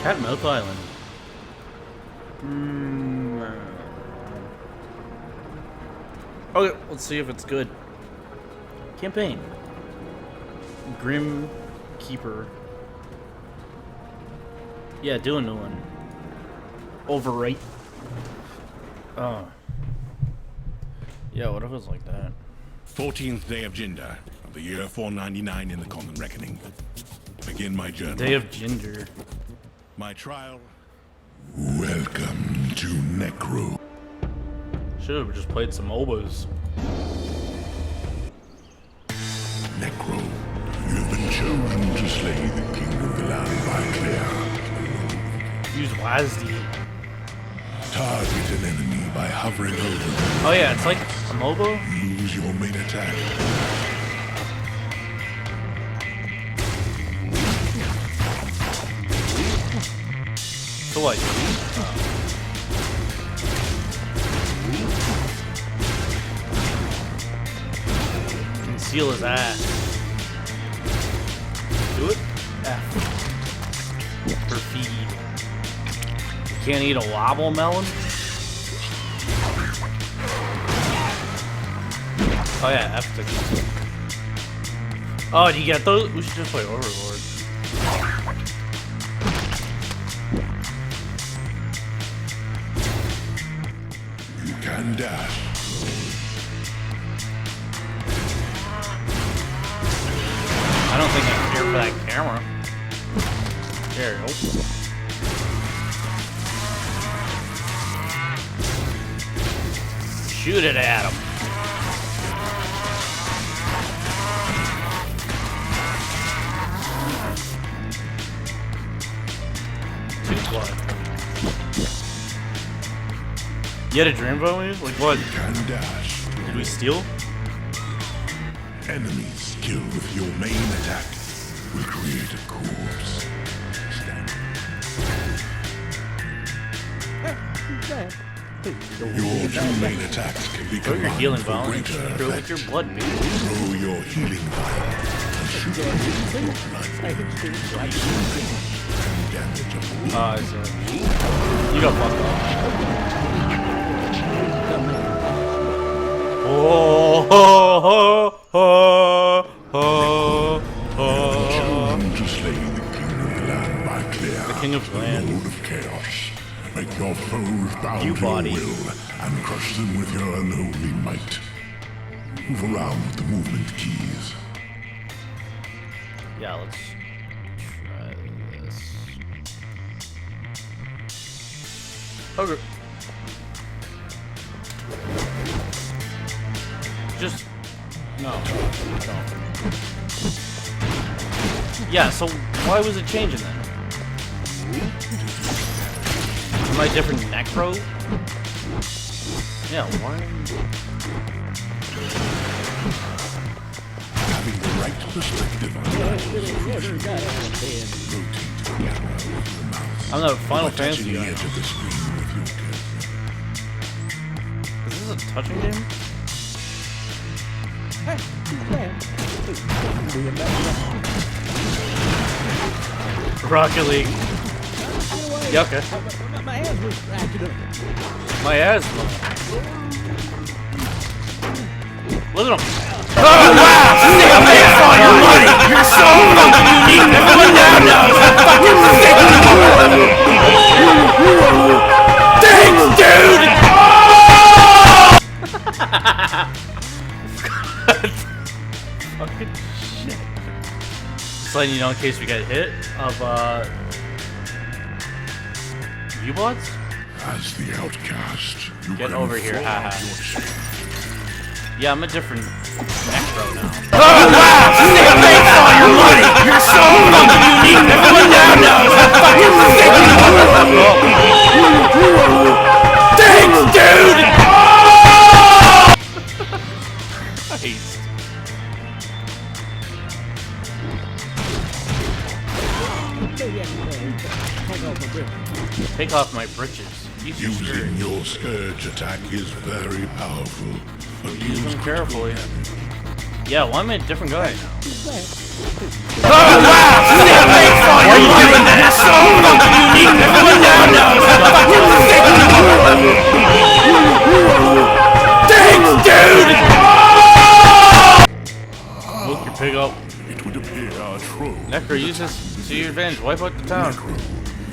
Catamounts Island. Okay, let's see if it's good. Campaign. Grim Keeper. Yeah, do a new one. Overwrite. Oh. Yeah, what if it was like that? 14th day of Jinder, of the year 499 in the Common Reckoning. Begin my journey. Day of Ginger. My trial. Welcome to Necro. Should have just played some MOBAs. Necro, you've been chosen to slay the king of the land by Claire. Use WASD. Target an enemy by hovering over them. Oh yeah, it's like a MOBA? Use your main attack. So what? Conceal his ass. Do it? F. For feed. You can't eat a wobble melon? Oh yeah, F to. Oh, do you get those? We should just play Overlord. You can dash. I don't think I'm here for that camera. There you go. Shoot it at him. Two blood. You had a dream about me? Like what? You can dash. Did we steal? Enemies killed with your main attack will create a corpse. Your two main attacks can be Throw your combined healing for vial. greater Throw with your effect. blood, baby. Throw your healing vial and shoot damage of I see. You got fucked up. Oh, chosen to slay the king of the land by Claire, The king of the land. Lord of Chaos. Make your foes bow You to body. your will and crush them with your unholy might. Move around with the movement keys. Yeah, let's try this. Okay. Just no. Yeah, so why was it changing then? Am I different Necro? Yeah, why? Having the right perspective on rotate the camera with your mouse. I'm the Final By touching Fantasy the guy. edge of the screen with your cursor. Is this a touching game? Rocket League. Yeah, okay. My asthma. Look at him. Oh, wow! Damn, thanks for all your money! You're so fucking unique! Everyone now knows how fucking sick you are! Thanks, dude! Fucking shit. Just letting you know in case we get hit of, U-bots? As the outcast, you Get can over here, forge haha. your strength. Yeah, I'm a different Necro now. Oh wow! Damn, thanks for all your money! You're so fucking unique! Everyone now knows how fucking sick you are! Thanks, dude! Nice. Take off my britches. Use your skirt. Using your scourge attack is very powerful, but Use use them carefully. Yeah, well, I'm a different guy now. Oh wow! Damn, thanks for all your money! You're so fucking unique! unique. Everyone now knows. Thanks, dude. Look your pig up. It would appear our troll. Necro, use this to your advantage. Wipe out the town. Necro,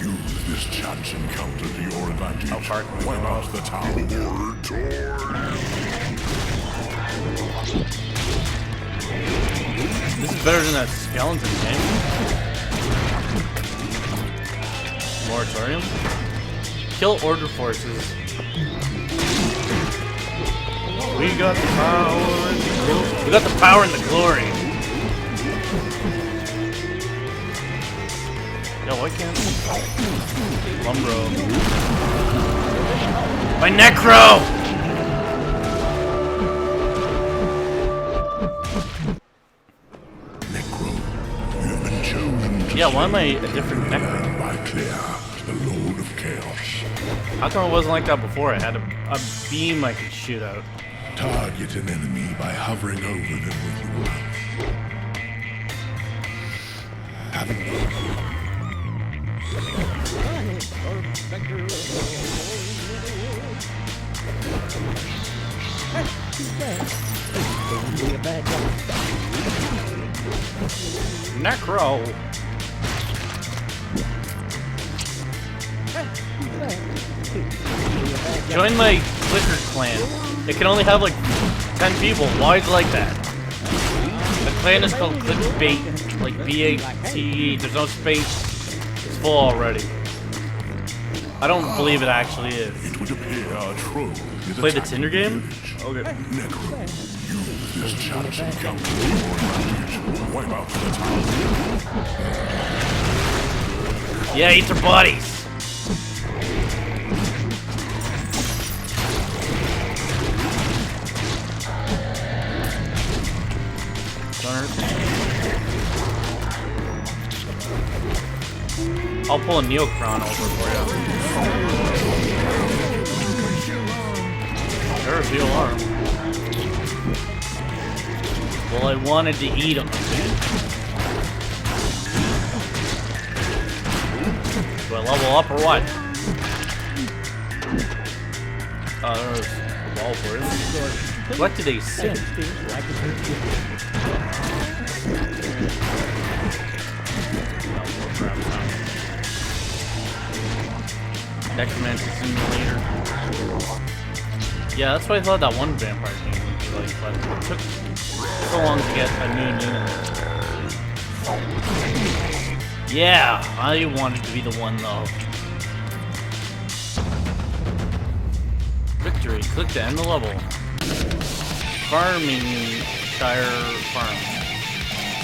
use this chance encounter to your advantage. How far can we Wipe go? out the town. This is better than that skeleton game. Moratorium. Kill order forces. We got the power and the glory. We got the power and the glory. Yo, why can't Lumbro? My Necro! Necro, you have been chosen to Yeah, why am I a different Necro? by Clear, the Lord of Chaos. How come it wasn't like that before? I had a beam I could shoot out. Target an enemy by hovering over them with your mouse. Having Necro! Join my Clicker clan. It can only have like 10 people. Why is it like that? The clan is called Clickbait, like B-A-T-E. There's no space. It's full already. I don't believe it actually is. it would appear our troll is Play the attacking Tinder game? village. Okay. Necro, use this chance encounter to your advantage. Wipe out the town. Yeah, eat their bodies. I'll pull a Neocron over for you. There's the alarm. Well, I wanted to eat them. Do I level up or what? There's a ball for it. Collected a sin. Necromancer Simulator. Yeah, that's what I thought that one vampire game would be like, but it took so long to get a new unit. Yeah, I wanted to be the one though. Victory. Click to end the level. Farming Shire Farm.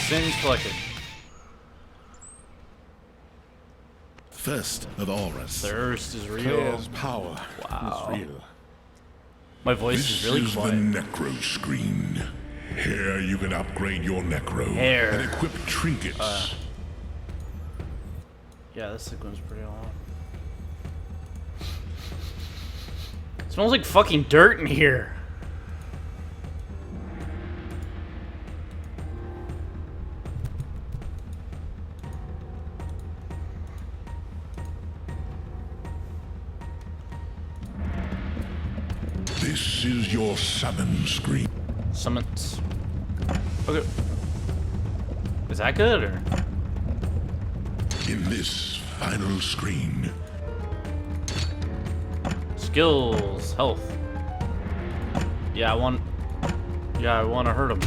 Sins collected. First of Aurus. Thirst is real. Claire's power Wow. is real. My voice This is really is quiet. the Necro screen. Here you can upgrade your Necro Hair. and equip trinkets. Yeah, this sequence is pretty long. It smells like fucking dirt in here. This is your summon screen. Summons. Okay. Is that good or? In this final screen, Skills, health. Yeah, I want to hurt him.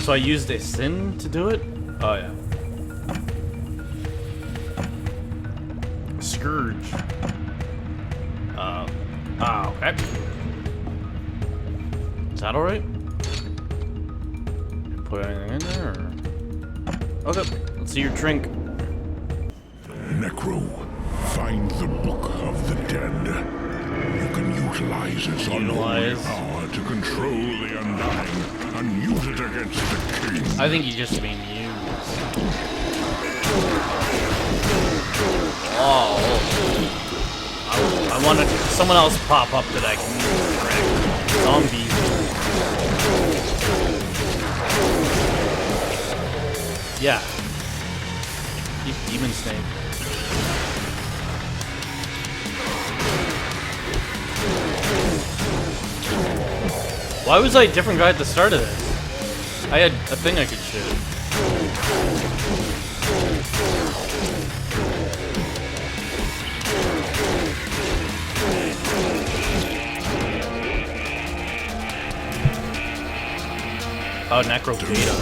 So I used a sin to do it? Oh yeah. Scourge. Okay. Is that alright? Put anything in there or? Okay, let's see your drink. Necro, find the Book of the Dead. You can utilize its unholy Utilize. power to control the Undying and use it against the King. I think you just mean use. Oh. I want someone else pop up that I can correct. Zombies. Yeah. Demon Snake. Why was I a different guy at the start of this? I had a thing I could shoot. Oh, Necro Beta.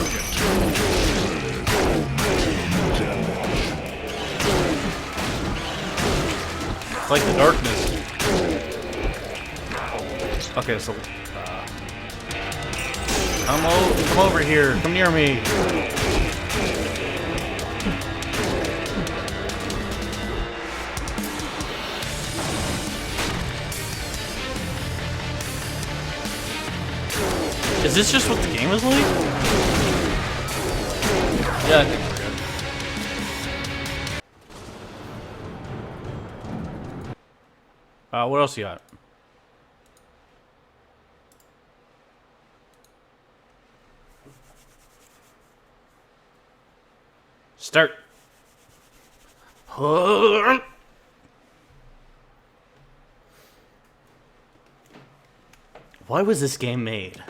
It's like the darkness. Okay, so come over here. Come near me. Is this just what the game is like? Yeah, I think we're good. What else you got? Start. Why was this game made?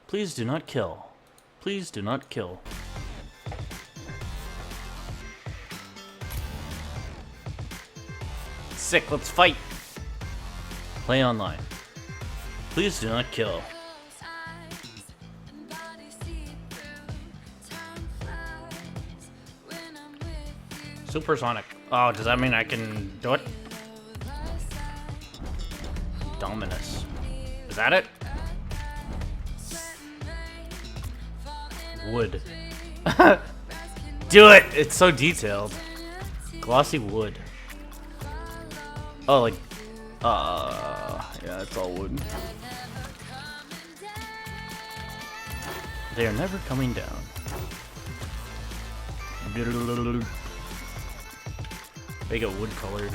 Please do not kill. Please do not kill. Sick, let's fight. Play online. Please do not kill. Supersonic. Oh, does that mean I can do it? Dominus. Is that it? Wood. Do it! It's so detailed. Glossy wood. Oh, like... yeah, it's all wood. They are never coming down. They get wood colored.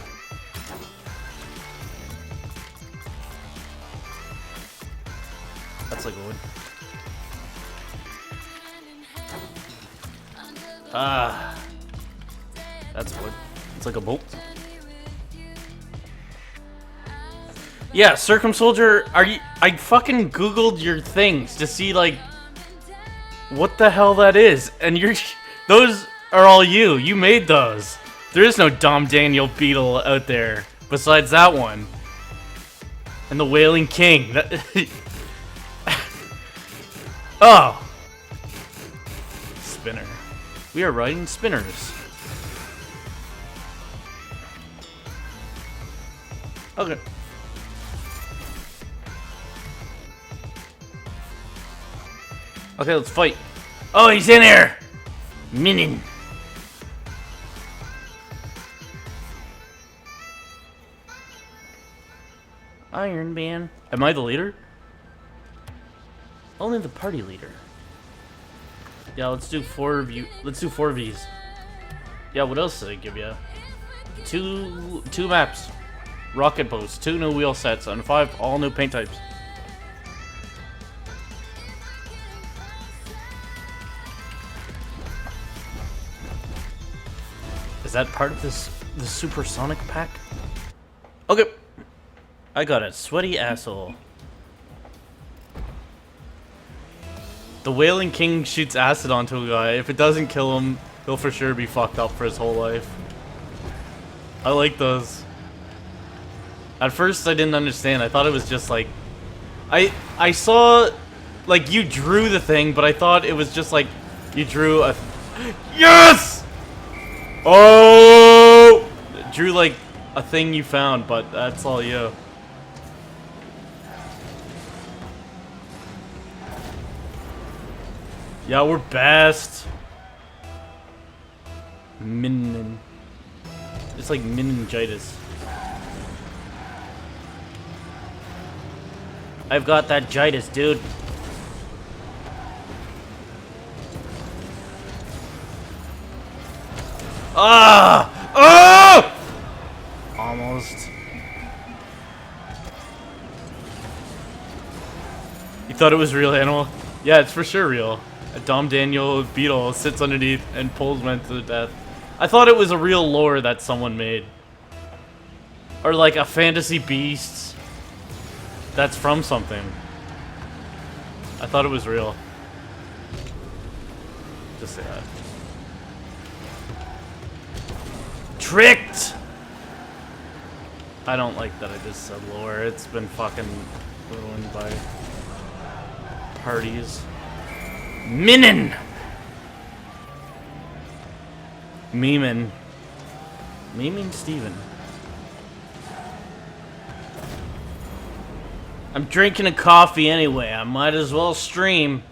That's like wood. Ah, that's wood. It's like a bolt. Yeah, Circumsoldier, are you? I fucking googled your things to see like what the hell that is, and those are all you. You made those. There is no Dom Daniel Beetle out there besides that one, and the Wailing King. Oh, spinner. We are riding spinners. Okay. Okay, let's fight. Oh, he's in here! Minin. Iron Man. Am I the leader? Only the party leader. Yeah, let's do 4 of you. Let's do 4 of these. Yeah, what else did I give you? Two maps. Rocket boats, 2 new wheel sets, and 5 all new paint types. Is that part of the supersonic pack? Okay. I got it. Sweaty asshole. The Wailing King shoots acid onto a guy. If it doesn't kill him, he'll for sure be fucked up for his whole life. I like those. At first, I didn't understand. I thought it was just like... I saw... Like, you drew the thing, but I thought it was just like... You drew a... Yes! Oh! Drew, like, a thing you found, but that's all you. Yeah, we're best. Minin. It's like meningitis. I've got that jitis, dude. Ah! Ah! Almost. You thought it was real, Animal? Yeah, it's for sure real. A Dom Daniel beetle sits underneath and pulls men to the death. I thought it was a real lore that someone made. Or like a fantasy beast that's from something. I thought it was real. Just say that. Tricked! I don't like that I just said lore. It's been fucking ruined by parties. Minin! Memeing. Memeing Steven. I'm drinking a coffee anyway. I might as well stream.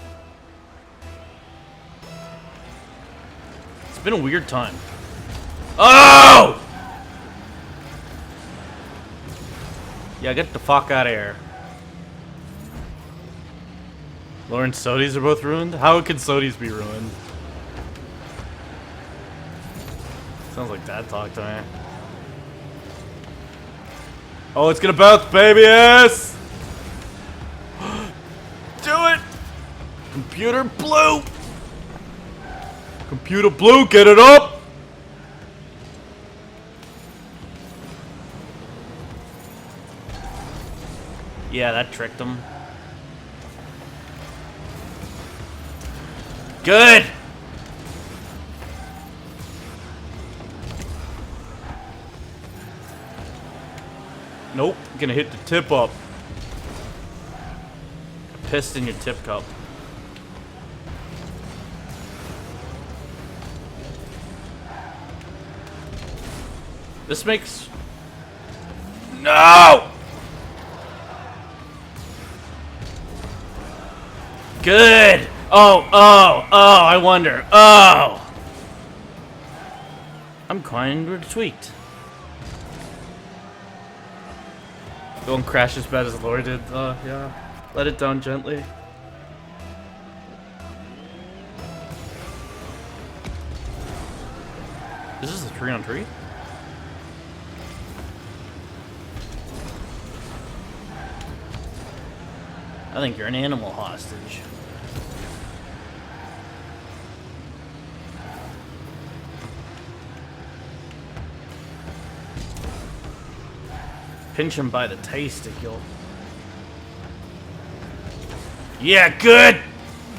It's been a weird time. Oh! Yeah, get the fuck out of here. Lawrence Sodies are both ruined? How could Sodies be ruined? Sounds like dad talk to me. Oh, it's gonna bounce, baby ass! Do it! Computer blue! Computer blue, get it up! Yeah, that tricked him. Good! Nope, gonna hit the tip up. Pissed in your tip cup. This makes... No! Good! Oh, I wonder. Oh! I'm kind of tweaked. Don't crash as bad as Laura did. Yeah. Let it down gently. Is this a 3-on-3? I think you're an animal hostage. Pinch him by the testicle. Yeah, good!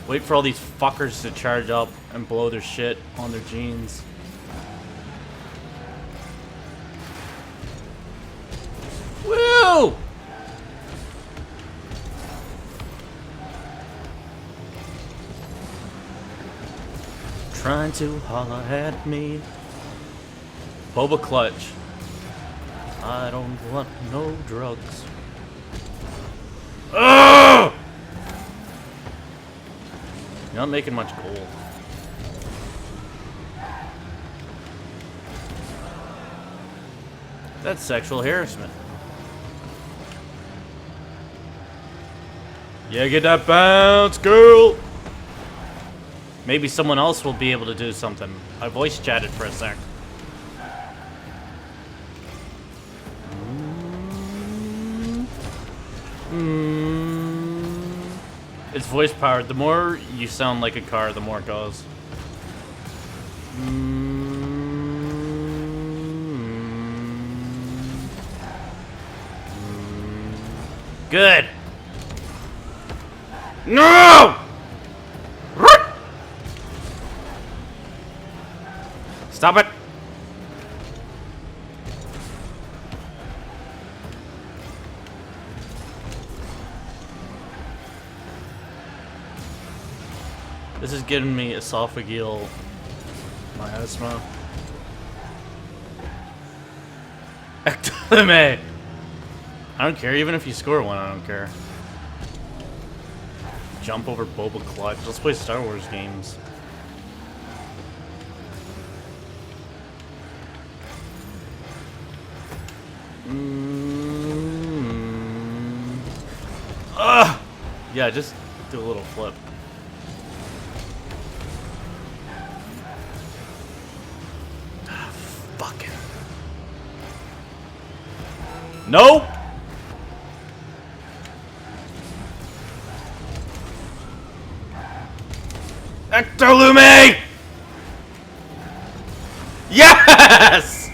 Wait for all these fuckers to charge up and blow their shit on their jeans. Woo! Trying to holler at me. Boba Clutch. I don't want no drugs. Ugh! You're not making much gold. That's sexual harassment. Yeah, get that bounce, girl! Maybe someone else will be able to do something. I voice chatted for a sec. It's voice powered. The more you sound like a car, the more it goes. Good. No! Stop it. This is giving me esophageal miasma. Ectome. I don't care, even if you score one, I don't care. Jump over Boba Clutch. Let's play Star Wars games. Yeah, just do a little flip. Fuck it. Nope. Ectolume! Yes!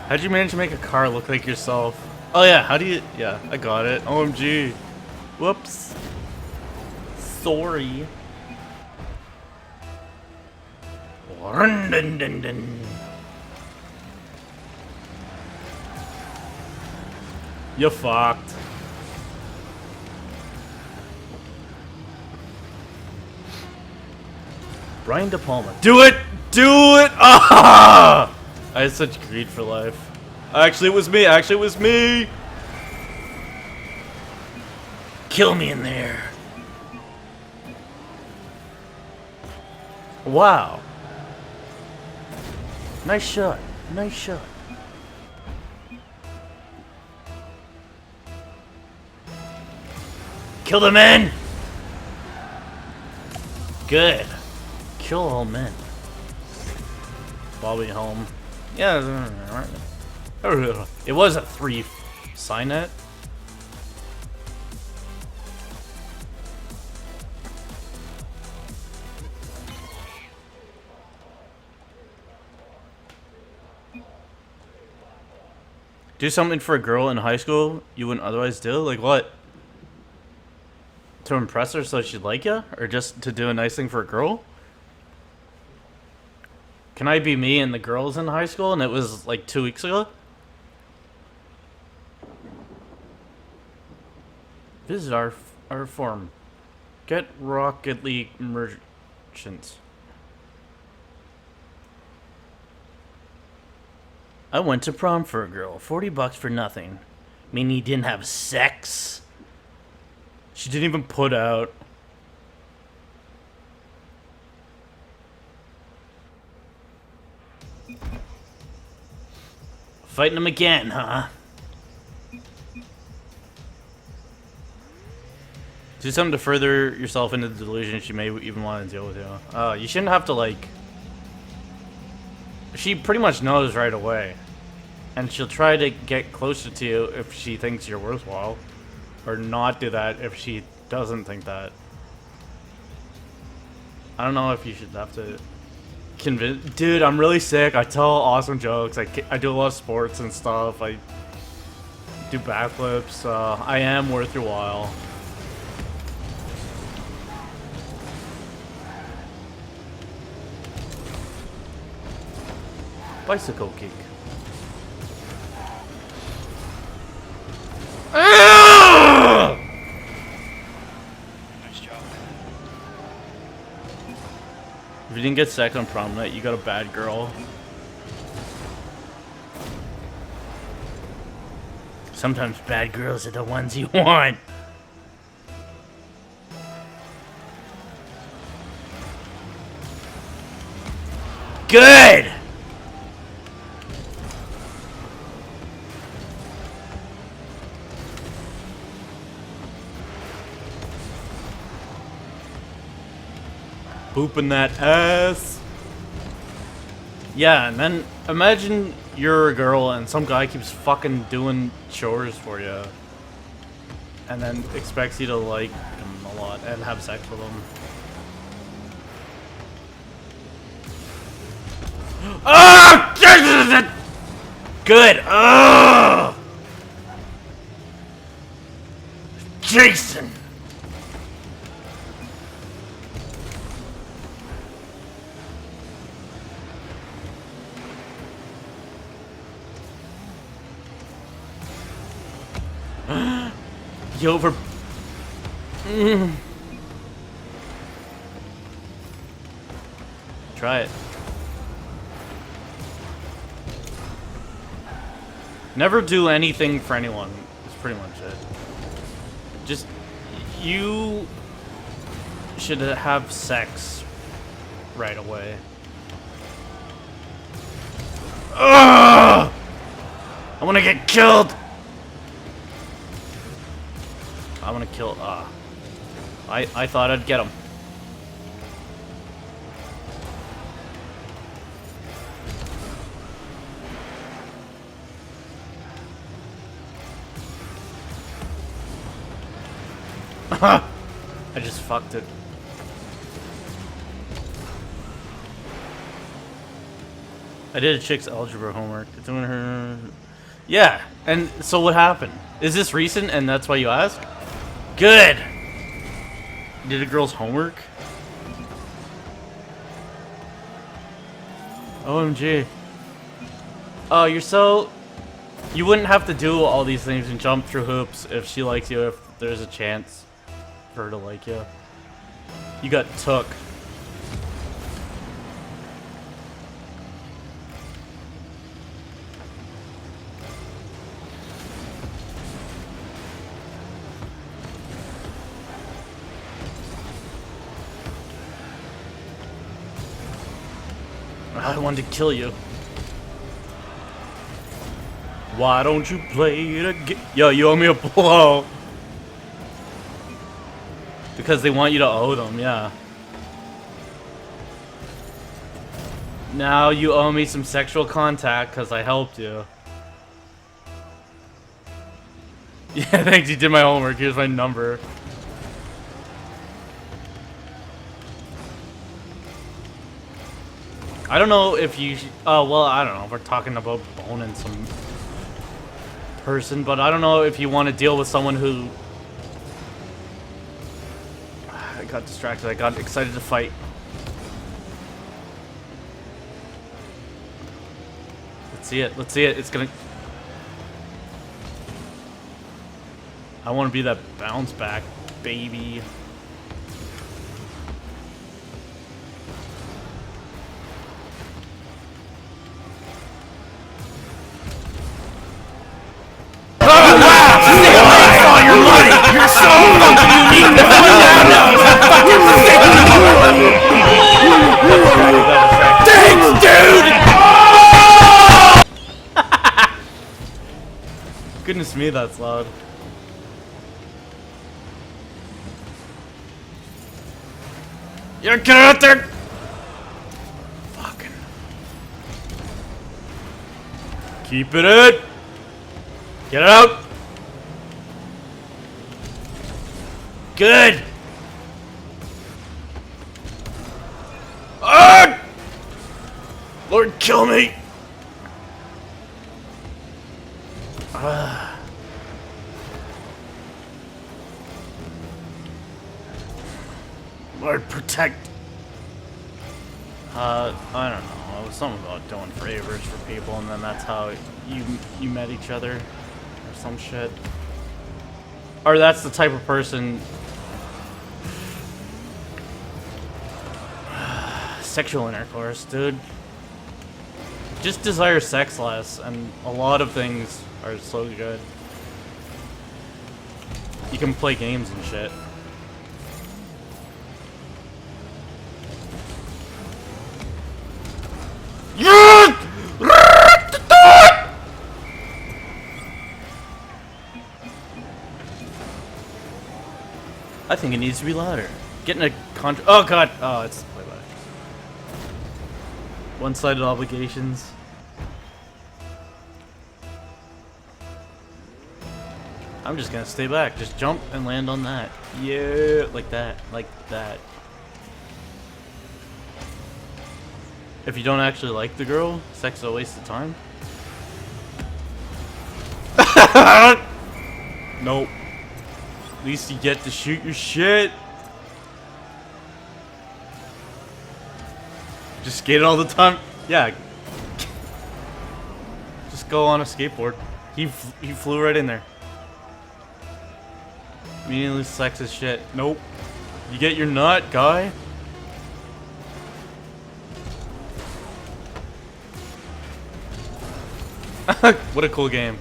How'd you manage to make a car look like yourself? Oh yeah, how do you... Yeah, I got it. OMG. Whoops. Sorry. Run, dun, dun, dun. You fucked. Brian De Palma. Do it! Do it! Ah! I had such greed for life. Actually, it was me. Actually, it was me. Kill me in there. Wow. Nice shot. Nice shot. Kill the men! Good. Kill all men. Bobby home. Yeah. It was a 3 sign net. Do something for a girl in high school you wouldn't otherwise do? Like what? To impress her so she'd like you? Or just to do a nice thing for a girl? Can I be me and the girls in high school and it was like 2 weeks ago? Visit our forum. Get Rocket League merchants. I went to prom for a girl. $40 for nothing. Meaning you didn't have sex? She didn't even put out. Fighting him again, huh? Do something to further yourself into the delusion she may even want to deal with you. You shouldn't have to, like... She pretty much knows right away. And she'll try to get closer to you if she thinks you're worthwhile. Or not do that if she doesn't think that. I don't know if you should have to convince... Dude, I'm really sick. I tell awesome jokes. I do a lot of sports and stuff. I do backflips. I am worth your while. Bicycle kick. Nice job. If you didn't get sex on prom night, you got a bad girl. Sometimes bad girls are the ones you want. Good! Booping that ass. Yeah, and then imagine you're a girl and some guy keeps fucking doing chores for you. And then expects you to like him a lot and have sex with him. Oh! Good! Oh! Jason! You over... Try it. Never do anything for anyone. That's pretty much it. Just... You... should have sex right away. Ugh! I wanna get killed! I want to kill, I thought I'd get him. I just fucked it. I did a chick's algebra homework. Doing her... Yeah, and so what happened? Is this recent and that's why you ask? Good! You did a girl's homework? OMG. Oh, you're so... You wouldn't have to do all these things and jump through hoops if she likes you, if there's a chance for her to like you. You got took. I wanted to kill you. Why don't you play it again? Yo, you owe me a blow. Because they want you to owe them, yeah. Now you owe me some sexual contact because I helped you. Yeah, thanks, you did my homework. Here's my number. I don't know if you... Oh, well, I don't know. We're talking about boning some person, but I don't know if you want to deal with someone who... I got distracted. I got excited to fight. Let's see it. Let's see it. It's gonna... I want to be that bounce back, baby. You're so fucking unique! Thanks, dude! Goodness me, that's loud. Yeah, get out there! Fucking. Keep it in! Get it out! Good! Ah! Lord, kill me! Lord, protect. I don't know. It was something about doing favors for people, and then that's how you met each other, or some shit. Or that's the type of person. Sexual intercourse, dude. Just desire sex less, and a lot of things are so good. You can play games and shit. I think it needs to be louder. Getting a oh god! Oh, it's playback. One-sided obligations. I'm just gonna stay back. Just jump and land on that. Yeah, like that. Like that. If you don't actually like the girl, sex is a waste of time. Nope. At least you get to shoot your shit. Just skate all the time. Yeah. Just go on a skateboard. He flew right in there. Meaningless sexist shit. Nope. You get your nut, guy. What a cool game.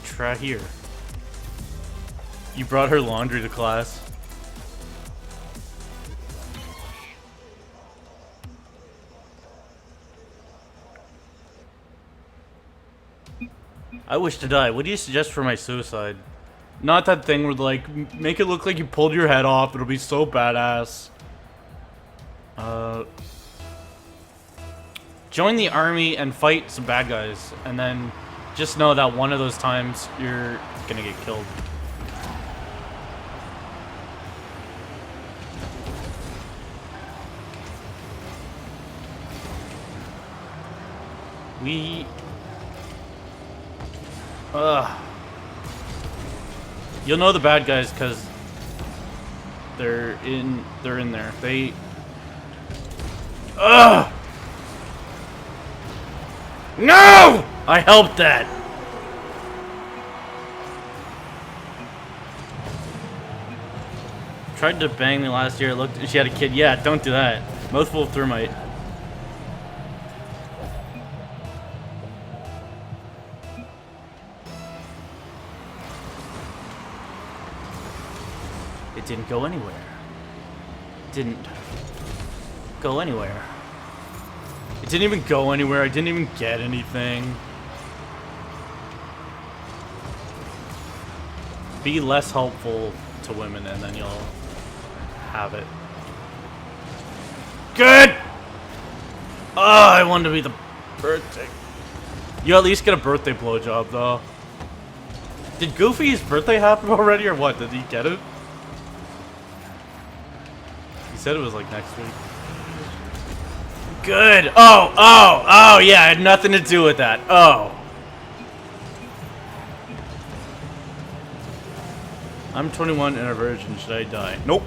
Try here. You brought her laundry to class. I wish to die. What do you suggest for my suicide? Not that thing where, like, make it look like you pulled your head off. It'll be so badass. Join the army and fight some bad guys, and then just know that one of those times you're gonna get killed. You'll know the bad guys because they're in there. No! I helped that. Tried to bang me last year. Looked, she had a kid. Yeah, don't do that. Mouthful of thermite. It didn't go anywhere. Didn't go anywhere. It didn't even go anywhere. I didn't even get anything. Be less helpful to women and then you'll have it. Good! Oh, I wanted to be the birthday. You at least get a birthday blowjob though. Did Goofy's birthday happen already or what? Did he get it? He said it was like next week. Good. Oh, yeah, I had nothing to do with that. Oh. I'm 21 and a virgin. Should I die? Nope.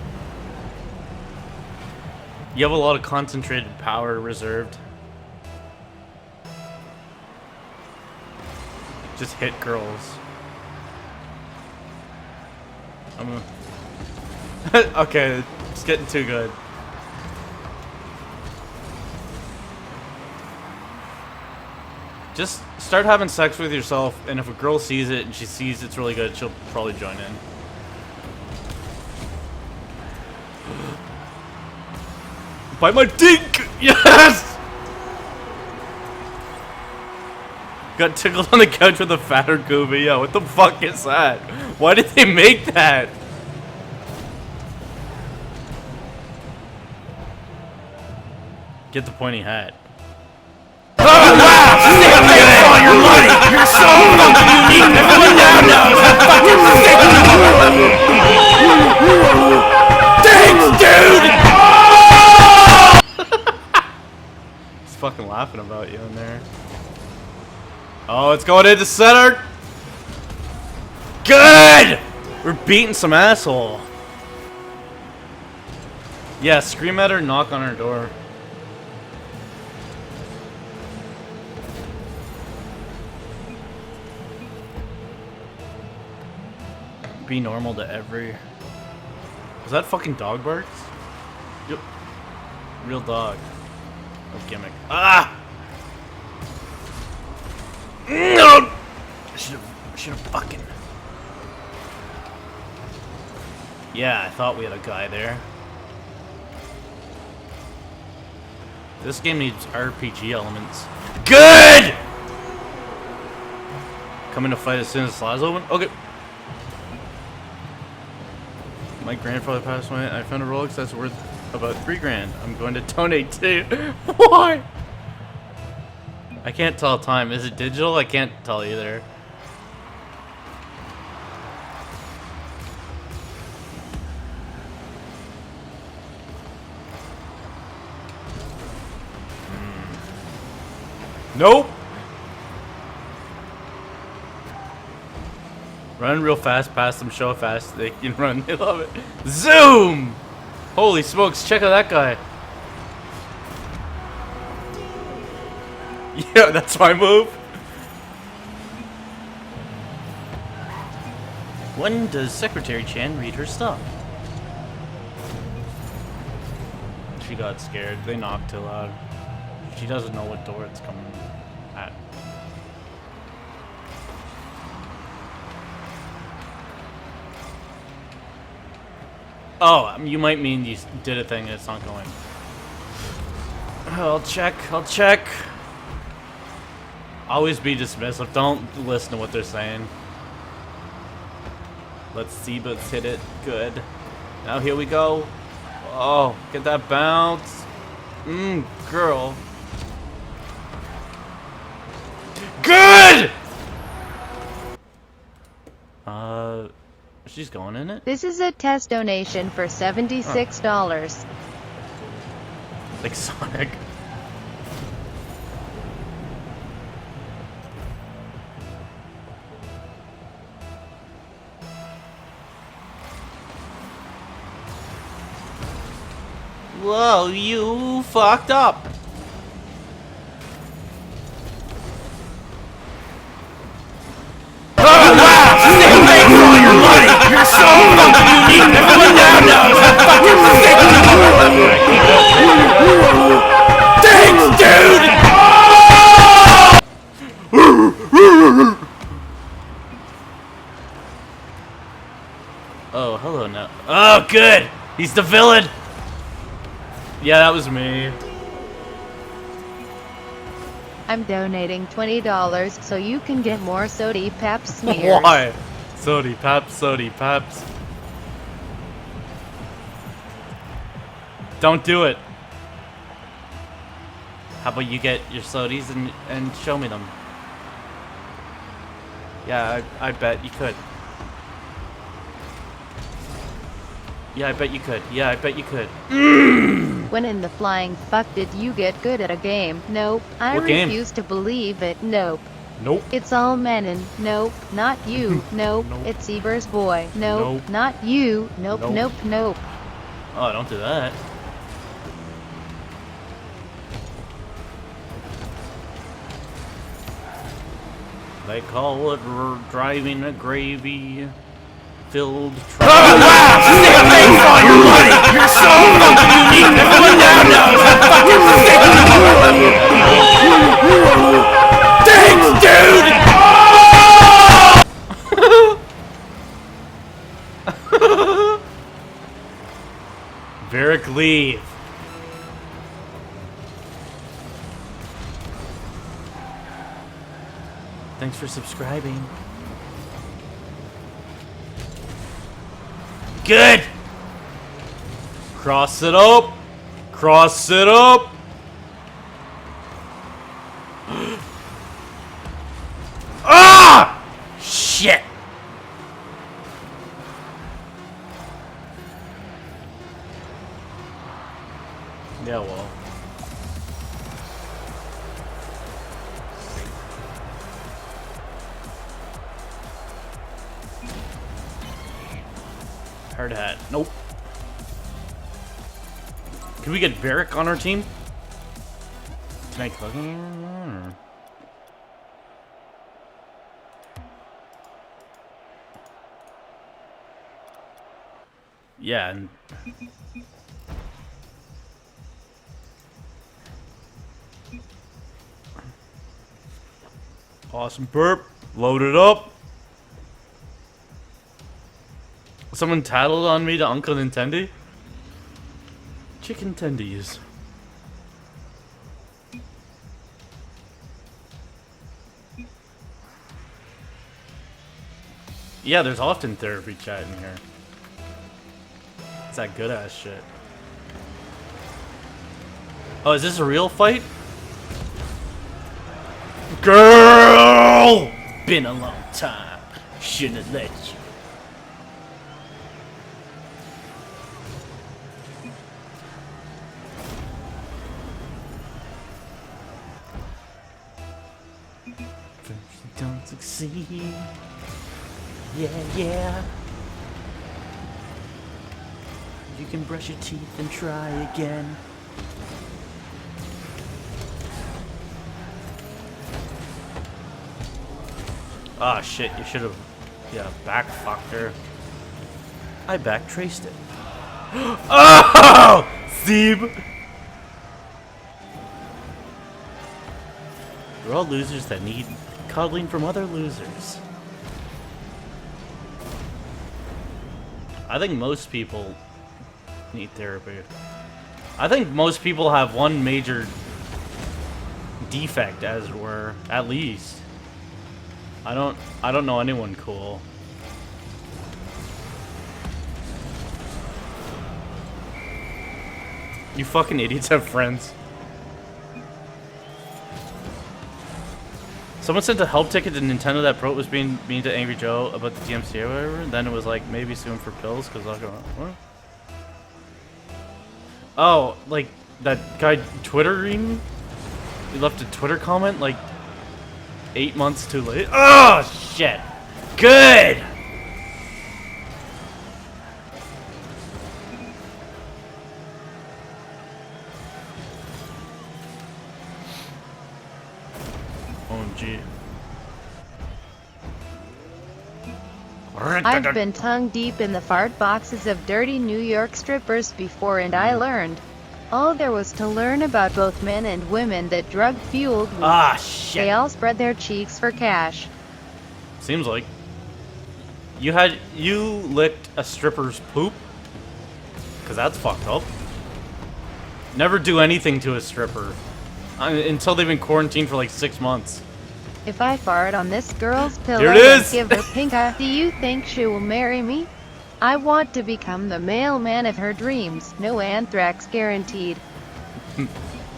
You have a lot of concentrated power reserved. Just hit girls. Okay, it's getting too good. Just start having sex with yourself, and if a girl sees it and she sees it's really good, she'll probably join in. Bite my dick! Yes! Got tickled on the couch with a fatter Goofy. Yeah, what the fuck is that? Why did they make that? Get the pointy hat. Oh, wow! Thanks for all your money! You're so fucking unique! Everyone now knows how fucking sick you are! Thanks, dude! He's fucking laughing about you in there. Oh, it's going into center! Good! We're beating some asshole. Yeah, scream at her, knock on her door. Be normal to every... Was that fucking dog barks? Yep. Real dog. No gimmick. Ah! No! I should've fucking... Yeah, I thought we had a guy there. This game needs RPG elements. Good! Coming to fight as soon as slots open? Okay. My grandfather passed away. I found a Rolex that's worth about $3 grand. I'm going to donate to. Why? I can't tell time. Is it digital? I can't tell either. Nope. Run real fast past them, show how fast they can run. They love it. Zoom! Holy smokes, check out that guy. Yeah, that's my move. When does Secretary Chan read her stuff? She got scared. They knocked too loud. She doesn't know what door it's coming at. Oh, you might mean you did a thing and it's not going. I'll check. Always be dismissive. Don't listen to what they're saying. Let's see, let's hit it. Good. Now here we go. Oh, get that bounce. Girl. she's going in it. This is a test donation for $76. Like Sonic. Whoa, you fucked up. Thanks for all your money! You're so fucking unique! Everyone now knows how fucking sick you are! Thanks, dude! Oh, hello now. Oh, good! He's the villain! Yeah, that was me. I'm donating $20 so you can get more Sody Pap smears. Why? Sody Paps, Sody Paps. Don't do it. How about you get your Sodies and show me them? Yeah, I bet you could. Yeah, I bet you could. Yeah, I bet you could. When in the flying fuck did you get good at a game? Nope. I What game? refuse to believe it. Nope. Nope. It's all Menon. Nope. Not you. Nope. Nope. It's Eber's boy. Nope. Nope. Not you. Nope. Nope. Nope. Nope. Oh, don't do that. They call it driving a gravy-filled truck. Oh, wow! Thanks for all your money! You're so fucking unique! Everyone now knows how fucking sick you are! Thanks, dude! Varric, leave. Thanks for subscribing. Good! Cross it up! Cross it up! Ah! Shit! Yeah, well. Hard hat. Nope. Can we get Varric on our team? Tonight cooking? Yeah, and awesome burp. Load it up. Someone tattled on me to Uncle Nintendo. Chicken tendies. Yeah, there's often therapy chat in here. It's that good ass shit. Oh, is this a real fight? Girl! Been a long time. Shouldn't have let you. Don't succeed. Yeah, yeah. You can brush your teeth and try again. Ah, shit, you should have, yeah, backfucked her. I backtraced it. Oh! Zeeb! We're all losers that need cuddling from other losers. I think most people need therapy. I think most people have one major defect, as it were, at least. I don't know anyone cool. You fucking idiots have friends. Someone sent a help ticket to Nintendo that Pro was being mean to Angry Joe about the DMCA or whatever. Then it was like maybe soon for pills because I'll go. What? Oh, like that guy twittering. He left a Twitter comment like 8 months too late. Oh shit! Good. OMG. I've been tongue deep in the fart boxes of dirty New York strippers before, and I learned all there was to learn about both men and women that drug fueled me. Ah shit. They all spread their cheeks for cash. Seems like you licked a stripper's poop, cause that's fucked up. Never do anything to a stripper until they've been quarantined for like 6 months. If I fart on this girl's pillow Here it is. and give her pink eye, do you think she will marry me? I want to become the mailman of her dreams. No anthrax guaranteed.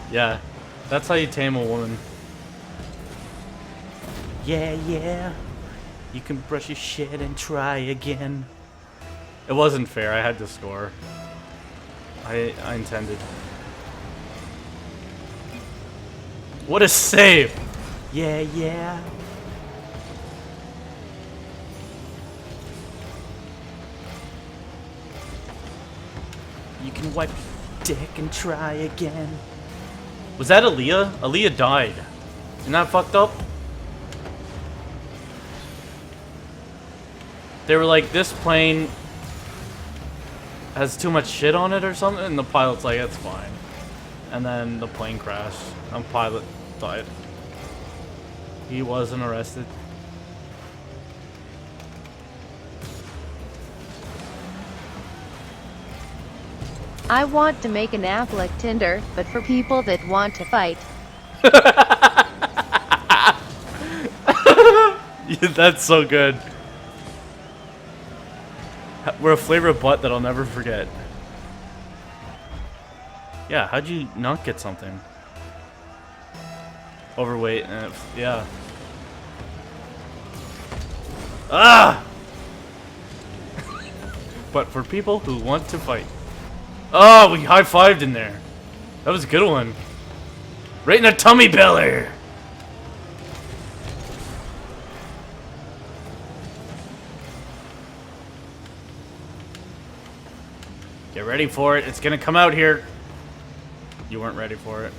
Yeah, that's how you tame a woman. Yeah. You can brush your shit and try again. It wasn't fair. I had to score. I intended. What a save! Yeah. You can wipe your dick and try again. Was that Aaliyah? Aaliyah died. Isn't that fucked up? They were like, this plane has too much shit on it or something, and the pilot's like, it's fine. And then the plane crashed, and pilot died. He wasn't arrested. I want to make an app like Tinder, but for people that want to fight. Yeah, that's so good. We're a flavor of butt that I'll never forget. Yeah, how'd you not get something? Overweight, and yeah. Ah! But for people who want to fight. Oh, we high-fived in there. That was a good one. Right in the tummy belly. Get ready for it. It's gonna come out here. You weren't ready for it.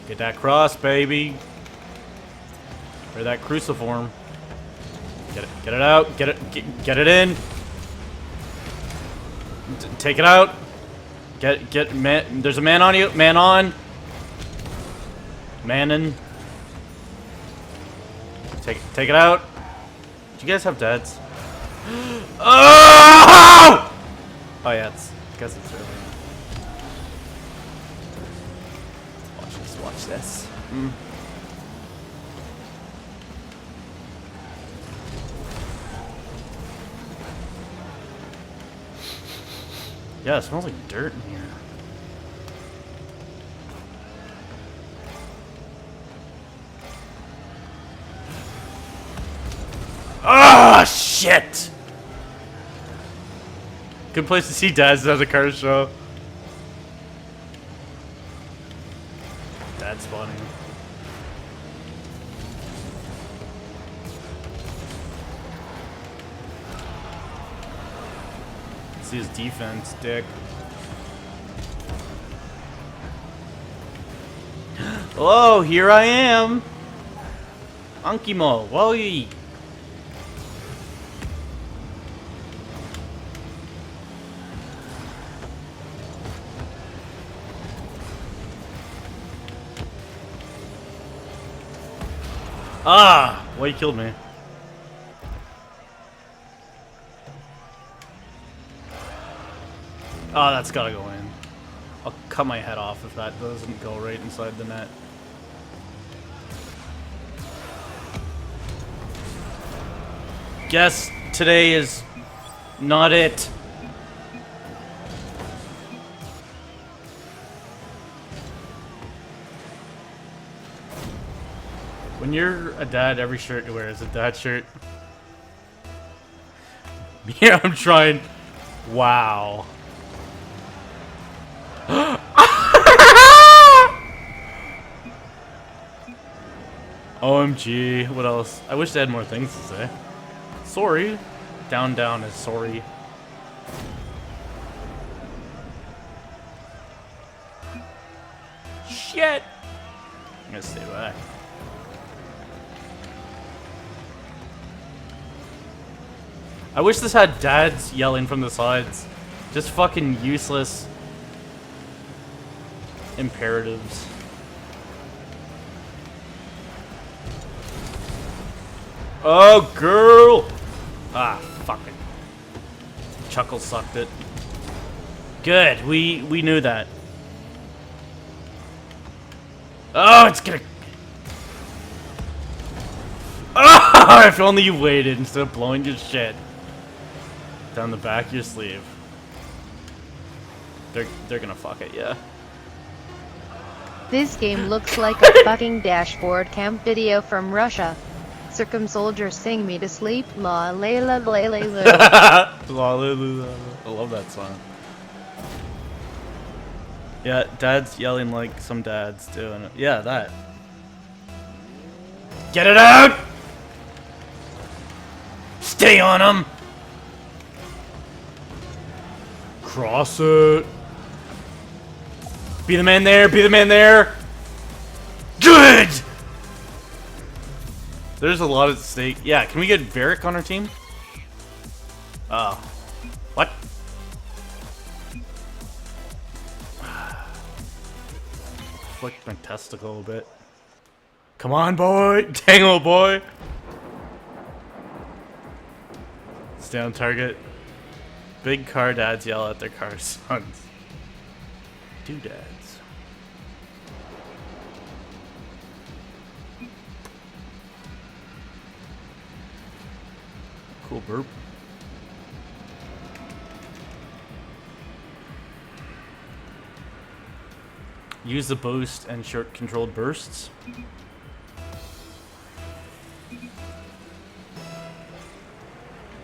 Get that cross, baby. Or that cruciform. Get it out. Get it in. Take it out. Get man. There's a man on you. Man on. Man in. Take it out. Do you guys have dads? Oh! Oh yeah, I guess it's early. Watch this. Yeah, it smells like dirt in here. Ah, shit! Good place to see dads at a car show. Dad spawning. See his defense, dick. Hello, here I am. Ankimo, Wally. Ah! Well, you killed me. Oh, that's gotta go in. I'll cut my head off if that doesn't go right inside the net. Guess today is not it. When you're a dad, every shirt you wear is a dad shirt. Yeah, I'm trying. Wow. OMG. What else? I wish they had more things to say. Sorry. Down, down is sorry. Shit. I'm gonna stay back. I wish this had dads yelling from the sides. Just fucking useless imperatives. Oh, girl! Ah, fuck it. Chuckle sucked it. Good, we knew that. Oh, it's gonna... Oh, if only you waited instead of blowing your shit down the back of your sleeve. They're gonna fuck it, yeah. This game looks like a fucking dashboard cam video from Russia. Circumsoldier sing me to sleep, la layla layla. I love that song. Yeah, dad's yelling like some dads do. And yeah, that. Get it out! Stay on him! Cross it. Be the man there, be the man there. Good! There's a lot at stake. Yeah, can we get Varric on our team? Oh. What? Flick my testicle a bit. Come on, boy! Tangle, boy! Stay on target. Big car dads yell at their car sons. Doodads. Cool burp. Use the boost and short controlled bursts.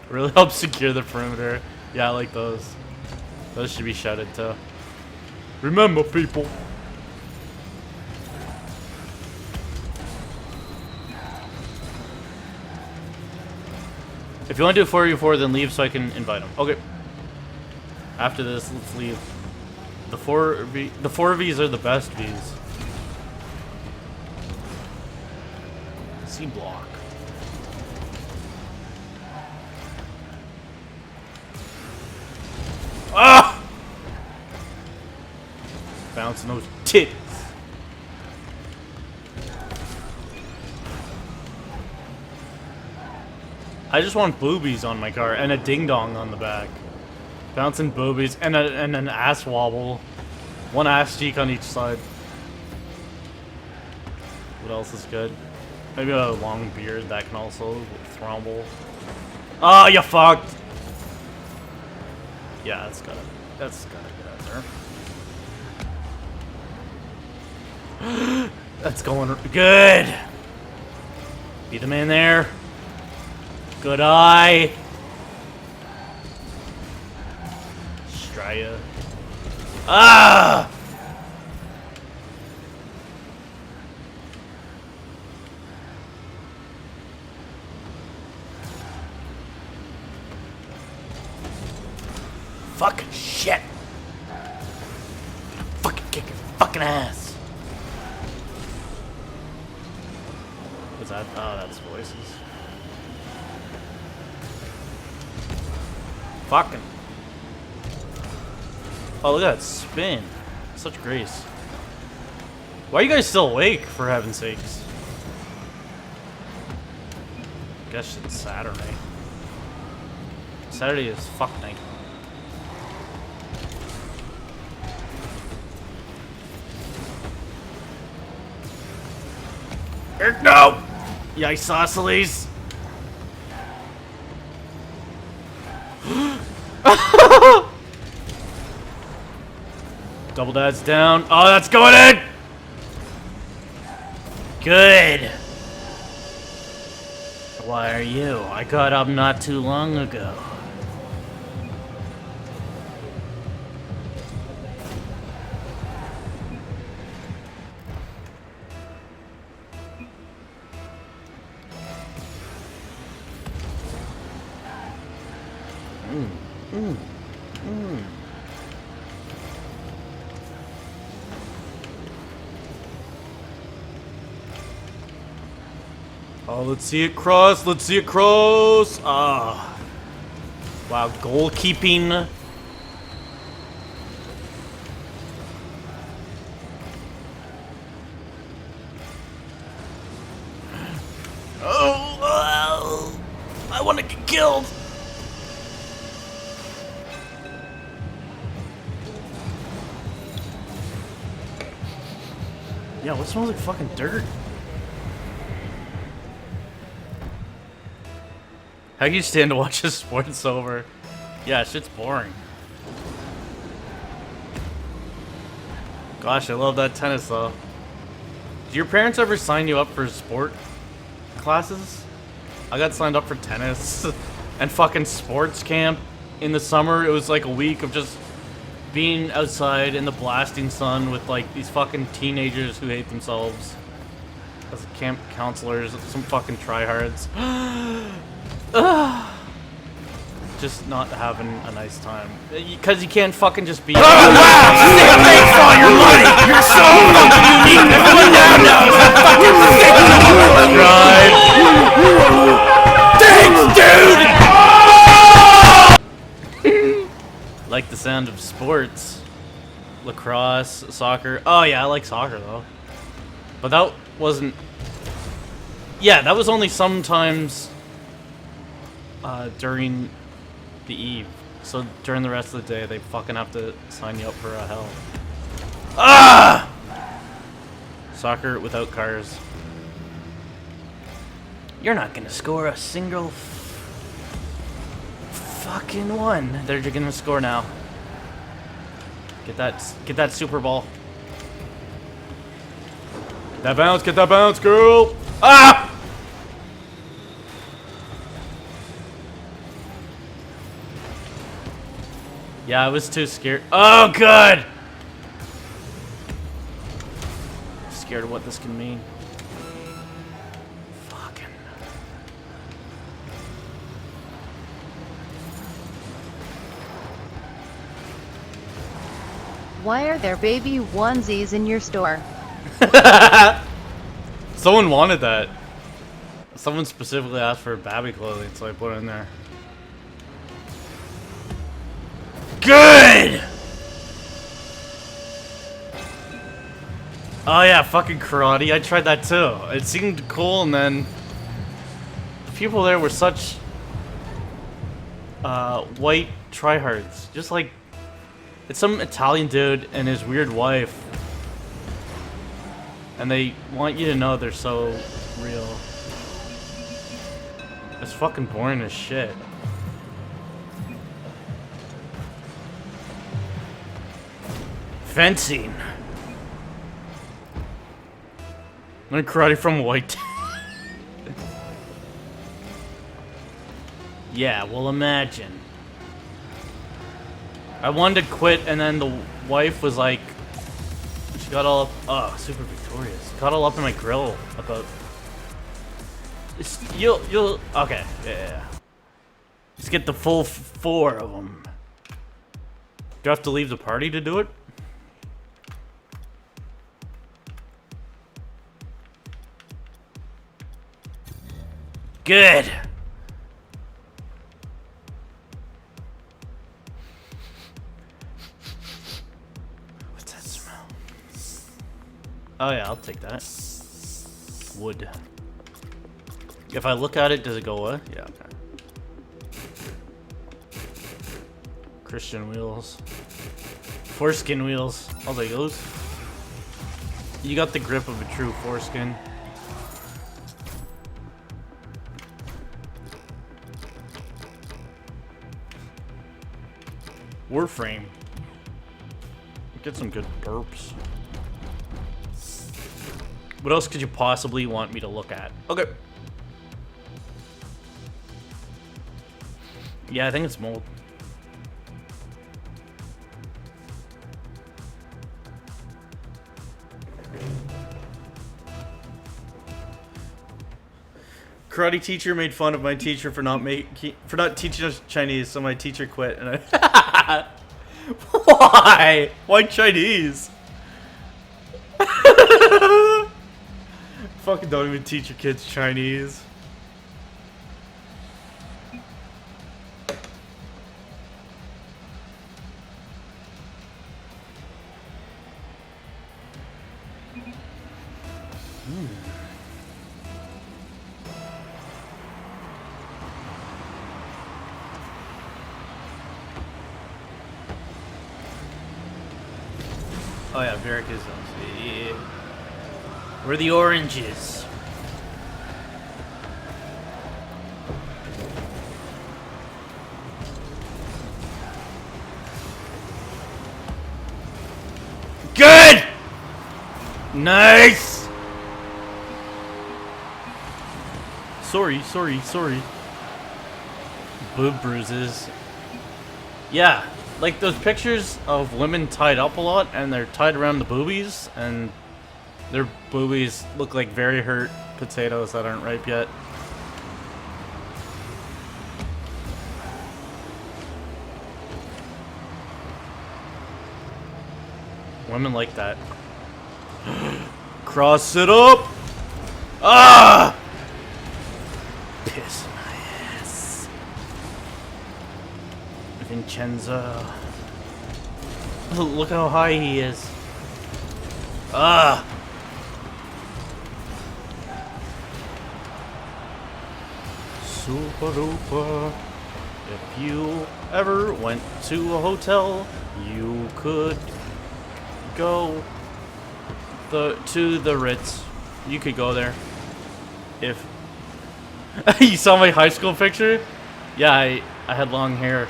Really helps secure the perimeter. Yeah, I like those. Those should be shouted to. Remember, people. If you want to do 4v4, then leave so I can invite them. Okay. After this, let's leave. The 4Vs are the best Vs. C block. Ah! Bouncing those tits. I just want boobies on my car and a ding dong on the back. Bouncing boobies and an ass wobble. One ass cheek on each side. What else is good? Maybe a long beard that can also thromble. Oh, you fucked! Yeah, that's gotta get out there. That's going good! Be the man there. Good eye. Strya. Ah! Fucking shit. Fucking kick his fucking ass. What's that? Oh, that's voices. Fucking. Oh, look at that spin. Such grace. Why are you guys still awake, for heaven's sakes? Guess it's Saturday. Saturday is fuck night. No! You isosceles! Double dad's down. Oh, that's going in! Good! Why are you? I got up not too long ago. Oh, let's see it cross. Let's see it cross. Ah. Wow, goalkeeping. Oh, I want to get killed. Yeah, what smells like fucking dirt? How can you stand to watch this sports over? Yeah, shit's boring. Gosh, I love that tennis though. Did your parents ever sign you up for sport classes? I got signed up for tennis and fucking sports camp in the summer. It was like a week of just being outside in the blasting sun with like these fucking teenagers who hate themselves as camp counselors, some fucking tryhards. Just not having a nice time. Because you can't fucking just be... Oh, wow! Thanks for all your money! You're so fucking unique! Everyone now knows how fucking sick. Thanks, dude! Like the sound of sports. Lacrosse, soccer. Oh yeah, I like soccer though. But that wasn't... Yeah, that was only sometimes during the eve. So during the rest of the day, they fucking have to sign you up for a hell. Ah! Soccer without cars. You're not gonna score a single fucking one. They're gonna score now. Get that Super Bowl. Get that bounce, girl. Ah! Yeah, I was too scared. Oh, good! Scared of what this can mean. Fucking. Why are there baby onesies in your store? Someone wanted that. Someone specifically asked for baby clothing, so I put it in there. Good! Oh yeah, fucking karate. I tried that too. It seemed cool, and then the people there were such white tryhards. Just like, it's some Italian dude and his weird wife. And they want you to know they're so real. It's fucking boring as shit. Fencing. Learn karate from white. Yeah, well imagine. I wanted to quit and then the wife was like, she got all up, oh, super victorious. Got all up in my grill about, you'll, okay, yeah. Let's get the full 4 of them. Do I have to leave the party to do it? Good. What's that smell? Oh yeah, I'll take that. Wood. If I look at it, does it go away? Yeah, okay. Christian wheels. Foreskin wheels. I'll take those. You got the grip of a true foreskin. Warframe. Get some good burps. What else could you possibly want me to look at? Okay. Yeah, I think it's mold. Karate teacher made fun of my teacher for not teaching us Chinese, so my teacher quit. And I why? Why Chinese? Fucking don't even teach your kids Chinese. Oh yeah, Varric is yeah. Where are the oranges? Good! Nice! Sorry. Boob bruises. Yeah. Like those pictures of women tied up a lot and they're tied around the boobies and their boobies look like very hurt potatoes that aren't ripe yet. Women like that. Cross it up! Ah! Piss my ass. Vincenzo. Look how high he is. Ah! Super duper. If you ever went to a hotel, you could go to the Ritz. You could go there. If you saw my high school picture? Yeah, I had long hair.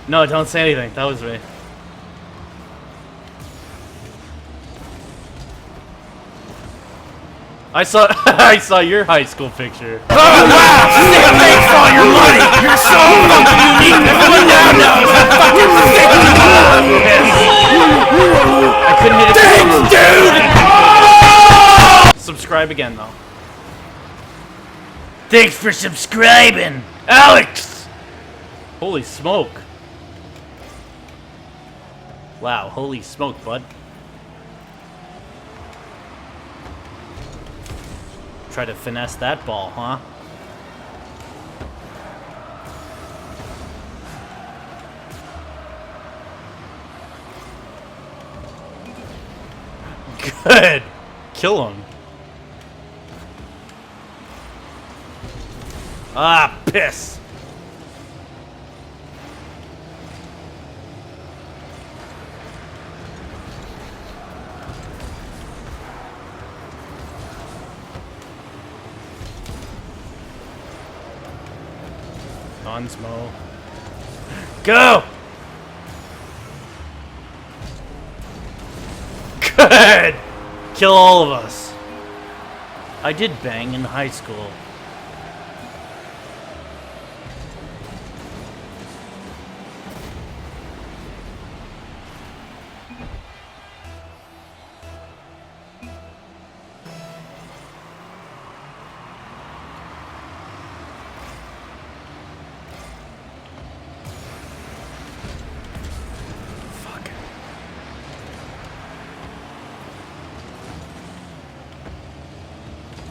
No, don't say anything. That was me. I saw your high school picture. Oh wow! Thanks for all your money! You're so fucking unique! Everyone now knows how fucking I couldn't hit it. Thanks, dude! Subscribe again though. Thanks for subscribing, Alex! Holy smoke. Wow, holy smoke, bud. Try to finesse that ball, huh? Good. Kill him. Ah, piss. Onsmo. Go! Good! Kill all of us. I did bang in high school.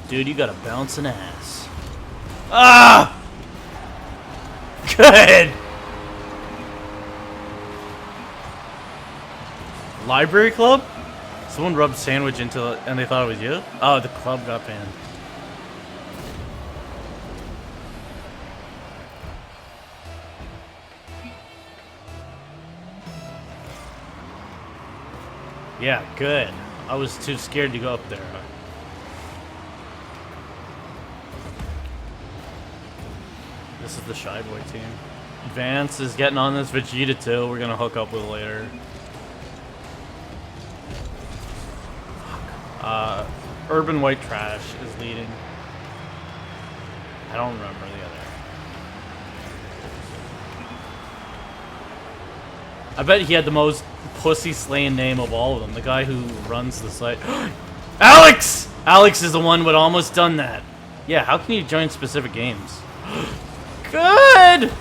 Dude, you got a bouncing ass. Ah! Good! Library club? Someone rubbed sandwich into it and they thought it was you? Oh, the club got banned. Yeah, good. I was too scared to go up there. This is the Shy Boy team. Vance is getting on this Vegeta too. We're gonna hook up with later. Urban White Trash is leading. I don't remember the other. I bet he had the most pussy slaying name of all of them. The guy who runs the site. Alex! Alex is the one who almost done that. Yeah, how can you join specific games? Good!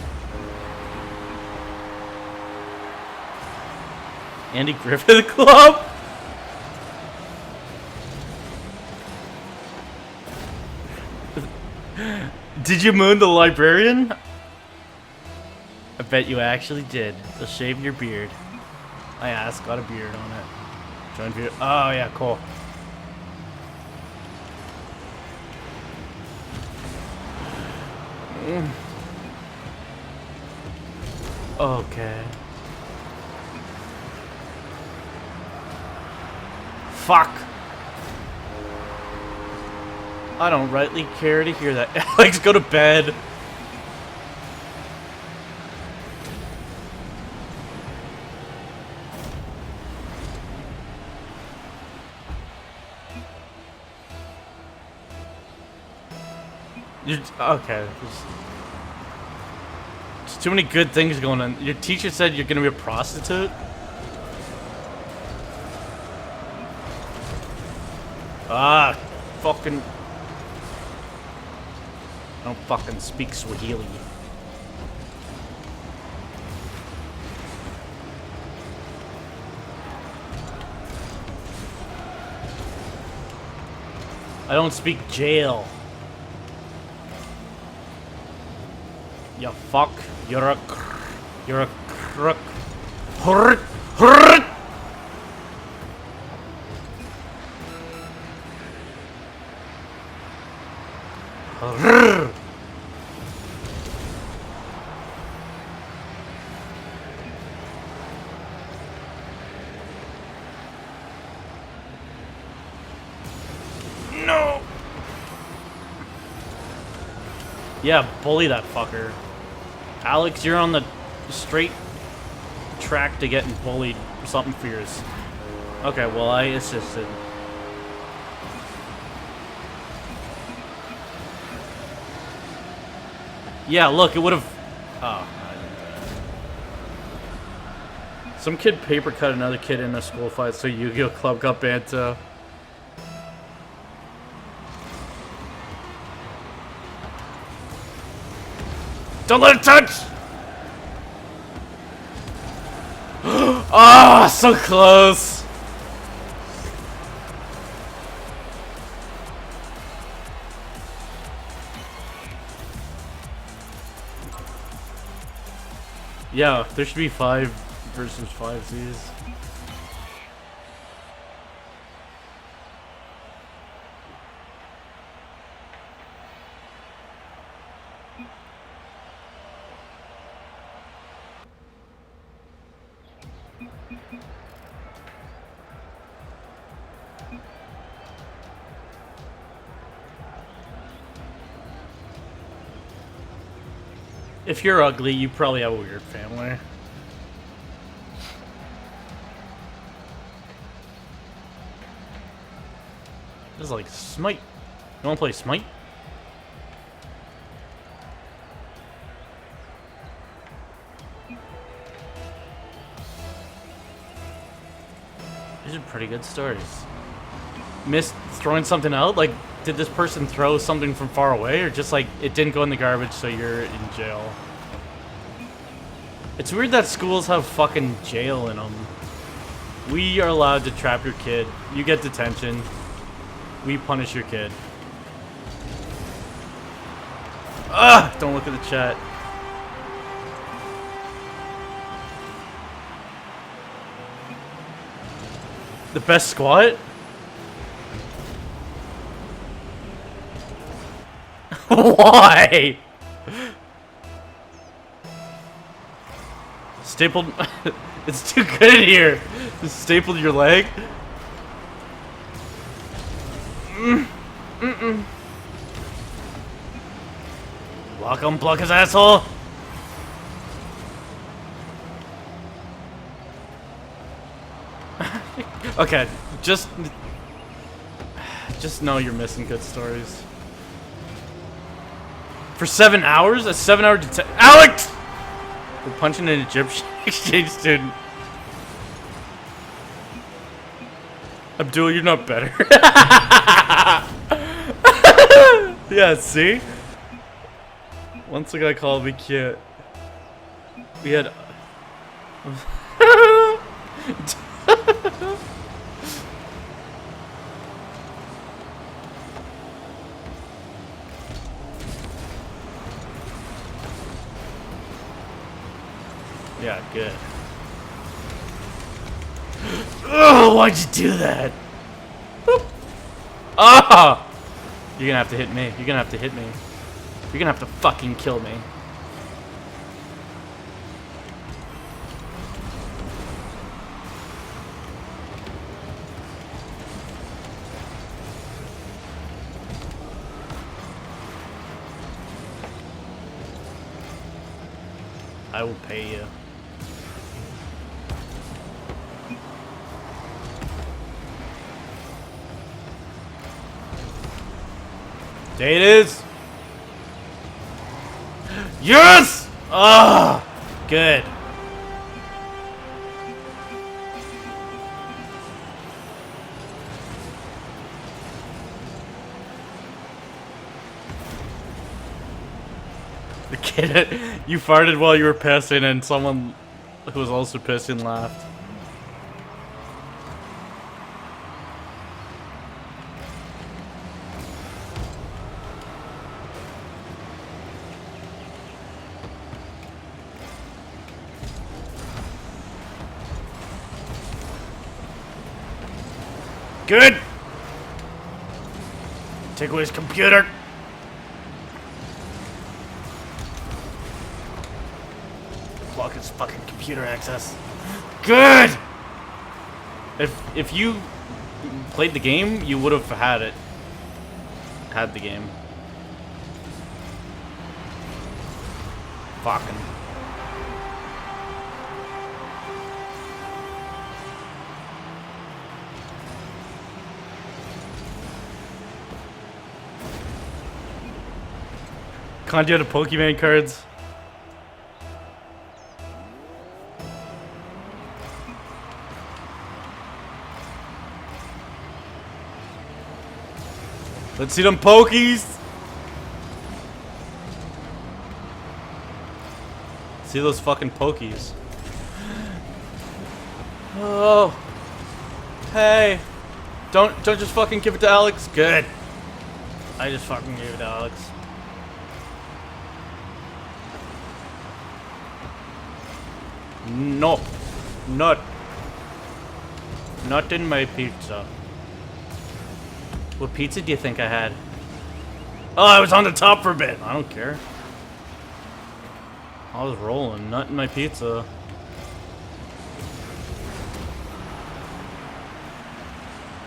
Andy Griffith Club? Did you moon the librarian? I bet you actually did. They'll shave your beard. I asked, got a beard on it. Join beard. Oh yeah, cool. Okay. Fuck. I don't rightly care to hear that. Alex, go to bed. You're, okay. There's too many good things going on. Your teacher said you're gonna be a prostitute? Ah, fucking... I don't fucking speak Swahili. I don't speak jail. You fuck. You're a crook. Hurrt. Hurrt. Hurrt. No. Yeah, bully that fucker. Alex, you're on the straight track to getting bullied or something fierce. Okay, well, I assisted. Yeah, look, it would have... Oh. Some kid paper cut another kid in a school fight, so Yu-Gi-Oh! Club got banned too. Don't let it touch! Ah, oh, so close! Yeah, there should be 5 versus 5 Z's. If you're ugly, you probably have a weird family. This is like Smite. You wanna play Smite? These are pretty good stories. Missed throwing something out? Like, did this person throw something from far away, or just like it didn't go in the garbage, so you're in jail? It's weird that schools have fucking jail in them. We are allowed to trap your kid. You get detention. We punish your kid. Ugh! Don't look at the chat. The best squat? Why? Stapled. It's too good in here. Just stapled your leg. Welcome, block his asshole. Okay, just know you're missing good stories. For 7 hours? A 7-hour Alex! We're punching an Egyptian exchange student. Abdul, you're not better. Yeah, see? Once a guy called me cute. We had... Yeah, good. Oh, why'd you do that? Ah! You're gonna have to hit me. You're gonna have to hit me. You're gonna have to fucking kill me. I will pay you. There it is. Yes! Ah, good. The kid, you farted while you were pissing, and someone who was also pissing laughed. Good. Take away his computer. Block his fucking computer access. Good. If you played the game, you would have had it. Had the game. Fucking. Can't you have the Pokemon cards? Let's see them Pokies! See those fucking Pokies. Oh. Hey. Don't just fucking give it to Alex. Good. I just fucking gave it to Alex. No. Not in my pizza. What pizza do you think I had? Oh, I was on the top for a bit. I don't care. I was rolling. Not in my pizza.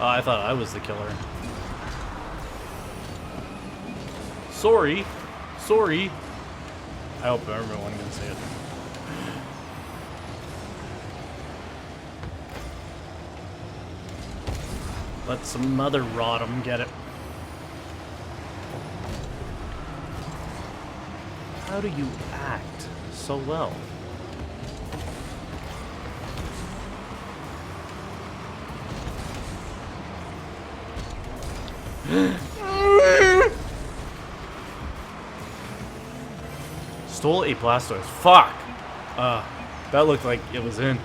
Oh, I thought I was the killer. Sorry. Sorry. I hope everyone can see it. Let some mother rot 'em get it. How do you act so well? Stole a Blastoise. Fuck! That looked like it was in.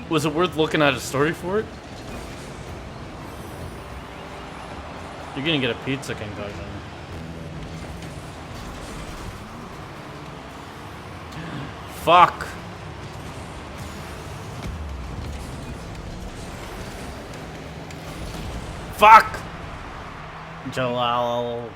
Was it worth looking at a story for it? You're gonna get a pizza concussion. Fuck! Fuck! Jalal.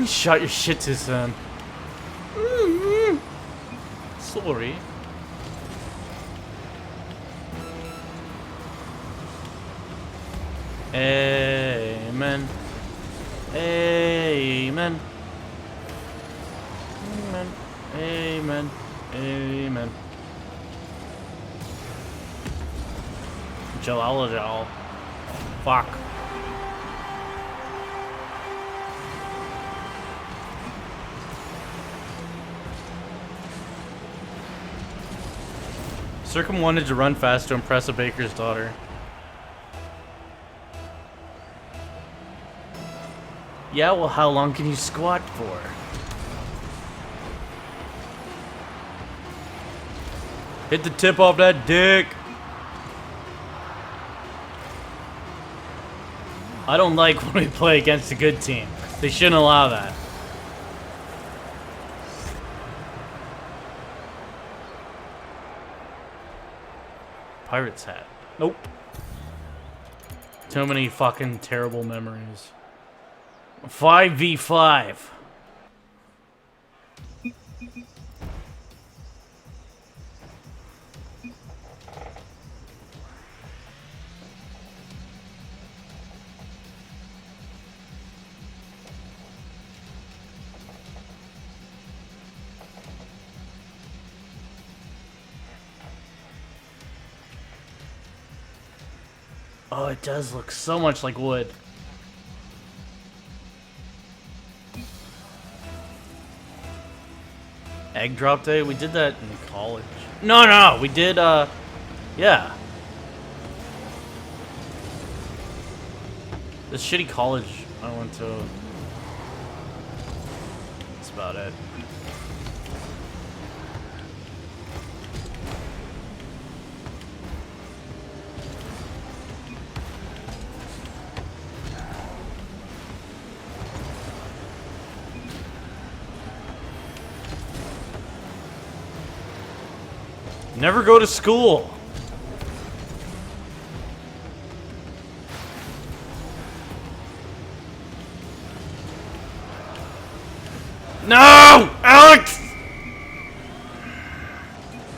Shut your shit to son. Sorry. Amen. Amen. Amen. Amen. Amen. Jalal. Fuck. Circum wanted to run fast to impress a baker's daughter. Yeah, well, how long can you squat for? Hit the tip off that dick. I don't like when we play against a good team. They shouldn't allow that. Pirate's hat. Nope. Too many fucking terrible memories. 5v5. Oh, it does look so much like wood. Egg drop day? We did that in college. No, we did, yeah. This shitty college I went to. That's about it. Never go to school. No! Alex!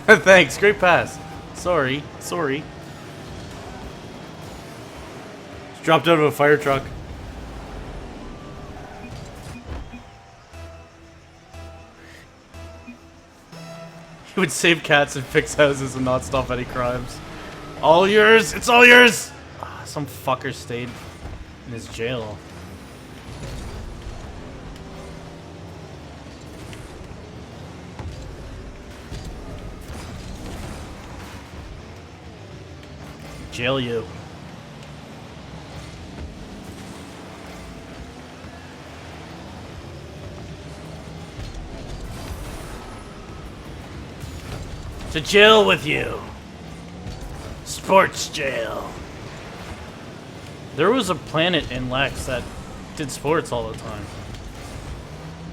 Thanks, great pass. Sorry. Just dropped out of a fire truck. He would save cats and fix houses and not stop any crimes. All yours! It's all yours! Ah, some fucker stayed in his jail. Jail you. To jail with you. Sports jail. There was a planet in Lex that did sports all the time.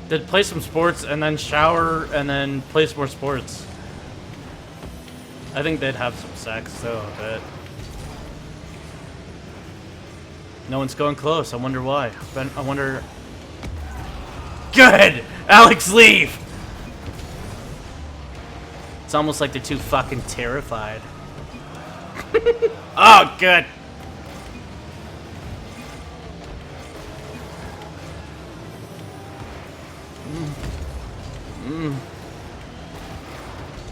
They'd play some sports and then shower and then play some more sports. I think they'd have some sex though, I bet. No one's going close. I wonder why. I wonder... Good! Alex, leave! It's almost like they're too fucking terrified. Oh, good.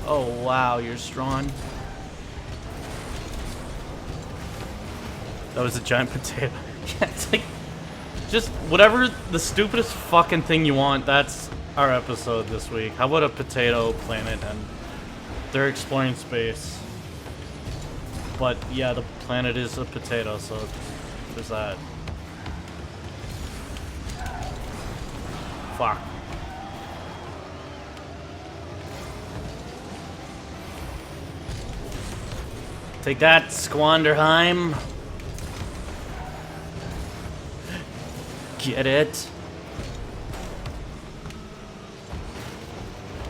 Oh, wow, you're strong. That was a giant potato. Yeah, it's like, just whatever the stupidest fucking thing you want, that's our episode this week. How about a potato planet and they're exploring space. But yeah, the planet is a potato, so there's that. Fuck. Take that, Squanderheim. Get it?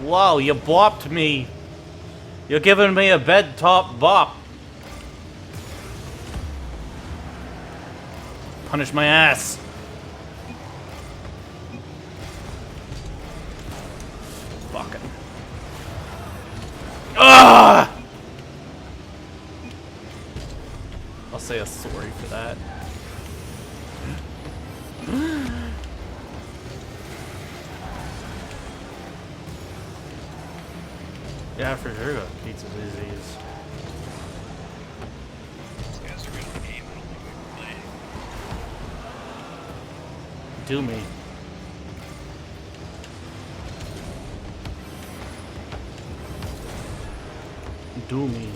Wow, you bopped me. You're giving me a bed top bop. Punish my ass. Fucking. Ah! I'll say a sorry for that. Yeah, for sure. Pizza disease. Do me. do me.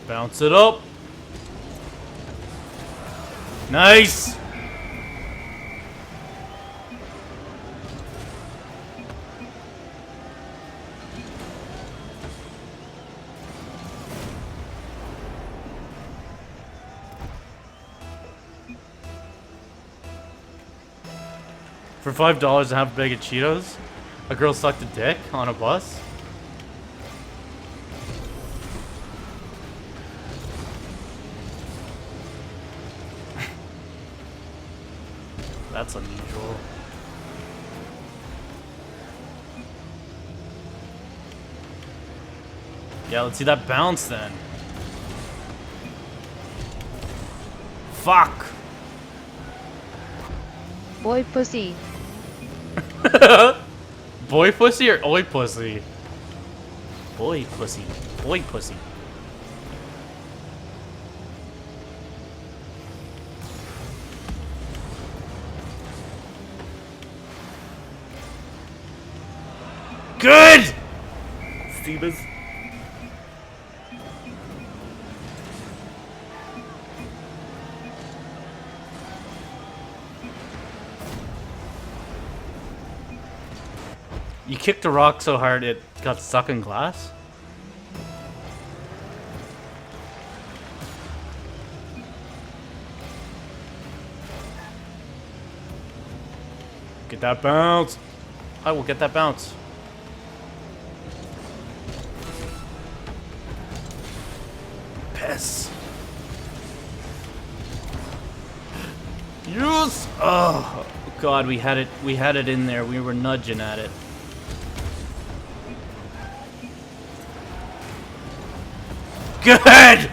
Bounce it up. Nice. For $5 and have a bag of Cheetos, a girl sucked a dick on a bus. That's unusual. Yeah, let's see that bounce then. Fuck. Boy pussy. Boy pussy or oi pussy? Boy pussy. Boy pussy. Good! Stevens. You kicked a rock so hard it got stuck in glass? Get that bounce. I will get that bounce. Piss. Yes! Oh god, we had it in there. We were nudging at it. Good!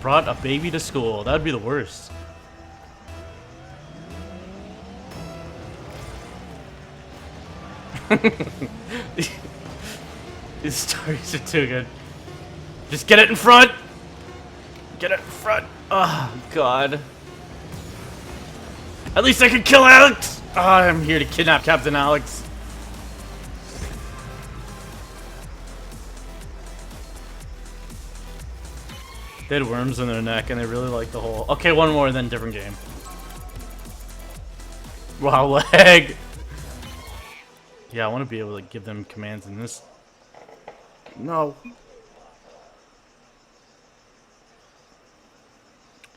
Brought a baby to school. That'd be the worst. These stories are too good. Just get it in front! Get it in front! Oh, God. At least I can kill Alex! Oh, I'm here to kidnap Captain Alex. They had worms in their neck and they really liked the whole... Okay, one more, then different game. Wow, leg! Yeah, I want to be able to give them commands in this. No.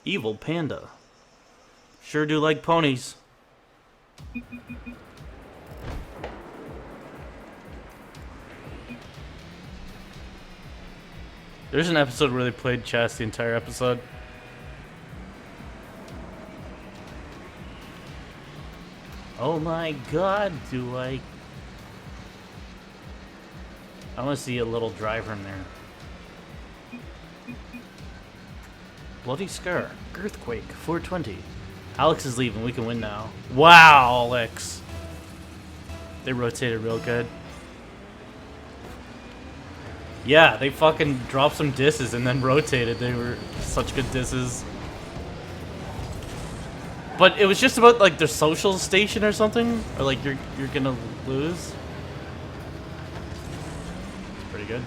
Evil panda. Sure do like ponies. There's an episode where they played chess the entire episode. Oh my god, do I want to see a little driver in there. Bloody Scar. Earthquake. 420. Alex is leaving. We can win now. Wow, Alex. They rotated real good. Yeah, they fucking dropped some disses and then rotated. They were such good disses. But it was just about like their social station or something? Or like you're gonna lose? Pretty good.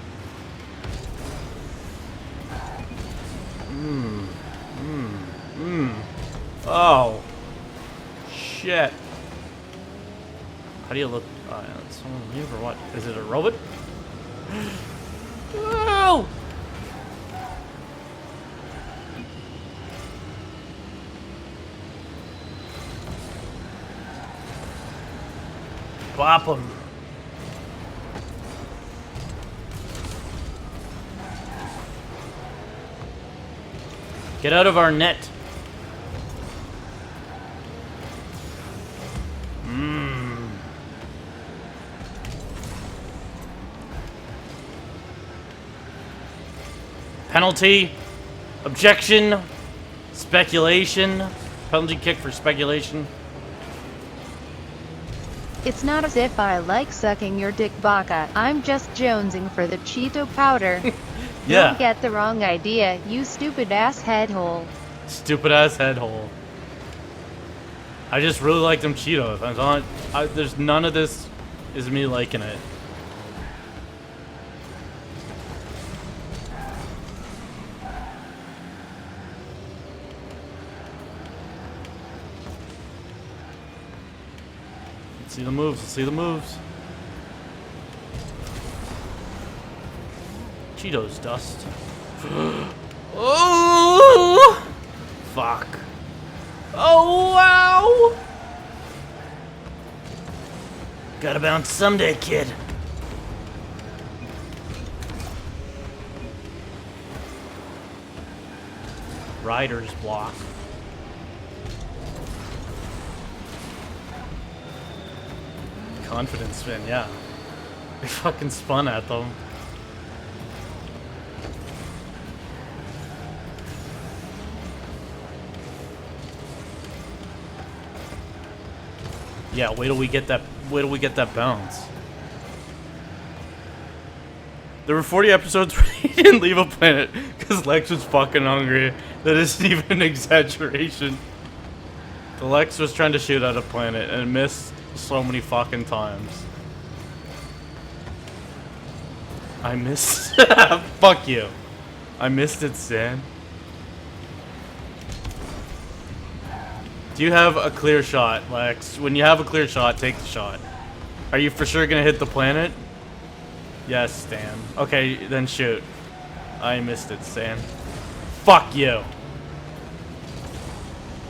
Oh. Shit. How do you look? It's someone leave or what? Is it a robot? Oh! Bop him. Get out of our net. Penalty. Objection. Speculation. Penalty kick for speculation. It's not as if I like sucking your dick, Baka. I'm just jonesing for the Cheeto powder. Yeah. Don't get the wrong idea, you stupid ass headhole. Stupid ass head hole. I just really like them Cheetos. There's none of this is me liking it. Let's see the moves. Let's see the moves. Cheetos dust. Oh! Fuck. Oh, wow! Gotta bounce someday, kid. Rider's block. Confidence spin, yeah. They fucking spun at them. Yeah, wait till we get that bounce. There were 40 episodes where he didn't leave a planet because Lex was fucking hungry. That isn't even an exaggeration. The Lex was trying to shoot at a planet and missed so many fucking times. I missed. Fuck you. I missed it, Stan. Do you have a clear shot, Lex? When you have a clear shot, take the shot. Are you for sure gonna hit the planet? Yes, Stan. Okay, then shoot. I missed it, Stan. Fuck you.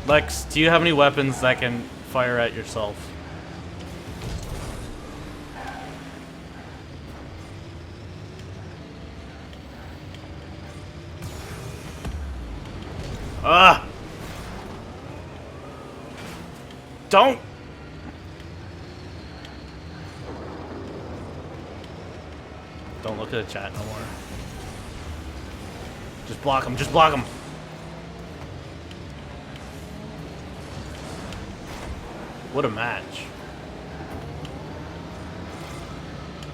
Lex, do you have any weapons that can fire at yourself? Ah! Don't! Don't look at the chat no more. Just block him, just block him! What a match.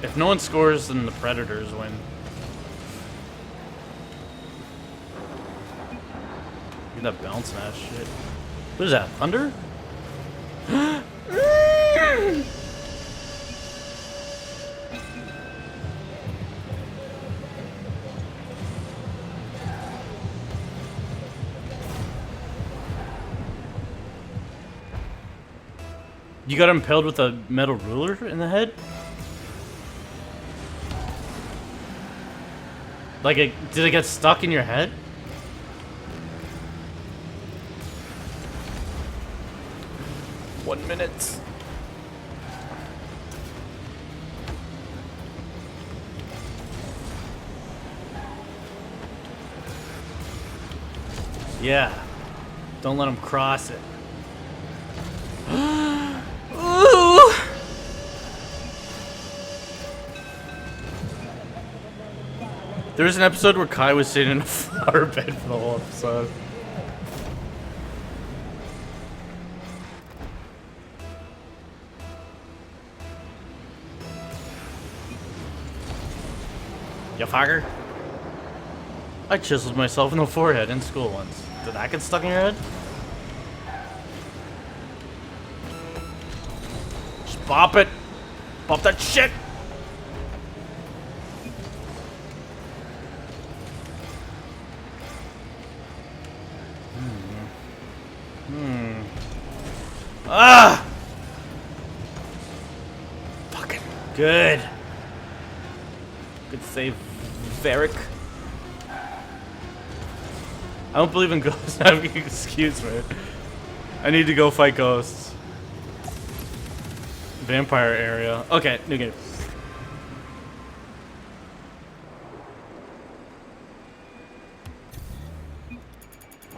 If no one scores, then the Predators win. Look at that bouncing ass shit. What is that, thunder? You got impaled with a metal ruler in the head? Like, did it get stuck in your head? One minute. Yeah. Don't let him cross it. Ooh. There was an episode where Kai was sitting in a flower bed for the whole episode. You fucker. I chiseled myself in the forehead in school once. Did that get stuck in your head? Just bop it. Bop that shit. Ah! Fucking good. Good save, Varric. I don't believe in ghosts. Excuse me. I need to go fight ghosts. Vampire area. Okay, new game.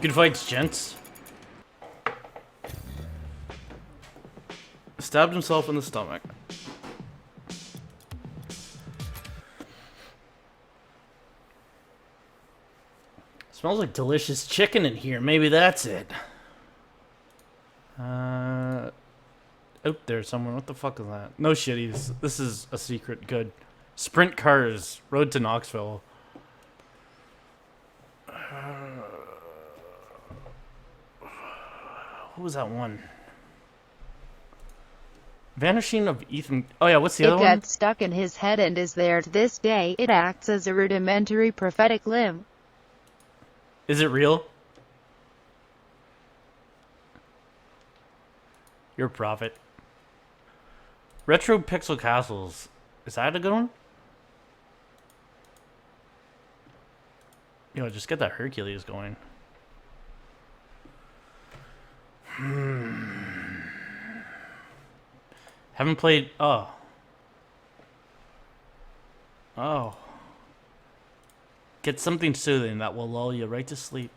Good fights, gents. Stabbed himself in the stomach. Smells like delicious chicken in here. Maybe that's it. Oh, there's someone. What the fuck is that? No shitties. This is a secret. Good. Sprint cars. Road to Knoxville. What was that one? Vanishing of Ethan. Oh yeah, what's the It other one? got stuck in his head and is there to this day. It acts as a rudimentary prophetic limb. Is it real? You're a prophet. Retro Pixel Castles. Is that a good one? Yo, just get that Hercules going. Haven't played. Oh. Oh. Get something soothing that will lull you right to sleep.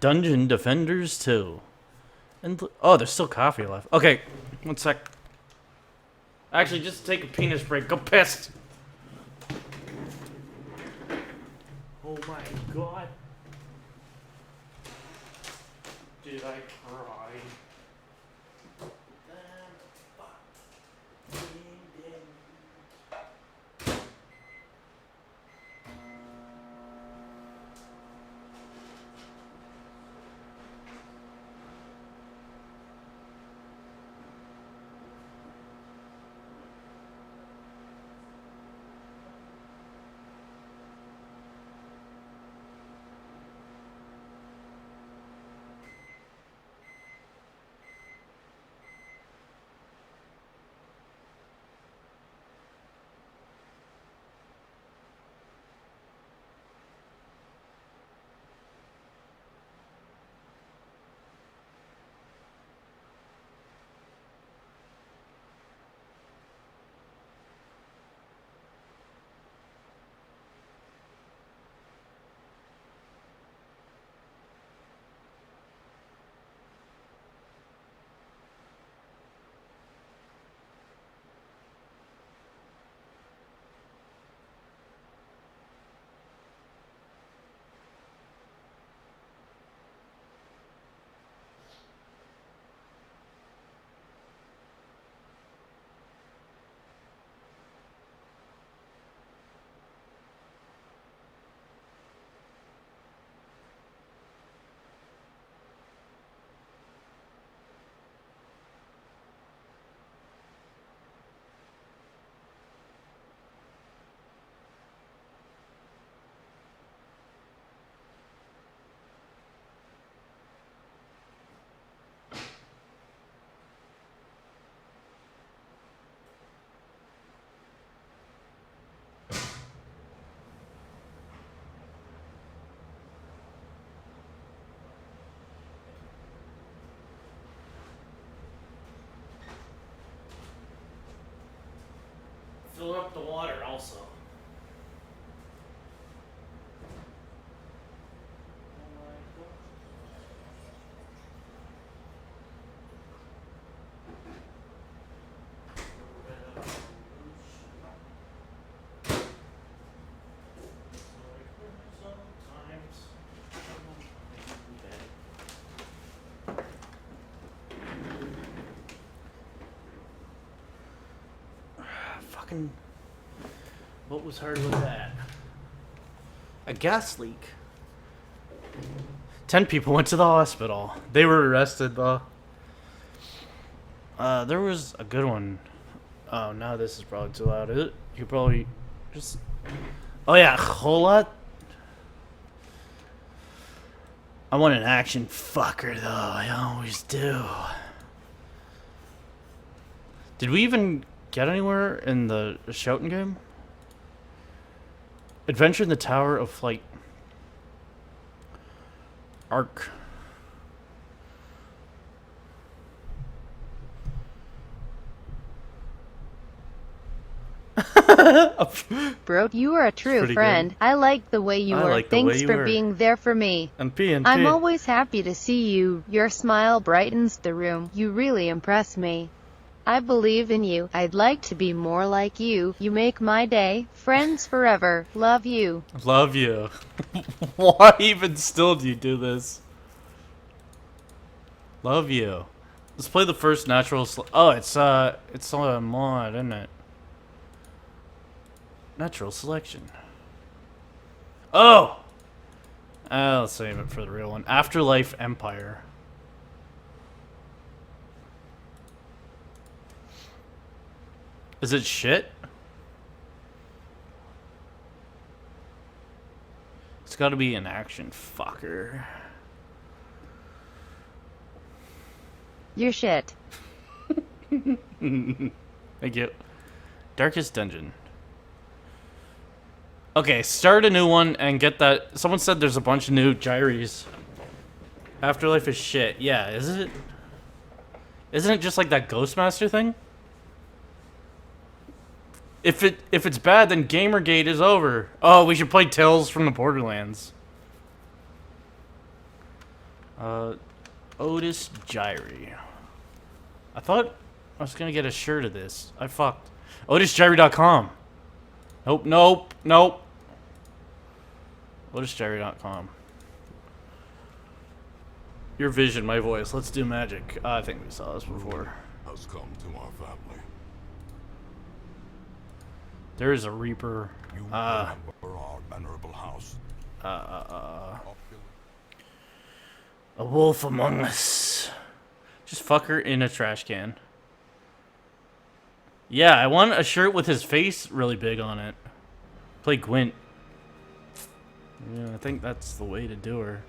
Dungeon Defenders 2. And oh, there's still coffee left. Okay, 1 sec. Actually, just take a penis break. Go pissed. Oh my god. Did I cry? Fill up the water also. Fucking. What was hard with that? A gas leak. 10 people went to the hospital. They were arrested though. There was a good one. Oh, now this is probably too loud. You probably just. Oh yeah, Cholat. I want an action fucker though. I always do. Did we even get anywhere in the Shouten game? Adventure in the Tower of Flight. Arc. Bro, you are a true Pretty friend. good. I like the way you I are. like the way Thanks you for were. being there for me. And P and I'm P. always happy to see you. Your smile brightens the room. You really impress me. I believe in you. I'd like to be more like you. You make my day. Friends forever. Love you. Love you. Why even still do you do this? Love you. Let's play the first natural. Oh, it's a mod, isn't it? Natural selection. Oh! I'll save it for the real one. Afterlife Empire. Is it shit? It's gotta be an action fucker. You're shit. Thank you. Darkest Dungeon. Okay, start a new one and get that. Someone said there's a bunch of new gyries. Afterlife is shit. Yeah, is it? Isn't it just like that Ghostmaster thing? If it's bad, then Gamergate is over. Oh, we should play Tales from the Borderlands. Otis Gyrie. I thought I was gonna get a shirt of this. I fucked. OtisGyrie.com. Nope, nope, nope. OtisGyrie.com. Your vision, my voice. Let's do magic. I think we saw this before. Has come to our family. There is a Reaper. You remember our venerable house. A wolf among us. Just fuck her in a trash can. Yeah, I want a shirt with his face really big on it. Play Gwent. Yeah, I think that's the way to do her.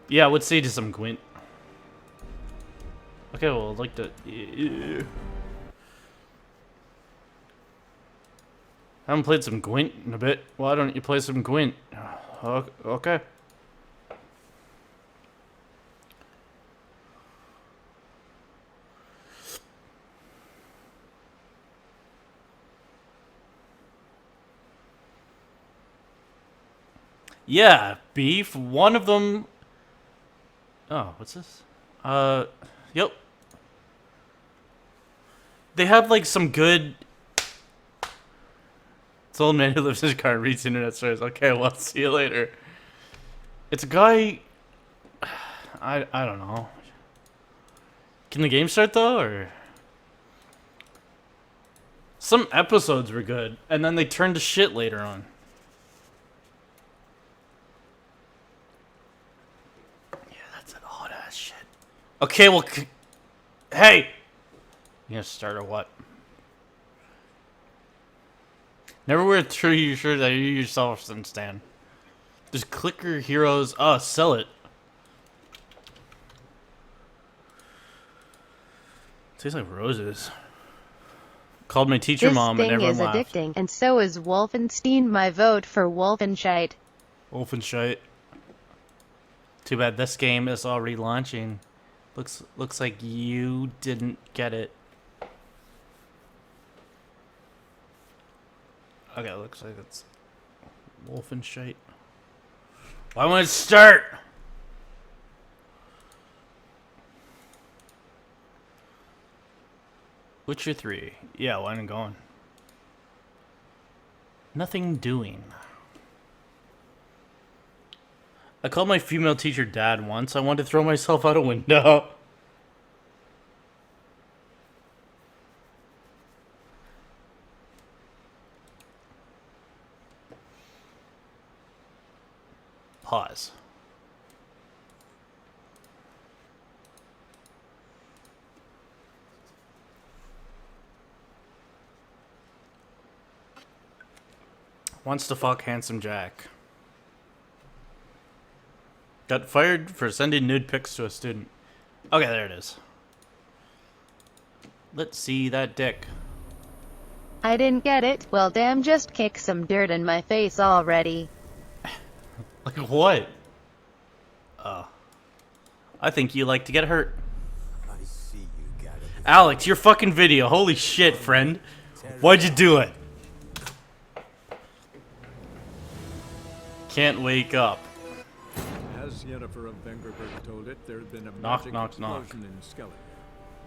Yeah, I would say to some Gwent. Okay, well, I'd like to... I haven't played some Gwent in a bit. Why don't you play some Gwent? Okay. Yeah, beef. One of them... Oh, what's this? Yep. They have, like, some good... It's an old man who lives in his car and reads internet stories. Okay, well, see you later. It's a guy... I don't know. Can the game start, though, or... Some episodes were good, and then they turned to shit later on. Yeah, that's an odd-ass shit. Okay, well... Hey! You gonna start or what? Never wear through your shirt that you yourself didn't stand. There's clicker heroes. Oh, sell it. Tastes like roses. Called my teacher This mom and thing everyone is laughed. addicting, and so is Wolfenstein. My vote for Wolfenshite. Wolfenshite. Too bad this game is already launching. Looks like you didn't get it. Okay, looks like it's Wolfenshite. Why won't it start? Witcher 3. Yeah, why ain't going? Nothing doing. I called my female teacher dad once. I wanted to throw myself out a window. Pause. Wants to fuck Handsome Jack. Got fired for sending nude pics to a student. Okay, there it is. Let's see that dick. I didn't get it. Well, damn, just kick some dirt in my face already. Like what? I think you like to get hurt. I see you got it. Alex, your fucking video. Holy shit, friend. Why'd you do it? Can't wake up. As Yennefer of Vengerberg told it, there had been a Knock, magic knock, knock. explosion in Skellig.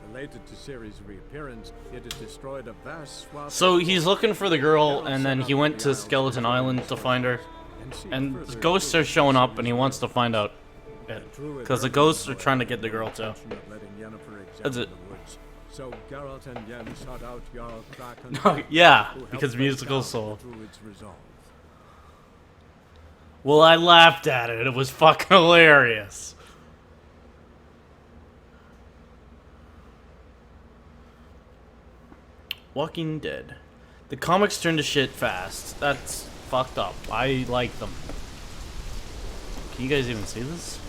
Related to Ciri's reappearance, it had destroyed a vast swath. So he's looking for the girl, and then he went to Skeleton Island to find her. And the ghosts are showing up, and he wants to find out. Because the ghosts are trying to get the girl too. That's it. So Geralt and Yen sought out Jarl Kraken. Yeah, who helped because break musical down soul. the Druid's resolve. Well, I laughed at it. It was fucking hilarious. Walking Dead. The comics turn to shit fast. That's fucked up. I like them. Can you guys even see this?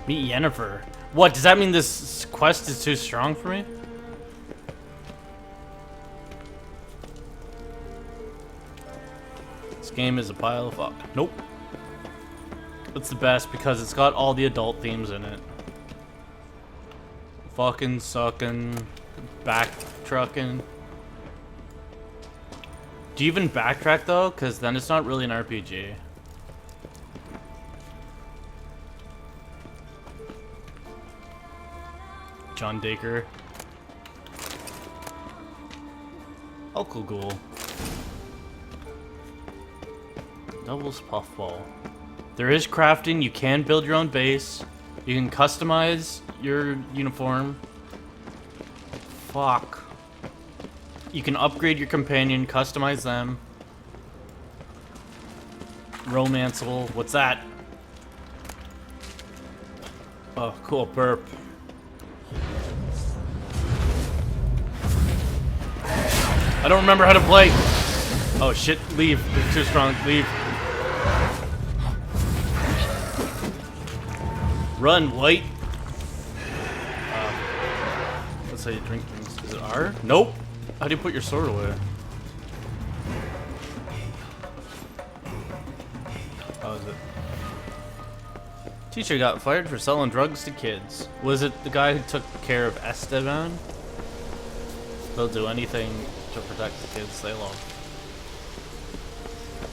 Meet Yennefer. What, does that mean this quest is too strong for me? This game is a pile of fuck. Nope. It's the best because it's got all the adult themes in it. Fucking sucking, backtracking. Do you even backtrack though? Because then it's not really an RPG. John Dacre. Alcohol. Doubles puffball. There is crafting. You can build your own base. You can customize your uniform. Fuck. You can upgrade your companion, customize them. Romanceable. What's that? Oh, cool. Burp. I don't remember how to play. Oh shit, leave. They're too strong. Leave. Run, White. That's how you drink things. Is it R? Nope. How do you put your sword away? How is it? Teacher got fired for selling drugs to kids. Was it the guy who took care of Esteban? They'll do anything to protect the kids they love.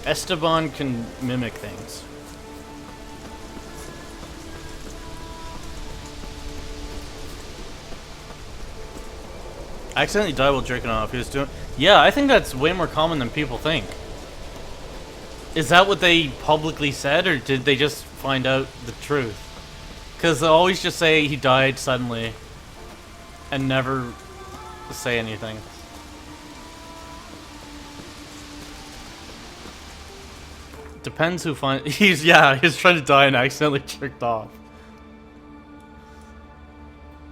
Esteban can mimic things. Accidentally died while jerking off. He was doing... Yeah, I think that's way more common than people think. Is that what they publicly said, or did they just find out the truth? Because they always just say he died suddenly and never say anything. Depends who finds... He's trying to die and accidentally jerked off.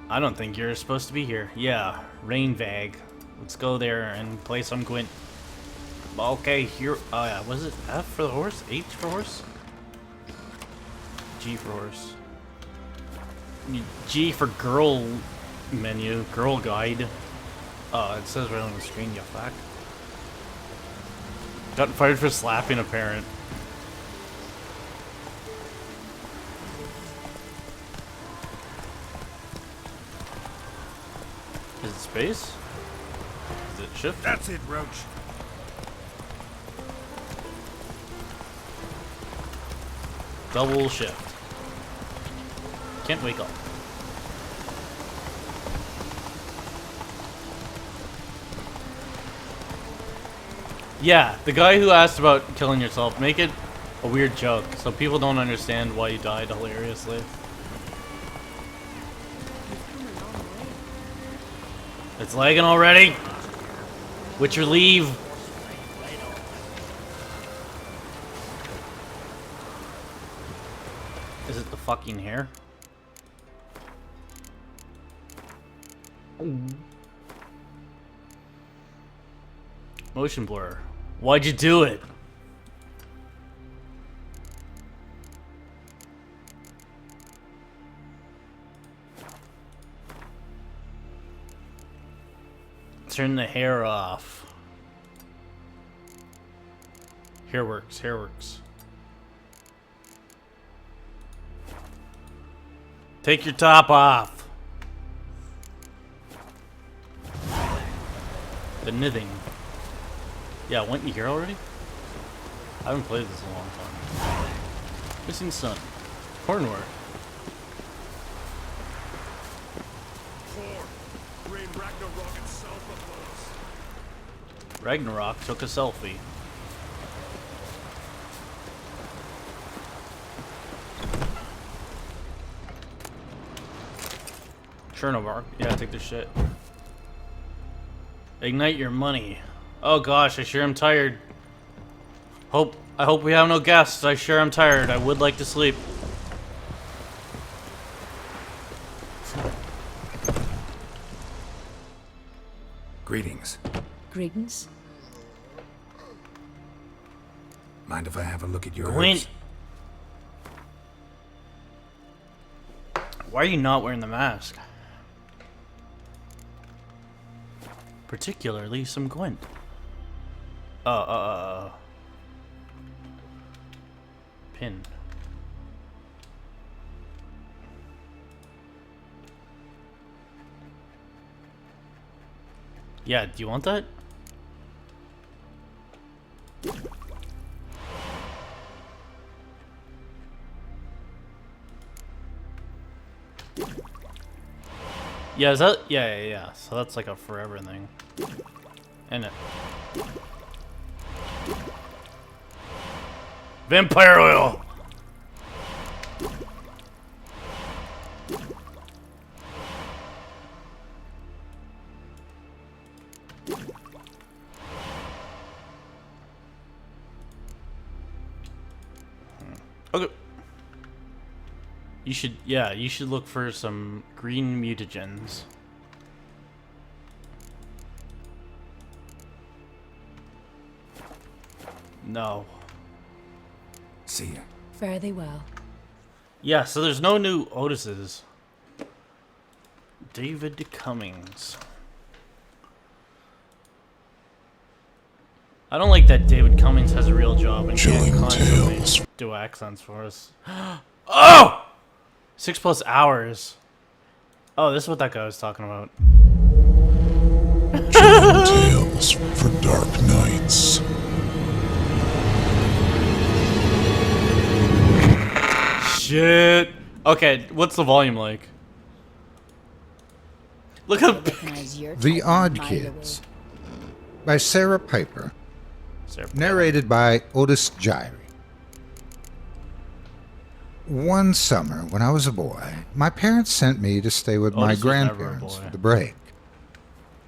I don't think you're supposed to be here. Yeah, Rainvag. Let's go there and play some Gwent. Okay, here... Oh yeah, was it F for the horse? H for horse? G for horse. G for girl menu. Girl guide. Oh, it says right on the screen, you fuck. Got fired for slapping a parent. Is it space? Is it shift? That's it, Roach. Double shift. Can't wake up. Yeah, the guy who asked about killing yourself, make it a weird joke so people don't understand why you died hilariously. It's lagging already. What's your leave? Is it the fucking hair? Motion blur. Why'd you do it? Turn the hair off. Hair works, hair works. Take your top off. The knitting. Yeah, went you here already? I haven't played this in a long time. Missing Sun. Hornwork. Ragnarok took a selfie. Sure, no bar. Yeah, take the shit. Ignite your money. Oh gosh, I sure am tired. I hope we have no guests. I sure am tired. I would like to sleep. Greetings. Greetings. Mind if I have a look at your Gwent. herbs? Why are you not wearing the mask? Particularly some Gwent. Pin. Yeah, do you want that? Yeah, is that? Yeah. So that's like a forever thing. And it. Vampire oil! Okay. You should look for some green mutagens. No. See ya. Fare thee well. Yeah, so there's no new Otises. David Cummings. I don't like that David Cummings has a real job and can't Chilling constantly tales. do accents for us. Oh! 6+ hours. Oh, this is what that guy was talking about. Chilling tales for dark nights. Shit. Okay, what's the volume like? Look how big. Recognize your The type, Odd mile Kids by Sarah Piper, Sarah. narrated by Otis Gyrie. One summer, when I was a boy, my parents sent me to stay with my Otis was never a grandparents boy. for the break.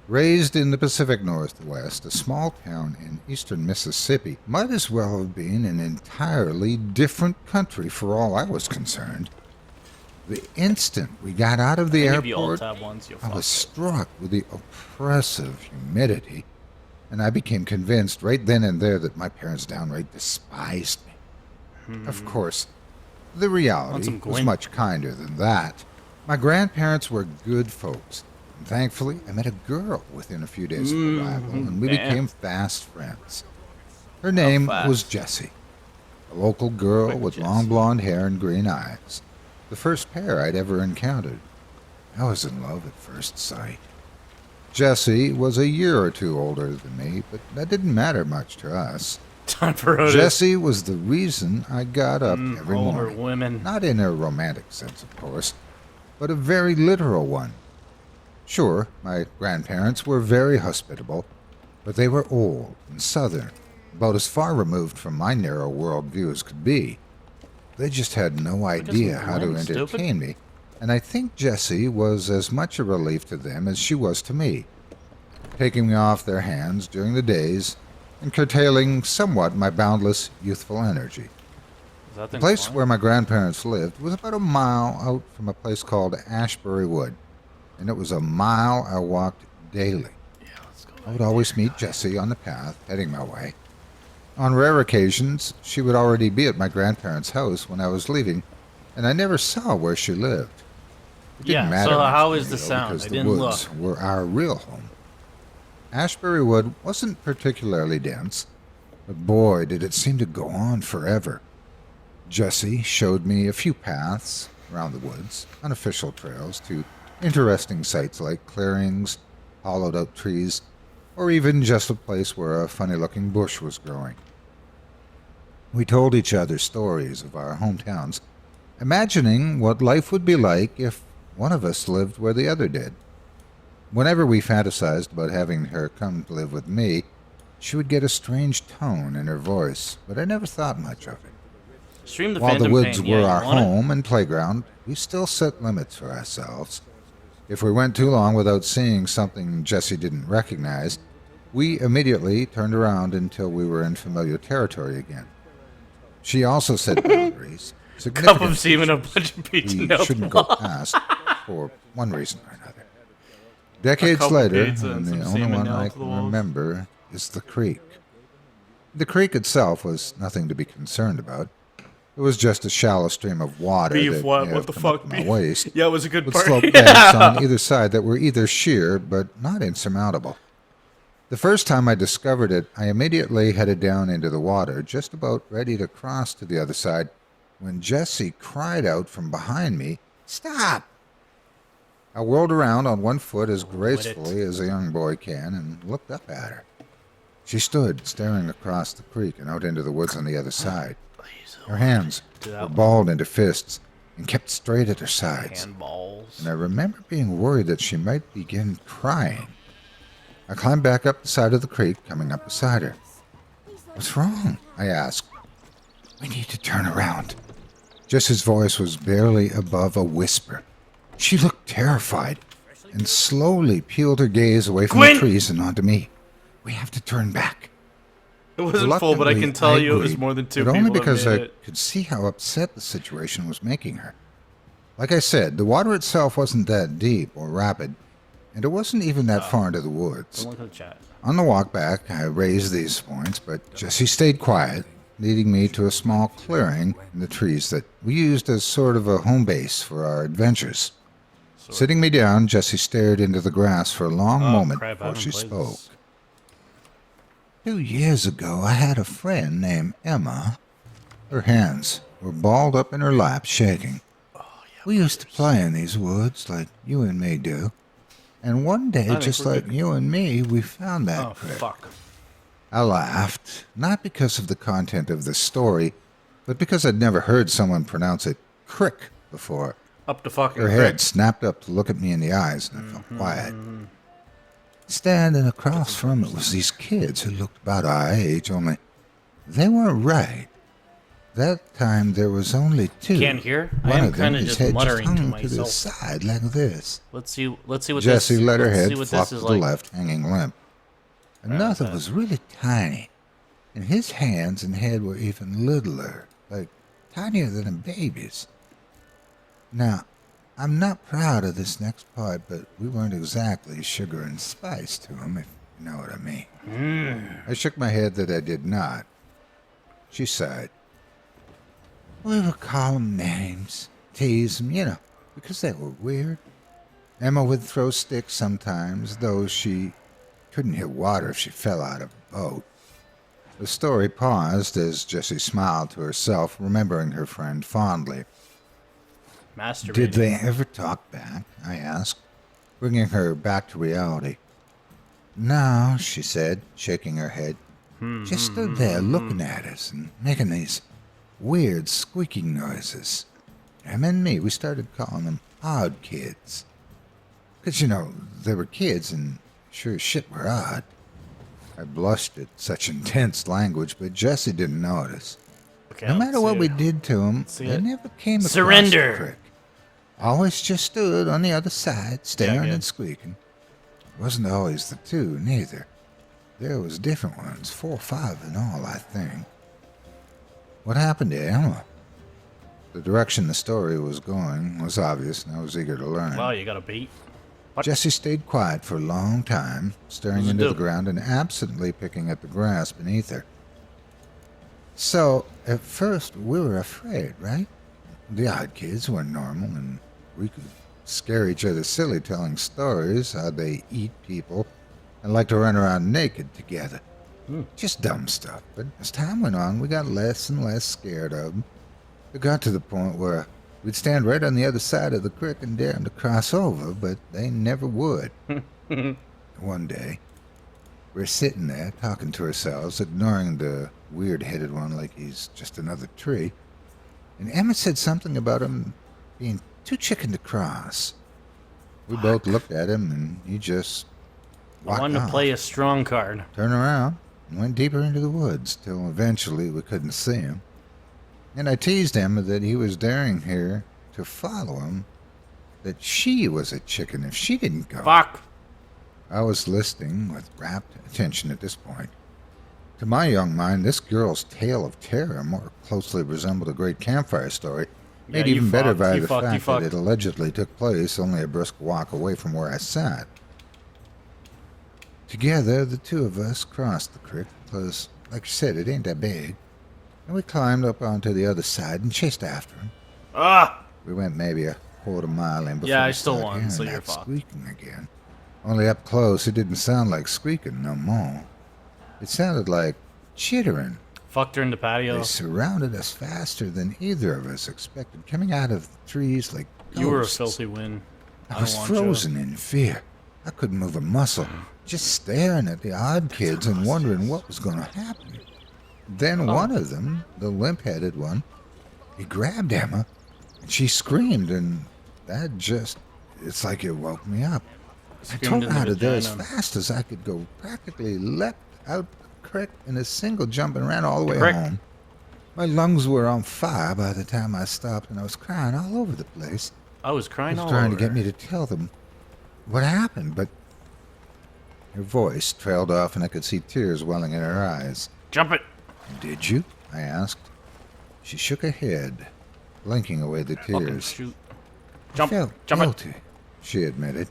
Raised in the Pacific Northwest, a small town in eastern Mississippi might as well have been an entirely different country for all I was concerned. The instant we got out of the If you alt airport, tab once, you'll I fuck. was struck with the oppressive humidity, and I became convinced right then and there that my parents downright despised me. Of course, the reality some was Gwent. much kinder than that. My grandparents were good folks, and thankfully I met a girl within a few days of arrival, and we damn. became fast friends. Her name fast? was Jessie, a local girl Quick, with Jessie. long blonde hair and green eyes. The first pair I'd ever encountered. I was in love at first sight. Jessie was a year or two older than me, but that didn't matter much to us. Time for Otis. Jessie was the reason I got up every Older morning. women. Not in a romantic sense, of course, but a very literal one. Sure, my grandparents were very hospitable, but they were old and southern, about as far removed from my narrow worldview as could be. They just had no idea how to Gwen, stupid. entertain me, and I think Jessie was as much a relief to them as she was to me, taking me off their hands during the days and curtailing somewhat my boundless youthful energy. Is that The thing place flying? where my grandparents lived was about a mile out from a place called Ashbury Wood, and it was a mile I walked daily. Yeah, let's go. I would always meet Jessie on the path, heading my way. On rare occasions, she would already be at my grandparents' house when I was leaving, and I never saw where she lived. It didn't Yeah, matter so much how to is me, the though, sound? because I the didn't woods look. were our real home. Ashbury Wood wasn't particularly dense, but boy, did it seem to go on forever. Jessie showed me a few paths around the woods, unofficial trails to interesting sites like clearings, hollowed-out trees, or even just a place where a funny-looking bush was growing. We told each other stories of our hometowns, imagining what life would be like if one of us lived where the other did. Whenever we fantasized about having her come to live with me, she would get a strange tone in her voice, but I never thought much of it. Stream the While the Phantom woods Pain. were Yeah, our you want it? home and playground, we still set limits for ourselves. If we went too long without seeing something Jessie didn't recognize, we immediately turned around until we were in familiar territory again. She also set boundaries. Cup of significant semen, a bunch of we pizza. shouldn't go past for one reason or another. Decades couple later, pizza and and the some only semen one nailed I to the can walls. remember is the creek. The creek itself was nothing to be concerned about. It was just a shallow stream of water Beef, that what? may What have the come fuck? up to my Beef? waist, Yeah, it was a good with part. slope banks on either side that were either sheer but not insurmountable. The first time I discovered it, I immediately headed down into the water, just about ready to cross to the other side, when Jessie cried out from behind me, "Stop!" I whirled around on one foot as gracefully as a young boy can and looked up at her. She stood staring across the creek and out into the woods on the other side. Her hands were balled into fists and kept straight at her sides. Handballs. And I remember being worried that she might begin crying. I climbed back up the side of the creek, coming up beside her. "What's wrong?" I asked. "We need to turn around." Jess's voice was barely above a whisper. She looked terrified and slowly peeled her gaze away from Gwen! the trees and onto me. "We have to turn back." It wasn't full, but I can tell you it was agreed, more than two but people. only because that I made it. could see how upset the situation was making her. Like I said, the water itself wasn't that deep or rapid, and it wasn't even that far into the woods. Don't look at the chat. On the walk back, I raised these points, but Jessie stayed quiet, leading me to a small clearing in the trees that we used as sort of a home base for our adventures. Sitting me down, Jessie stared into the grass for a long moment crap, I before she haven't played spoke. this. 2 years ago, I had a friend named Emma. Her hands were balled up in her lap, shaking. We used to play in these woods like you and me do. And one day, think just we're like good. you and me, we found that Oh, creek. fuck. I laughed, not because of the content of the story, but because I'd never heard someone pronounce it crick before. Up to fucking Her crick. head snapped up to look at me in the eyes, and I felt quiet. Standing across from it was these kids who looked about our age, only they weren't right. That time there was only 2. Can't hear? I One am of them, kinda his just head muttering just to hung to the myself. side like this. Let's see what Jessie this. let her let's head see what flop this to is the like. left, hanging limp. Another was really tiny, and his hands and head were even littler, like tinier than a baby's. Now, I'm not proud of this next part, but we weren't exactly sugar and spice to him, if you know what I mean. I shook my head that I did not. She sighed. We would call them names, tease them, you know, because they were weird. Emma would throw sticks sometimes, though she couldn't hit water if she fell out of a boat. The story paused as Jessie smiled to herself, remembering her friend fondly. Masturbating. Did they ever talk back? I asked, bringing her back to reality. No, she said, shaking her head. Just stood there looking at us and making these weird squeaking noises. Emma and me, we started calling them odd kids. 'Cause, you know, they were kids and sure as shit were odd. I blushed at such intense language, but Jessie didn't notice. Okay, No let's matter what see we it. did to them, see they it. never came across Surrender. the creek. Always just stood on the other side, staring yeah. and squeaking. Wasn't always the 2, neither. There was different ones, 4 or 5 in all, I think. What happened to Emma? The direction the story was going was obvious, and I was eager to learn. Wow, you got a beat. What? Jessie stayed quiet for a long time, staring What's it into do? the ground and absently picking at the grass beneath her. So, at first, we were afraid, right? The odd kids were normal, and we could scare each other silly telling stories, how they eat people, and like to run around naked together. Just dumb stuff. But as time went on, we got less and less scared of them. It got to the point where we'd stand right on the other side of the creek and dare them to cross over, but they never would. One day, we're sitting there talking to ourselves, ignoring the weird-headed one like he's just another tree, and Emma said something about him being too chicken to cross. We both looked at him, and he just I walked wanted to off, play a strong card. turned around, and went deeper into the woods, till eventually we couldn't see him. And I teased him that he was daring her to follow him, that she was a chicken if she didn't go. Fuck. I was listening with rapt attention at this point. To my young mind, this girl's tale of terror more closely resembled a great campfire story, made you even better fucked, by you the fucked, you fact that fucked. it allegedly took place only a brisk walk away from where I sat. Together, the two of us crossed the creek, because, like you said, it ain't that big, and we climbed up onto the other side and chased after him. Ah! We went maybe a quarter mile in before Yeah, I we still started won, hearing so you're that fucked. squeaking again. Only up close, it didn't sound like squeaking no more. It sounded like chittering. Fucked her in the patio. They surrounded us faster than either of us expected, coming out of the trees like You were a ghosts. filthy win. I was frozen in fear. I couldn't move a muscle, just staring at the odd kids and wondering what was going to happen. Then one of them, the limp-headed one, he grabbed Emma, and she screamed, and that just, it's like it woke me up. I Screamed tore in the out of there as vagina. fast as I could go, practically leapt out the creek in a single jump and ran all the way creek? home. My lungs were on fire by the time I stopped, and I was crying all over the place. I was crying She all was trying over. to get me to tell them what happened, but her voice trailed off and I could see tears welling in her eyes. Jump it. Did you? I asked. She shook her head, blinking away the Fucking tears. shoot. I Jump. felt Jump it. guilty, she admitted.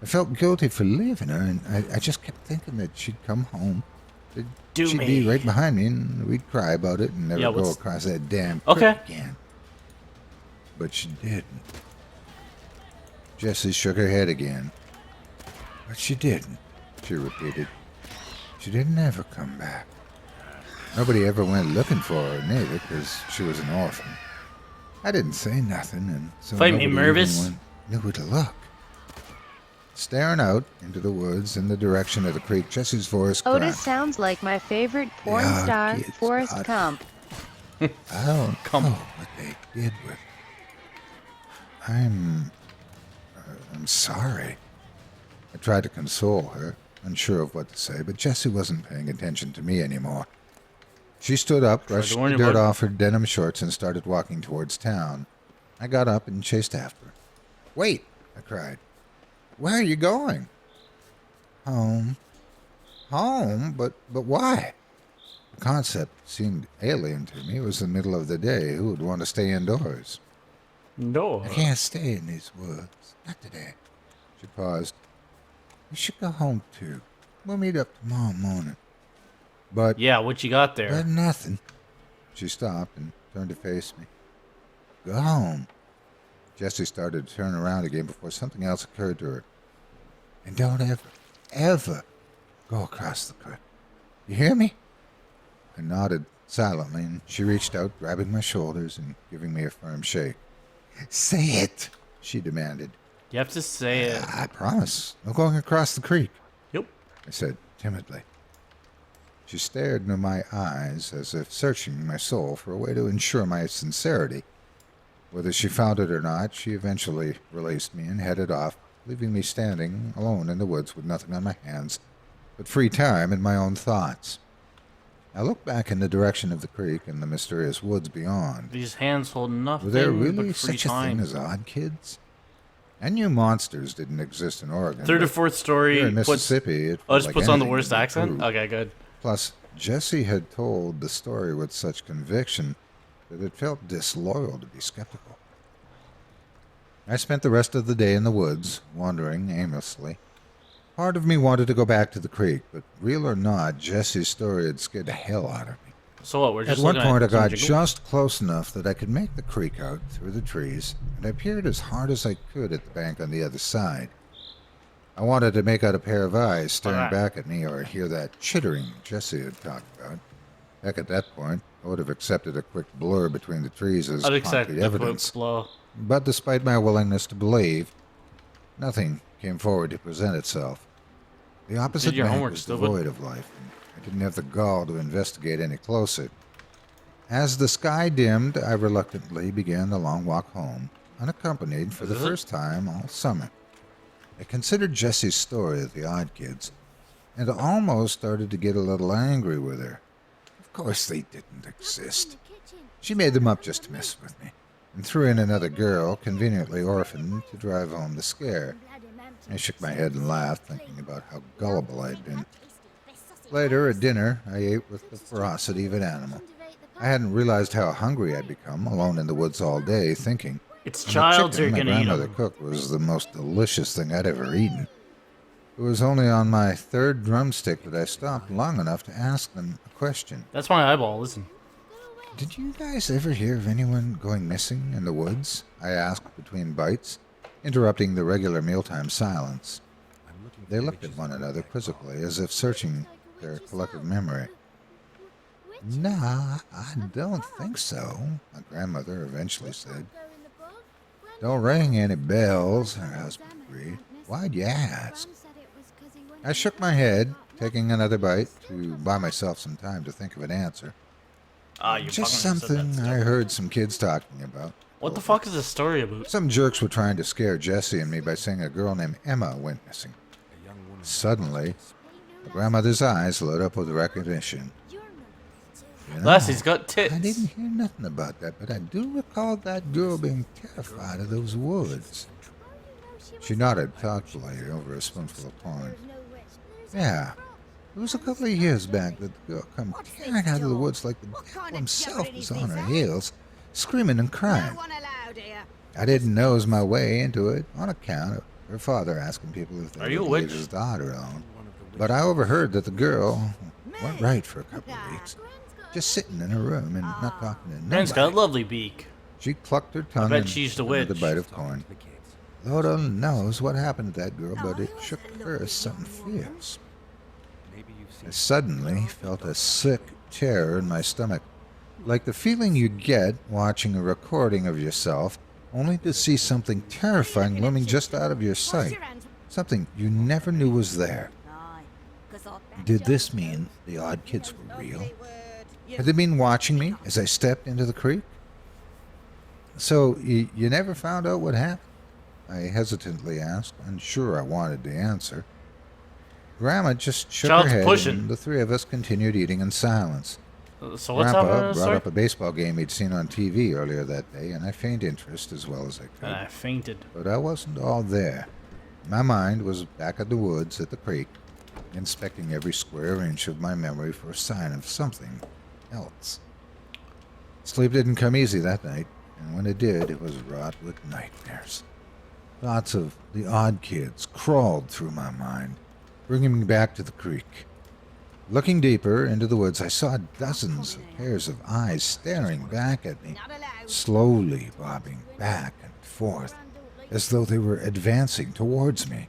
I felt guilty for leaving her, and I just kept thinking that she'd come home. That Do she'd me. be right behind me, and we'd cry about it and never Yeah, go what's- across that damn creek Okay. again. But she didn't. Jessie shook her head again. But she didn't, she repeated. She didn't ever come back. Nobody ever went looking for her, neither, because she was an orphan. I didn't say nothing, and so Fight me, nobody Mervis. even knew where to look. Staring out into the woods in the direction of the creek, Jessie's voice Otis cracked. sounds like my favorite porn Yeah, star, kids, Forrest God. Gump. I don't Come. know what they did with her. I'm sorry. I tried to console her, unsure of what to say, but Jessie wasn't paying attention to me anymore. She stood up, brushed warn the you, dirt bud. off her denim shorts, and started walking towards town. I got up and chased after her. Wait, I cried. Where are you going? Home. Home? But why? The concept seemed alien to me. It was the middle of the day. Who would want to stay indoors? No. I can't stay in these woods. Not today. She paused. We should go home, too. We'll meet up tomorrow morning. But Yeah, what you got there? nothing. She stopped and turned to face me. Go home. Jessie started to turn around again before something else occurred to her. And don't ever go across the creek. You hear me? I nodded silently, and she reached out, grabbing my shoulders and giving me a firm shake. Say it, she demanded. You have to say it. I promise. No going across the creek, Yep. I said timidly. She stared into my eyes as if searching my soul for a way to ensure my sincerity. Whether she found it or not, she eventually released me and headed off, leaving me standing alone in the woods with nothing on my hands but free time and my own thoughts. I looked back in the direction of the creek and the mysterious woods beyond. These hands hold nothing Were there really but free such a time. thing as odd kids? I knew monsters didn't exist in Oregon. Third or but fourth story here in puts. Mississippi, it Oh, felt just like puts on the anything worst could be accent? proved. Okay, good. Plus, Jessie had told the story with such conviction that it felt disloyal to be skeptical. I spent the rest of the day in the woods, wandering aimlessly. Part of me wanted to go back to the creek, but real or not, Jessie's story had scared the hell out of me. So what? We're At just one looking point, I at some got jiggle? just close enough that I could make the creek out through the trees, and I peered as hard as I could at the bank on the other side. I wanted to make out a pair of eyes staring Alright. back at me or hear that chittering Jessie had talked about. Heck, at that point, I would have accepted a quick blur between the trees as I'd accept concrete the evidence. quick blow. But despite my willingness to believe, nothing came forward to present itself. The opposite your bank homework, was stupid. devoid of life, and I didn't have the gall to investigate any closer. As the sky dimmed, I reluctantly began the long walk home, unaccompanied for the Is it? first time all summer. I considered Jessie's story of the odd kids, and almost started to get a little angry with her. Of course they didn't exist. She made them up just to mess with me. and threw in another girl, conveniently orphaned, to drive home the scare. I shook my head and laughed, thinking about how gullible I'd been. Later, at dinner, I ate with the ferocity of an animal. I hadn't realized how hungry I'd become, alone in the woods all day, thinking. It's And the childs chicken you're my gonna eat grandmother them. cooked was the most delicious thing I'd ever eaten. It was only on my third drumstick that I stopped long enough to ask them a question. That's my eyeball, listen. Did you guys ever hear of anyone going missing in the woods? I asked between bites, interrupting the regular mealtime silence. They looked at one another quizzically, as if searching their collective memory. Nah, I don't think so, my grandmother eventually said. Don't ring any bells, her husband agreed. Why'd you ask? I shook my head, taking another bite to buy myself some time to think of an answer. Ah, you Just fucking said that something stuff. I heard some kids talking about. What the fuck is this story about? Some jerks were trying to scare Jesse and me by saying a girl named Emma went missing. Suddenly, my grandmother's eyes lit up with recognition. You know, Lassie's got tits. I didn't hear nothing about that, but I do recall that girl being terrified of those woods. She nodded thoughtfully over a spoonful of corn. Yeah, it was a couple of years back that the girl come tearing out of the woods like the devil himself was on her heels, screaming and crying. I didn't nose my way into it on account of her father asking people if Are they you a would leave witch? his daughter alone. But I overheard that the girl went right for a couple of weeks, just sitting in her room and not talking to Man's got a nobody. lovely beak. She clucked her tongue bet and she's the took another witch. bite of corn. Lord only knows what happened to that girl, but it shook her as something fierce. I suddenly felt a sick terror in my stomach, like the feeling you get watching a recording of yourself only to see something terrifying looming just out of your sight, something you never knew was there. Did this mean the odd kids were real? Had they been watching me as I stepped into the creek? So, you never found out what happened? I hesitantly asked, unsure I wanted to answer. Grandma just shook Child's her head, pushing. and the three of us continued eating in silence. So what's happening in Grandpa the brought story? up a baseball game he'd seen on TV earlier that day, and I feigned interest as well as I could. I fainted. But I wasn't all there. My mind was back at the woods at the creek, inspecting every square inch of my memory for a sign of something else. Sleep didn't come easy that night, and when it did, it was wrought with nightmares. Thoughts of the odd kids crawled through my mind, bringing me back to the creek. Looking deeper into the woods, I saw dozens of pairs of eyes staring back at me, slowly bobbing back and forth, as though they were advancing towards me.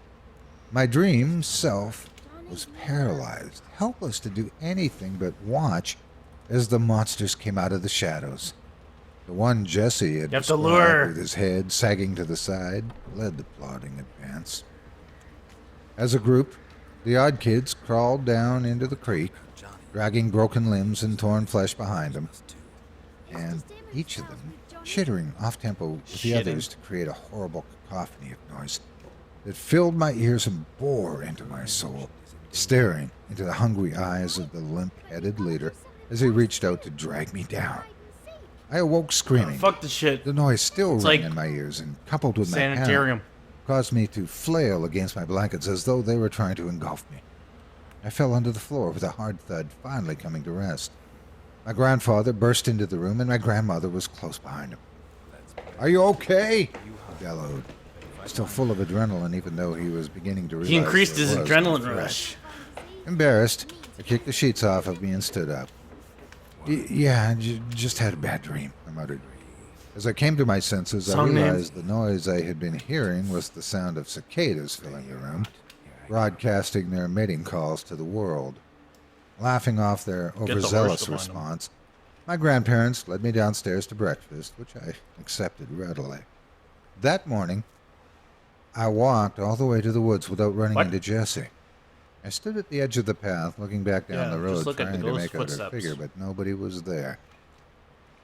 My dream self was paralyzed, helpless to do anything but watch as the monsters came out of the shadows. The one Jesse had You have to described lure. with his head sagging to the side led the plodding advance. As a group, the odd kids crawled down into the creek, dragging broken limbs and torn flesh behind them, and each of them chittering off-tempo with the Shitting. others to create a horrible cacophony of noise that filled my ears and bore into my soul, staring into the hungry eyes of the limp-headed leader as he reached out to drag me down. I awoke screaming. Fuck the shit. The noise still It's rang like in my ears and, coupled with my panic, Sanitarium. caused me to flail against my blankets as though they were trying to engulf me. I fell onto the floor with a hard thud, finally coming to rest. My grandfather burst into the room, and my grandmother was close behind him. "Are you okay?" he bellowed, still full of adrenaline, even though he was beginning to realize He increased there his was adrenaline no threat. rush. Embarrassed, I kicked the sheets off of me and stood up. Yeah, I just had a bad dream," I muttered. As I came to my senses, I Song name? realized the noise I had been hearing was the sound of cicadas filling the room, broadcasting their mating calls to the world. Laughing off their the horse overzealous to find 'em. response, my grandparents led me downstairs to breakfast, which I accepted readily. That morning, I walked all the way to the woods without running What? into Jessie. I stood at the edge of the path, looking back down Yeah, the just road, look at the trying to ghost make out her footsteps. figure, but nobody was there.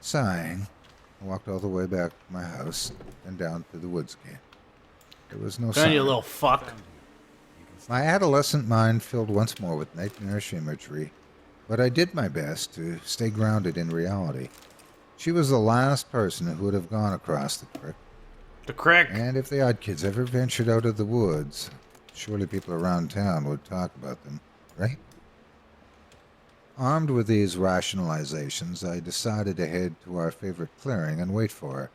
Sighing, I walked all the way back to my house and down to the woods again. There was no Come on, sign. you little fuck. My adolescent mind filled once more with nightmarish imagery, but I did my best to stay grounded in reality. She was the last person who would have gone across the creek. The crick. And if the odd kids ever ventured out of the woods, surely people around town would talk about them, right? Armed with these rationalizations, I decided to head to our favorite clearing and wait for her.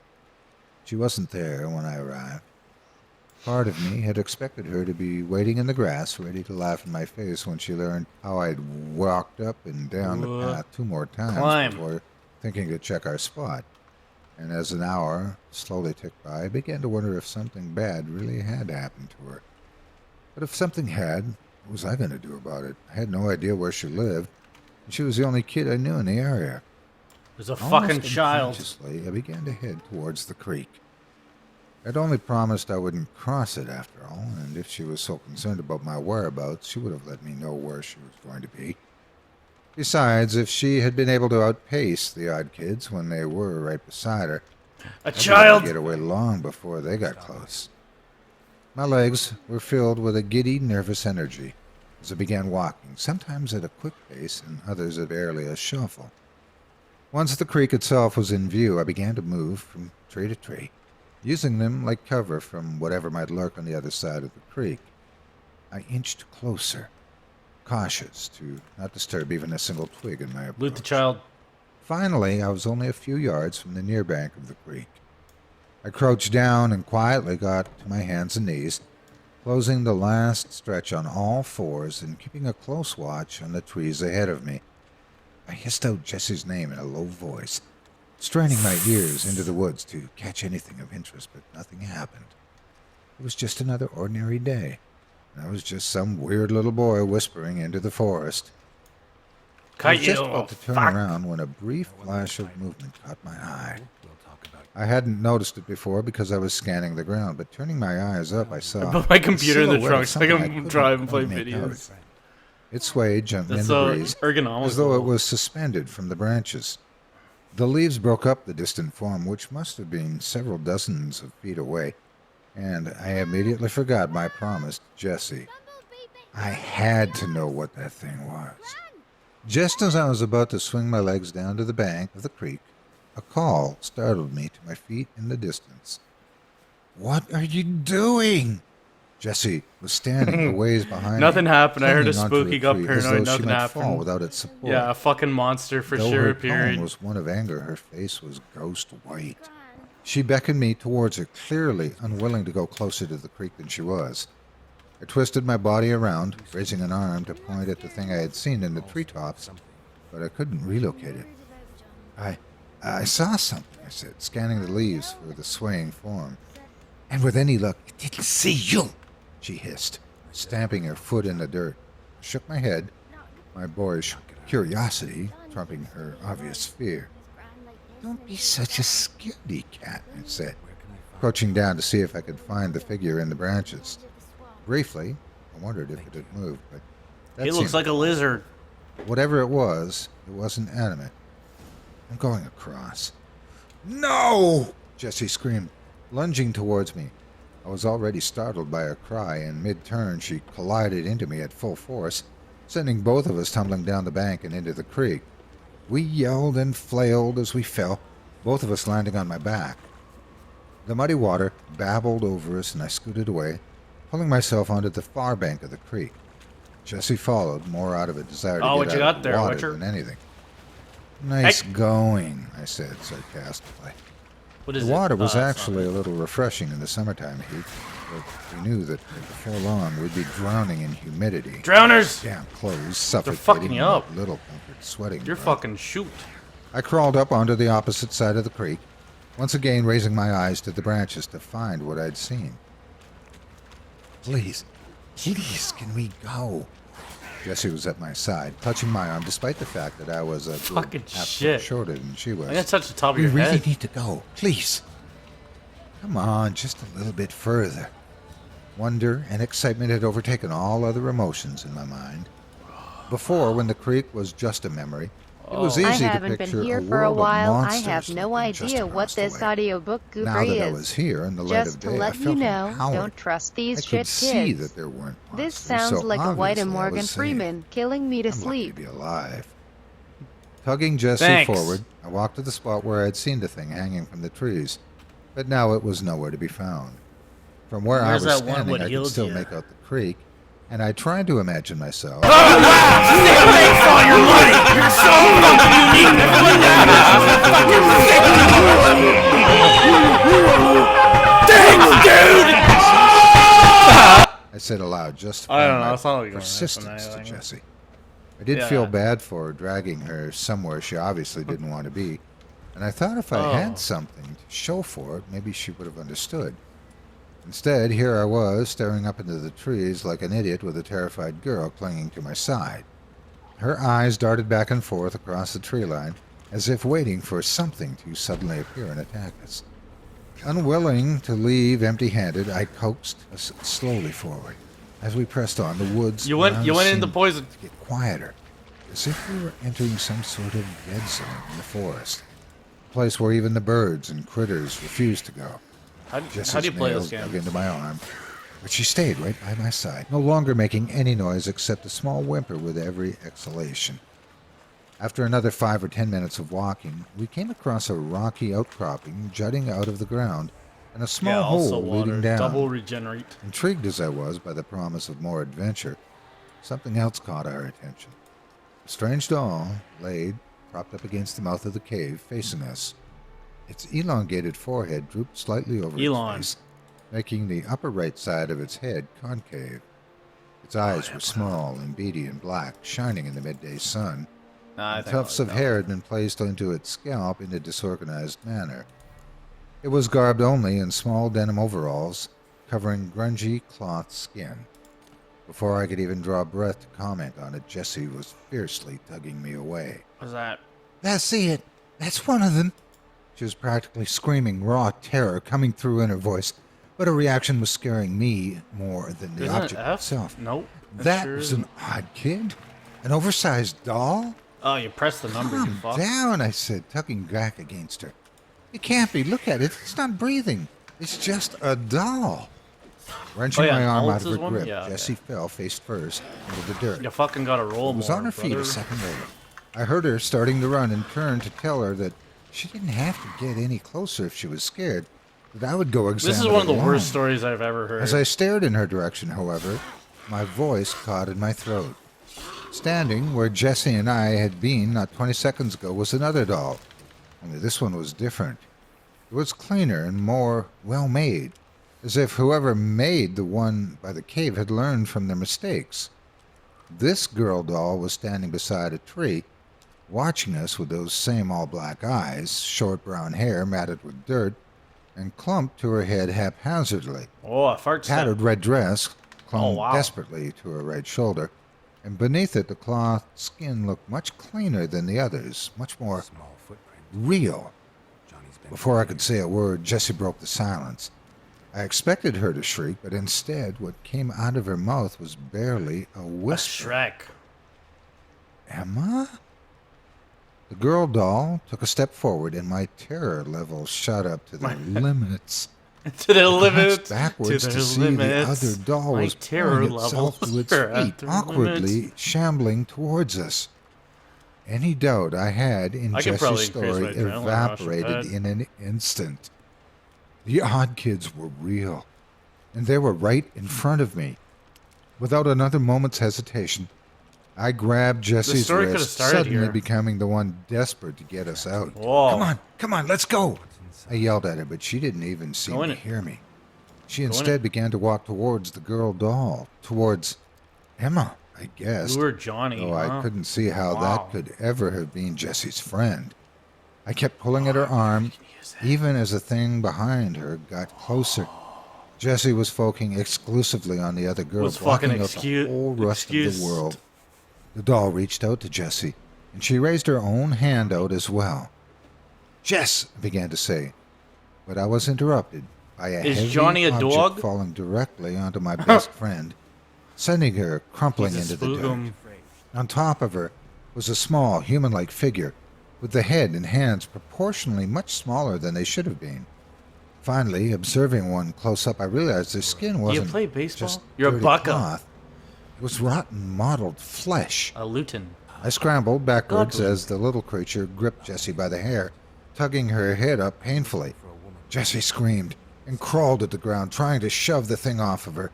She wasn't there when I arrived. Part of me had expected her to be waiting in the grass, ready to laugh in my face when she learned how I'd walked up and down the path 2 more times Climb. before thinking to check our spot. And as an hour slowly ticked by, I began to wonder if something bad really had happened to her. But if something had, what was I going to do about it? I had no idea where she lived, and she was the only kid I knew in the area. There's a Almost fucking child. unconsciously, I began to head towards the creek. I'd only promised I wouldn't cross it after all, and if she was so concerned about my whereabouts, she would have let me know where she was going to be. Besides, if she had been able to outpace the odd kids when they were right beside her, A I'd be able child. to get away long before they got close. My legs were filled with a giddy, nervous energy as I began walking, sometimes at a quick pace and others at barely a shuffle. Once the creek itself was in view, I began to move from tree to tree, using them like cover from whatever might lurk on the other side of the creek. I inched closer, cautious to not disturb even a single twig in my approach. Loot the child. Finally, I was only a few yards from the near bank of the creek. I crouched down and quietly got to my hands and knees, closing the last stretch on all fours and keeping a close watch on the trees ahead of me. I hissed out Jesse's name in a low voice, straining my ears into the woods to catch anything of interest, but nothing happened. It was just another ordinary day, and I was just some weird little boy whispering into the forest. I was just about to turn around when a brief flash of movement caught my eye. I hadn't noticed it before because I was scanning the ground, but turning my eyes up, I saw Put my computer in the silhouette of trunk so I something can couldn't drive and play quite make out. videos. It swayed gently That's in the so breeze, ergonomical. as though it was suspended from the branches. The leaves broke up the distant form, which must have been several dozens of feet away, and I immediately forgot my promise to Jesse. I had to know what that thing was. Just as I was about to swing my legs down to the bank of the creek, a call startled me to my feet in the distance. "What are you doing?" Jessie was standing a ways behind Nothing me, happened. I heard a clinging onto spooky, got tree as paranoid, though she nothing might happened. fall without its support. Yeah, a fucking monster for Though sure her appeared. tone was one of anger, her face was ghost white. She beckoned me towards her, clearly unwilling to go closer to the creek than she was. I twisted my body around, raising an arm to point at the thing I had seen in the treetops, but I couldn't relocate it. I saw something, I said, scanning the leaves for the swaying form. And with any luck, it didn't see you, she hissed, stamping her foot in the dirt. I shook my head, my boyish curiosity trumping her obvious fear. "Don't be such a scaredy cat," I said, crouching down to see if I could find the figure in the branches. Briefly, I wondered if it had moved, but that He looks seemed like a lizard. Whatever it wasn't animate. I'm going across. "No!" Jessie screamed, lunging towards me. I was already startled by her cry, and mid-turn she collided into me at full force, sending both of us tumbling down the bank and into the creek. We yelled and flailed as we fell, both of us landing on my back. The muddy water babbled over us, and I scooted away, pulling myself onto the far bank of the creek. Jessie followed, more out of a desire to Oh, what get you out got of there, the water Witcher? than anything. "Nice Hey. going," I said sarcastically. What is The water was it? Oh, that's actually not a little refreshing in the summertime heat, but we knew that before long we'd be drowning in humidity. it. Drowners! Damp clothes suffocating, fucking you and up. little comfort sweating. You're blood. fucking shoot. I crawled up onto the opposite side of the creek, once again raising my eyes to the branches to find what I'd seen. Please, can we go?" Jessie was at my side, touching my arm, despite the fact that I was a good Fucking half foot shit. shorter than she was. I'm gonna touch the top of "We your really head. need to go. Please. Come on, just a little bit further." Wonder and excitement had overtaken all other emotions in my mind. Before, when the creek was just a memory, it was I easy to haven't picture been here a for a world of while. I monsters have no looking just idea what across the this way. audiobook Now goobery that I is. was here in the light Just of to day, I let you felt know, empowered. don't trust these I shit could see kids. that there weren't This monsters, sounds so like a White and obviously I Morgan was safe. Freeman killing me to I'm lucky sleep. to be alive. Tugging Jesse Thanks. forward, I walked to the spot where I had seen the thing hanging from the trees, but now it was nowhere to be found. From where Where's I was that one standing, what I could healed still you? make out the creek, and I tried to imagine myself. Thanks all your money. You're so fucking unique. Everyone down Thanks, dude. I said aloud, just I don't know, my it's not like you're persistence to anything. Jessie. I did Yeah. feel bad for dragging her somewhere she obviously didn't want to be, and I thought if I Oh. had something to show for it, maybe she would have understood. Instead, here I was, staring up into the trees like an idiot with a terrified girl clinging to my side. Her eyes darted back and forth across the tree line, as if waiting for something to suddenly appear and attack us. Unwilling to leave empty-handed, I coaxed us slowly forward. As we pressed on, the woods You went around into seemed poison. to get quieter, as if we were entering some sort of dead zone in the forest, a place where even the birds and critters refused to go. How do Jessie's you play nails this dug game? into my arm, but she stayed right by my side, no longer making any noise except a small whimper with every exhalation. After another 5 or 10 minutes of walking, we came across a rocky outcropping jutting out of the ground and a small Yeah, also hole water. leading down. Double regenerate. Intrigued as I was by the promise of more adventure, something else caught our attention. A strange doll laid, propped up against the mouth of the cave, facing us. Its elongated forehead drooped slightly over Elon. its face, making the upper right side of its head concave. Its eyes were small and beady and black, shining in the midday sun. Nah, I And think I tufts like of that. hair had been placed onto its scalp in a disorganized manner. It was garbed only in small denim overalls, covering grungy cloth skin. Before I could even draw breath to comment on it, Jessie was fiercely tugging me away. What's that? That's it. That's one of them. She was practically screaming raw terror coming through in her voice, but her reaction was scaring me more than the Isn't it object F? itself. Nope. It That sure was isn't. an odd kid. An oversized doll? Oh, you press the number, you Calm fuck. down, I said, tugging back against her. It can't be. Look at it. It's not breathing. It's just a doll. Wrenching Oh, yeah, my arm Alt out of is her one? grip, Yeah, okay. Jessie fell face first into the dirt. You fucking gotta roll was more, on her feet brother. a second later. I heard her starting to run and turned to tell her that she didn't have to get any closer if she was scared, that I would go examine This is one of the it worst alone. stories I've ever heard. As I stared in her direction, however, my voice caught in my throat. Standing where Jessie and I had been not 20 seconds ago was another doll, only this one was different. It was cleaner and more well-made, as if whoever made the one by the cave had learned from their mistakes. This girl doll was standing beside a tree, watching us with those same all-black eyes, short brown hair matted with dirt, and clumped to her head haphazardly. Oh, a fart step. Tattered red dress clung Oh, wow. desperately to her right shoulder, and beneath it the cloth skin looked much cleaner than the others, much more Small footprint. real. Johnny's been Before I could say a word, Jessie broke the silence. I expected her to shriek, but instead what came out of her mouth was barely a A whisper. Shrek. Emma? The girl doll took a step forward, and my terror level shot up to the limits. To the I limits. glanced backwards to to the see limits. the other doll My was terror pulling itself levels to its are at feet, their awkwardly limits. shambling towards us. Any doubt I had in I could probably Jessie's increase story my adrenaline rush with evaporated that. in an instant. The odd kids were real, and they were right in front of me. Without another moment's hesitation, I grabbed Jessie's story could've wrist, started suddenly here. becoming the one desperate to get us out. Whoa. Come on, let's go! I yelled at her, but she didn't even seem Go in to it. hear me. She in instead it. began to walk towards the girl doll, towards Emma, I guessed. You were Johnny, Though huh? I couldn't see how Wow. that could ever have been Jessie's friend. I kept pulling at her arm, even as the thing behind her got closer. Jessie was focusing exclusively on the other girl, Was fucking blocking out the whole rest of the excused. world. The doll reached out to Jessie, and she raised her own hand out as well. Jess, I began to say, but I was interrupted by a Is heavy Johnny a object dog? falling directly onto my best friend, sending her crumpling Jesus, into the dirt. Spoogum. On top of her was a small, human-like figure, with the head and hands proportionally much smaller than they should have been. Finally, observing one close up, I realized their skin wasn't play baseball? just You're a dirty bucka. cloth. It was rotten, mottled flesh. A Luton. I scrambled backwards as the little creature gripped Jessie by the hair, tugging her head up painfully. Jessie screamed and crawled at the ground, trying to shove the thing off of her.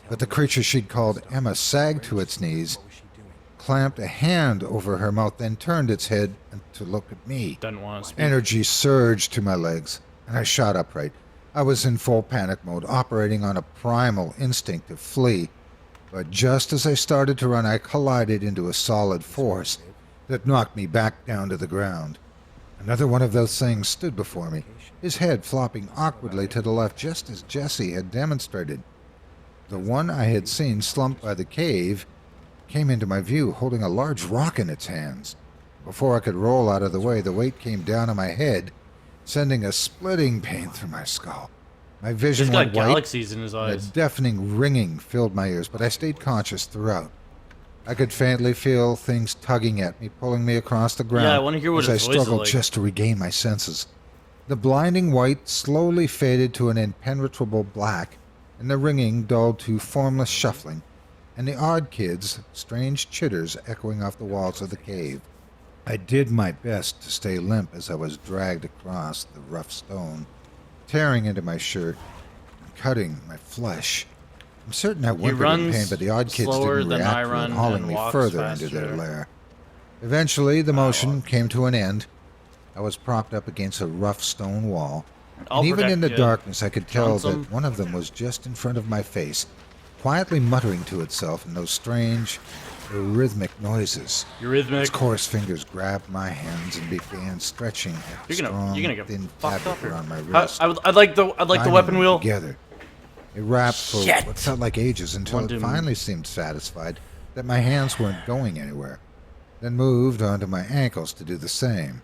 But the creature she'd called Emma sagged to its knees, clamped a hand over her mouth, then turned its head to look at me. Doesn't want to speak. Energy surged to my legs, and I shot upright. I was in full panic mode, operating on a primal instinct to flee. But just as I started to run, I collided into a solid force that knocked me back down to the ground. Another one of those things stood before me, his head flopping awkwardly to the left, just as Jessie had demonstrated. The one I had seen slumped by the cave came into my view, holding a large rock in its hands. Before I could roll out of the way, the weight came down on my head, sending a splitting pain through my skull. My vision He's got went white, galaxies in his and a eyes. deafening ringing filled my ears, but I stayed conscious throughout. I could faintly feel things tugging at me, pulling me across the ground Yeah, I want to hear what as I his voice is struggled like. just to regain my senses. The blinding white slowly faded to an impenetrable black, and the ringing dulled to formless shuffling, and the odd kids' strange chitters echoing off the walls of the cave. I did my best to stay limp as I was dragged across the rough stone, tearing into my shirt and cutting my flesh. I'm certain I whimpered in runs pain, but the odd kids slower didn't than react I to it, run hauling and me walks further into their faster. lair. Eventually, the motion came to an end. I was propped up against a rough stone wall, I'll and even in the protect you. darkness I could tell Johnson. that one of them was just in front of my face, quietly muttering to itself in those strange, rhythmic noises. Eurythmic. Its coarse fingers grabbed my hands and began stretching at the You're strong, gonna get thin fucked fabric up. around my wrist. I'd like the binding weapon them wheel. together. It wrapped for Shit. what felt like ages until Want it to- finally seemed satisfied that my hands weren't going anywhere, then moved onto my ankles to do the same.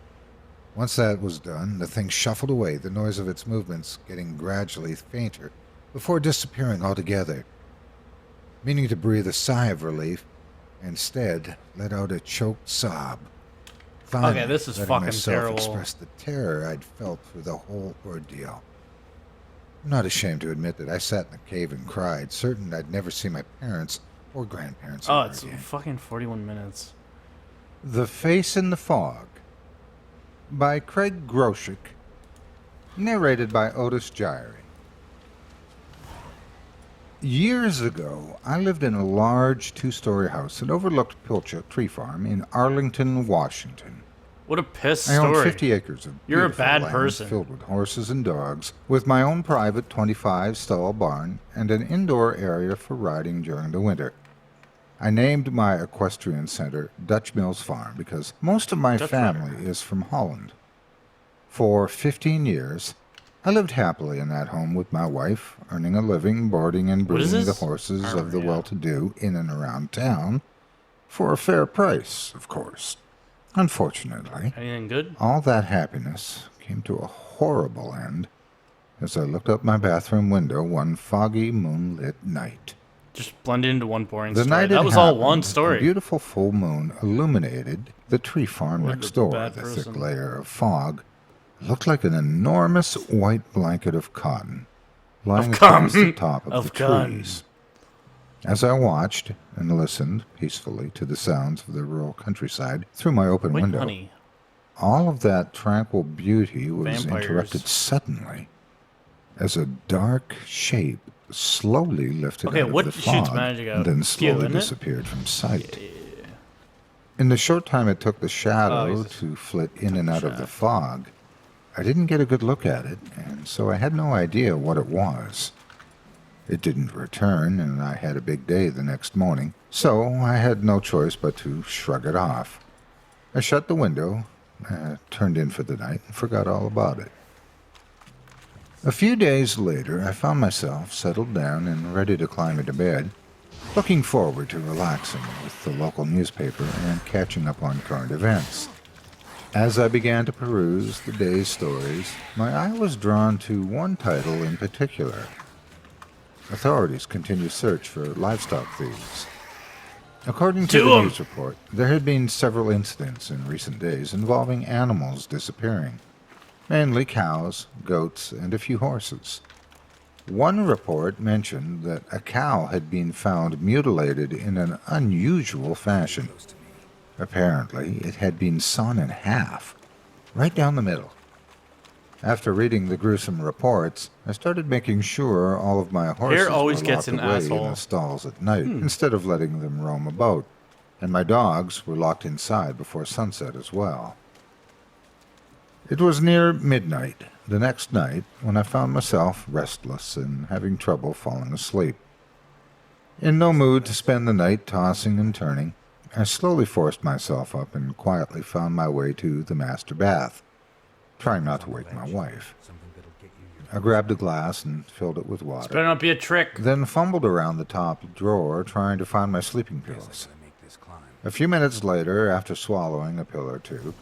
Once that was done, the thing shuffled away, the noise of its movements getting gradually fainter before disappearing altogether. Meaning to breathe a sigh of relief, instead let out a choked sob. Finally, this is letting fucking myself terrible. express the terror I'd felt through the whole ordeal. I'm not ashamed to admit that I sat in the cave and cried, certain I'd never see my parents or grandparents Oh, ever it's again. fucking 41 minutes. The Face in the Fog by Craig Groshek, narrated by Otis Gyrie. Years ago, I lived in a large two-story house that overlooked Pilchuck Tree Farm in Arlington, Washington. What a piss I owned story. 50 acres of You're a beautiful bad land person. filled with horses and dogs, with my own private 25-stall barn and an indoor area for riding during the winter. I named my equestrian center Dutch Mills Farm because most of my Dutch family Rider. is from Holland. For 15 years, I lived happily in that home with my wife, earning a living, boarding and What is breeding the this? horses Armor, of the yeah. well-to-do in and around town, for a fair price, of course. Unfortunately, Anything good? all that happiness came to a horrible end as I looked out my bathroom window one foggy, moonlit night. Just blended into one boring The story. night That it was all happened, one A story. beautiful full moon illuminated the tree farm What next a door. bad The person. thick layer of fog looked like an enormous white blanket of cotton lying across the top of the gun. trees. As I watched and listened peacefully to the sounds of the rural countryside through my open Wait, window, honey. all of that tranquil beauty was Vampires. interrupted suddenly as a dark shape slowly lifted Okay, out what of the shoots fog magic out? and then Few, slowly isn't it? disappeared from sight. In the short time it took the shadow he's to flit in and out of the shaft. fog, I didn't get a good look at it, and so I had no idea what it was. It didn't return, and I had a big day the next morning, so I had no choice but to shrug it off. I shut the window, turned in for the night, and forgot all about it. A few days later, I found myself settled down and ready to climb into bed, looking forward to relaxing with the local newspaper and catching up on current events. As I began to peruse the day's stories, my eye was drawn to one title in particular. Authorities continue search for livestock thieves. According to To the 'em. news report, there had been several incidents in recent days involving animals disappearing, mainly cows, goats, and a few horses. One report mentioned that a cow had been found mutilated in an unusual fashion. Apparently, it had been sawn in half, right down the middle. After reading the gruesome reports, I started making sure all of my horses Hair always were gets locked an away asshole. in the stalls at night instead of letting them roam about, and my dogs were locked inside before sunset as well. It was near midnight the next night when I found myself restless and having trouble falling asleep. In no mood to spend the night tossing and turning, I slowly forced myself up and quietly found my way to the master bath, trying not to wake my wife. I grabbed a glass and filled it with water, Better not be a trick. then fumbled around the top drawer trying to find my sleeping pills. A few minutes later, after swallowing a pill or two,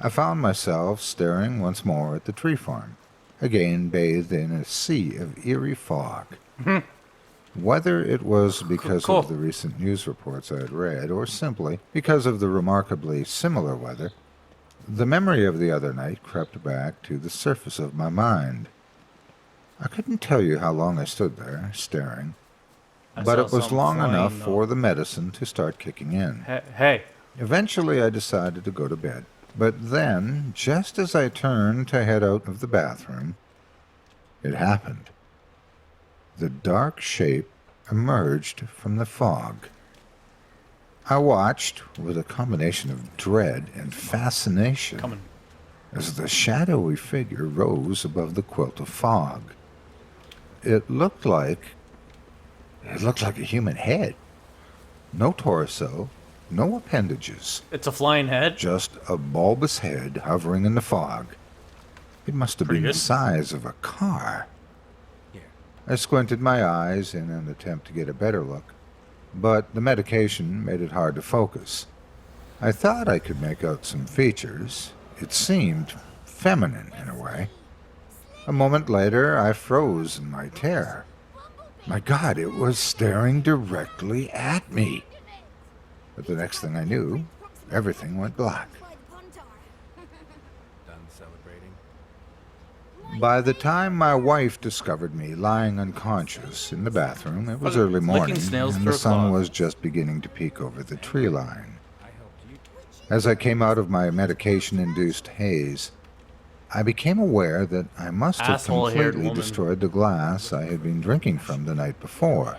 I found myself staring once more at the tree farm, again bathed in a sea of eerie fog. Whether it was because Cool. of the recent news reports I had read, or simply because of the remarkably similar weather, the memory of the other night crept back to the surface of my mind. I couldn't tell you how long I stood there, staring, I but saw it was something long flying, enough though. for the medicine to start kicking in. Hey, Eventually, I decided to go to bed. But then, just as I turned to head out of the bathroom, it happened. The dark shape emerged from the fog. I watched with a combination of dread and fascination coming. as the shadowy figure rose above the quilt of fog. It looked like a human head. No torso, no appendages. It's a flying head. Just a bulbous head hovering in the fog. It must have Pretty been the good. size of a car. I squinted my eyes in an attempt to get a better look, but the medication made it hard to focus. I thought I could make out some features. It seemed feminine in a way. A moment later, I froze in my terror. My God, it was staring directly at me. But the next thing I knew, everything went black. Done celebrating? By the time my wife discovered me lying unconscious in the bathroom, it was Fucking early morning, licking snails and through the a sun cloth. was just beginning to peek over the tree line. As I came out of my medication-induced haze, I became aware that I must have Asshole-haired completely woman. destroyed the glass I had been drinking from the night before.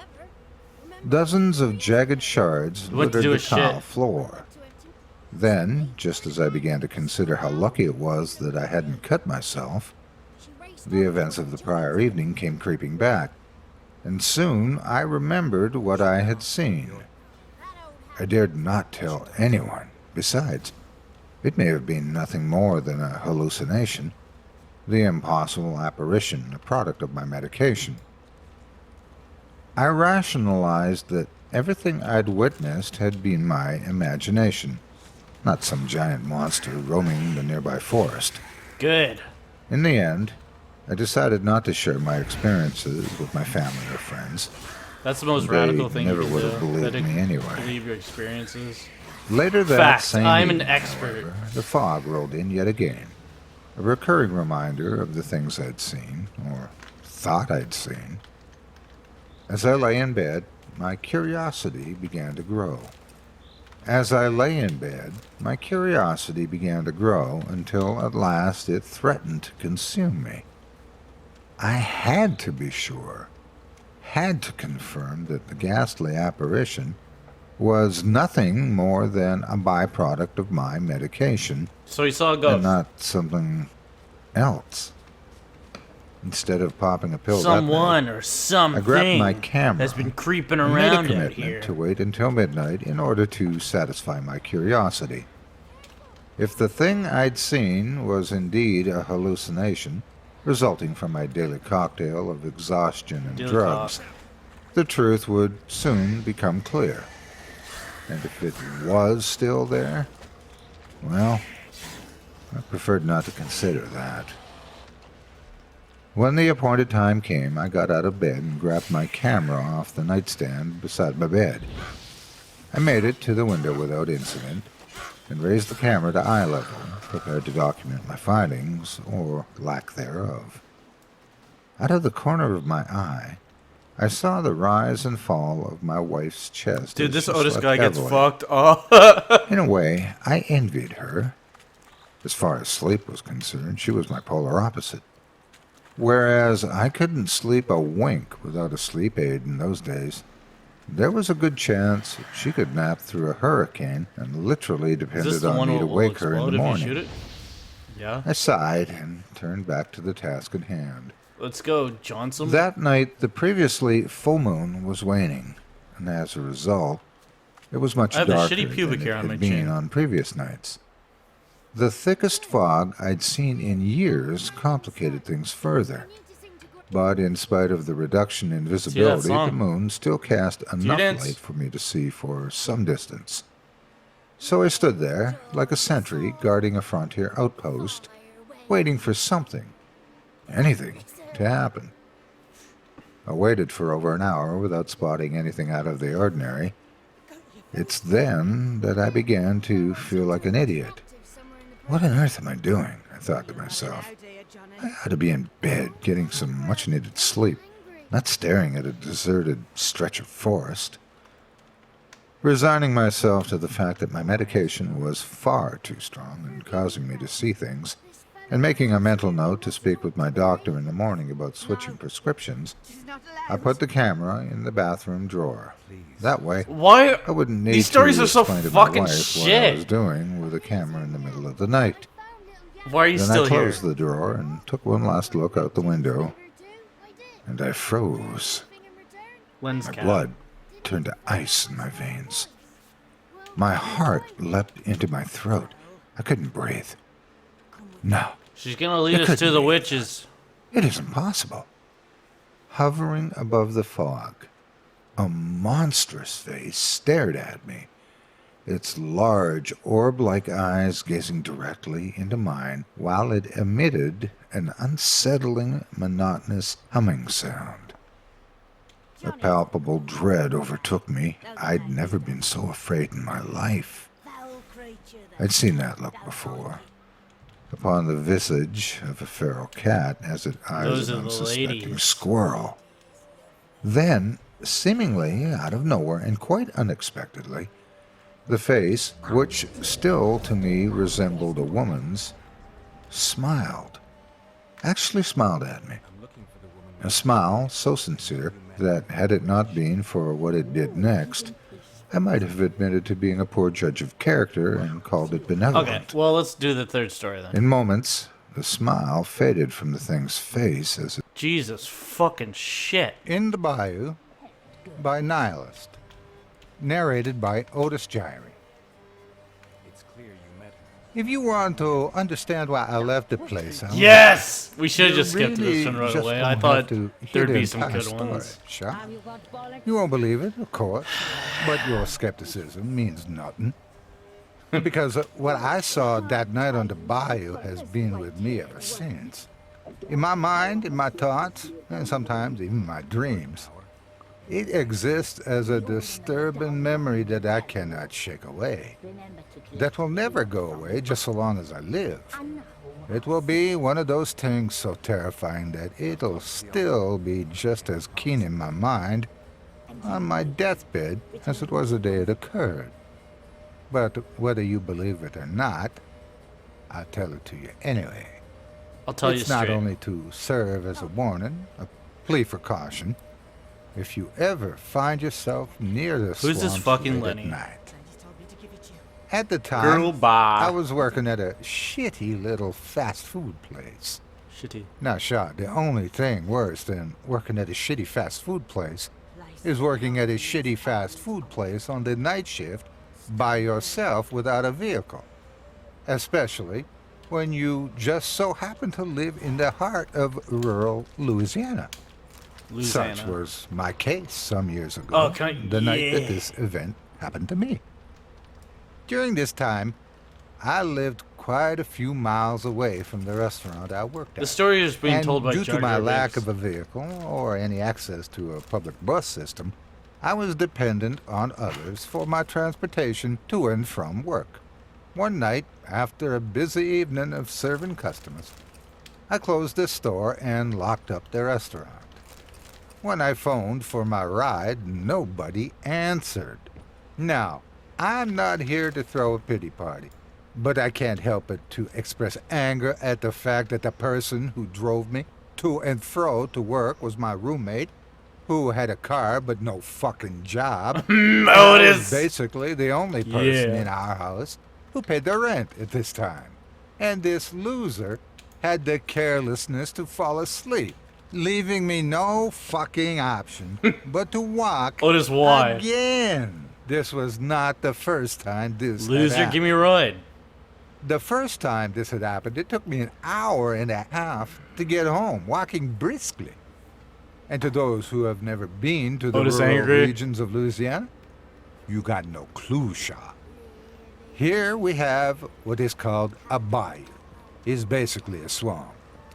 Dozens of jagged shards What to littered do the with tile shit? floor. Then, just as I began to consider how lucky it was that I hadn't cut myself, the events of the prior evening came creeping back, and soon I remembered what I had seen. I dared not tell anyone. Besides, it may have been nothing more than a hallucination, the impossible apparition, a product of my medication. I rationalized that everything I'd witnessed had been my imagination, not some giant monster roaming the nearby forest. Good. In the end, I decided not to share my experiences with my family or friends. That's the most They radical thing never you can would do. have believed That me anyway. Believe your experiences. Later that Fact, same I'm an evening, expert. however, the fog rolled in yet again, a recurring reminder of the things I'd seen, or thought I'd seen. As I lay in bed, my curiosity began to grow. Until at last it threatened to consume me. I had to be sure, had to confirm that the ghastly apparition was nothing more than a byproduct of my medication So he saw a and ghost. not something else. Instead of popping a pill that Someone night, or something I grabbed my camera has been creeping and made a around out commitment here. to wait until midnight in order to satisfy my curiosity. If the thing I'd seen was indeed a hallucination, resulting from my daily cocktail of exhaustion and Daily drugs, cock. the truth would soon become clear. And if it was still there, well, I preferred not to consider that. When the appointed time came, I got out of bed and grabbed my camera off the nightstand beside my bed. I made it to the window without incident and raised the camera to eye level, prepared to document my findings, or lack thereof. Out of the corner of my eye, I saw the rise and fall of my wife's chest. Dude, as this she Otis slept guy gets heavily. fucked up. In a way, I envied her. As far as sleep was concerned, she was my polar opposite. Whereas I couldn't sleep a wink without a sleep aid in those days, there was a good chance she could nap through a hurricane and literally Is this depended the on one me that to will wake her in explode the if you morning. shoot it? Yeah. I sighed and turned back to the task at hand. Let's go, Johnson. That night, the previously full moon was waning, and as a result, it was much I have a darker shitty pubic than hair it on my had been chin. on previous nights. The thickest fog I'd seen in years complicated things further. But in spite of the reduction in visibility, the song? moon still cast enough dance? light for me to see for some distance. So I stood there, like a sentry guarding a frontier outpost, waiting for something, anything, to happen. I waited for over an hour without spotting anything out of the ordinary. It's then that I began to feel like an idiot. What on earth am I doing? I thought to myself. I ought to be in bed, getting some much-needed sleep, not staring at a deserted stretch of forest. Resigning myself to the fact that my medication was far too strong and causing me to see things, and making a mental note to speak with my doctor in the morning about switching prescriptions, I put the camera in the bathroom drawer. That way, Why? I wouldn't need These stories to are so explain to my fucking wife what I shit. was doing with a camera in the middle of the night. Why are you Then still I here? closed the drawer and took one last look out the window, and I froze. Lens My cap. blood turned to ice in my veins. My heart leapt into my throat. I couldn't breathe. No, She's gonna lead It us to couldn't the be. witches. it isn't possible. Hovering above the fog, a monstrous face stared at me, its large orb-like eyes gazing directly into mine while it emitted an unsettling, monotonous humming sound. A palpable dread overtook me. I'd never been so afraid in my life. I'd seen that look before, upon the visage of a feral cat as it eyes Those an are the unsuspecting ladies. squirrel. Then, seemingly out of nowhere and quite unexpectedly, the face, which still to me resembled a woman's, smiled. Actually smiled at me. A smile so sincere that, had it not been for what it did next, I might have admitted to being a poor judge of character and called it benevolent. Okay, well, let's do the third story then. In moments, the smile faded from the thing's face as it... Jesus fucking shit. In the Bayou by Nihilist. Narrated by Otis Gyrie. It's clear you met her. If you want to understand why I left the place, huh? Yes! We should have you just skipped really this one right just away. don't I have thought to hear there'd the be some entire good story, ones. Sure. You won't believe it, of course, but your skepticism means nothing. Because what I saw that night on the bayou has been with me ever since. In my mind, in my thoughts, and sometimes even my dreams, it exists as a disturbing memory that I cannot shake away. That will never go away just so long as I live. It will be one of those things so terrifying that it'll still be just as keen in my mind on my deathbed as it was the day it occurred. But whether you believe it or not, I'll tell it to you anyway. I'll tell you It's not straight. only to serve as a warning, a plea for caution. If you ever find yourself near the Who's this swamps fucking late Lenny? at night. At the time, Goodbye. I was working at a shitty little fast food place. Shitty. Now, Shaw, the only thing worse than working at a shitty fast food place is working at a shitty fast food place on the night shift by yourself without a vehicle. Especially when you just so happen to live in the heart of rural Louisiana. Louisiana. Such was my case some years ago, Oh, can I- the night that yeah. this event happened to me. During this time, I lived quite a few miles away from the restaurant I worked at. The story is being And told by due Jar to my Jar lack Binks. of a vehicle or any access to a public bus system, I was dependent on others for my transportation to and from work. One night, after a busy evening of serving customers, I closed the store and locked up the restaurant. When I phoned for my ride, nobody answered. Now, I'm not here to throw a pity party, but I can't help but to express anger at the fact that the person who drove me to and fro to work was my roommate, who had a car but no fucking job. And I was basically the only person in our house who paid the rent at this time. And this loser had the carelessness to fall asleep, leaving me no fucking option but to walk Otis, why? again. This was not the first time this had Loser, happened. give me a ride. The first time this had happened, it took me an hour and a half to get home, walking briskly. And to those who have never been to the Otis rural angry. regions of Louisiana, you got no clue, Shaw. Here we have what is called a bayou. It's basically a swamp.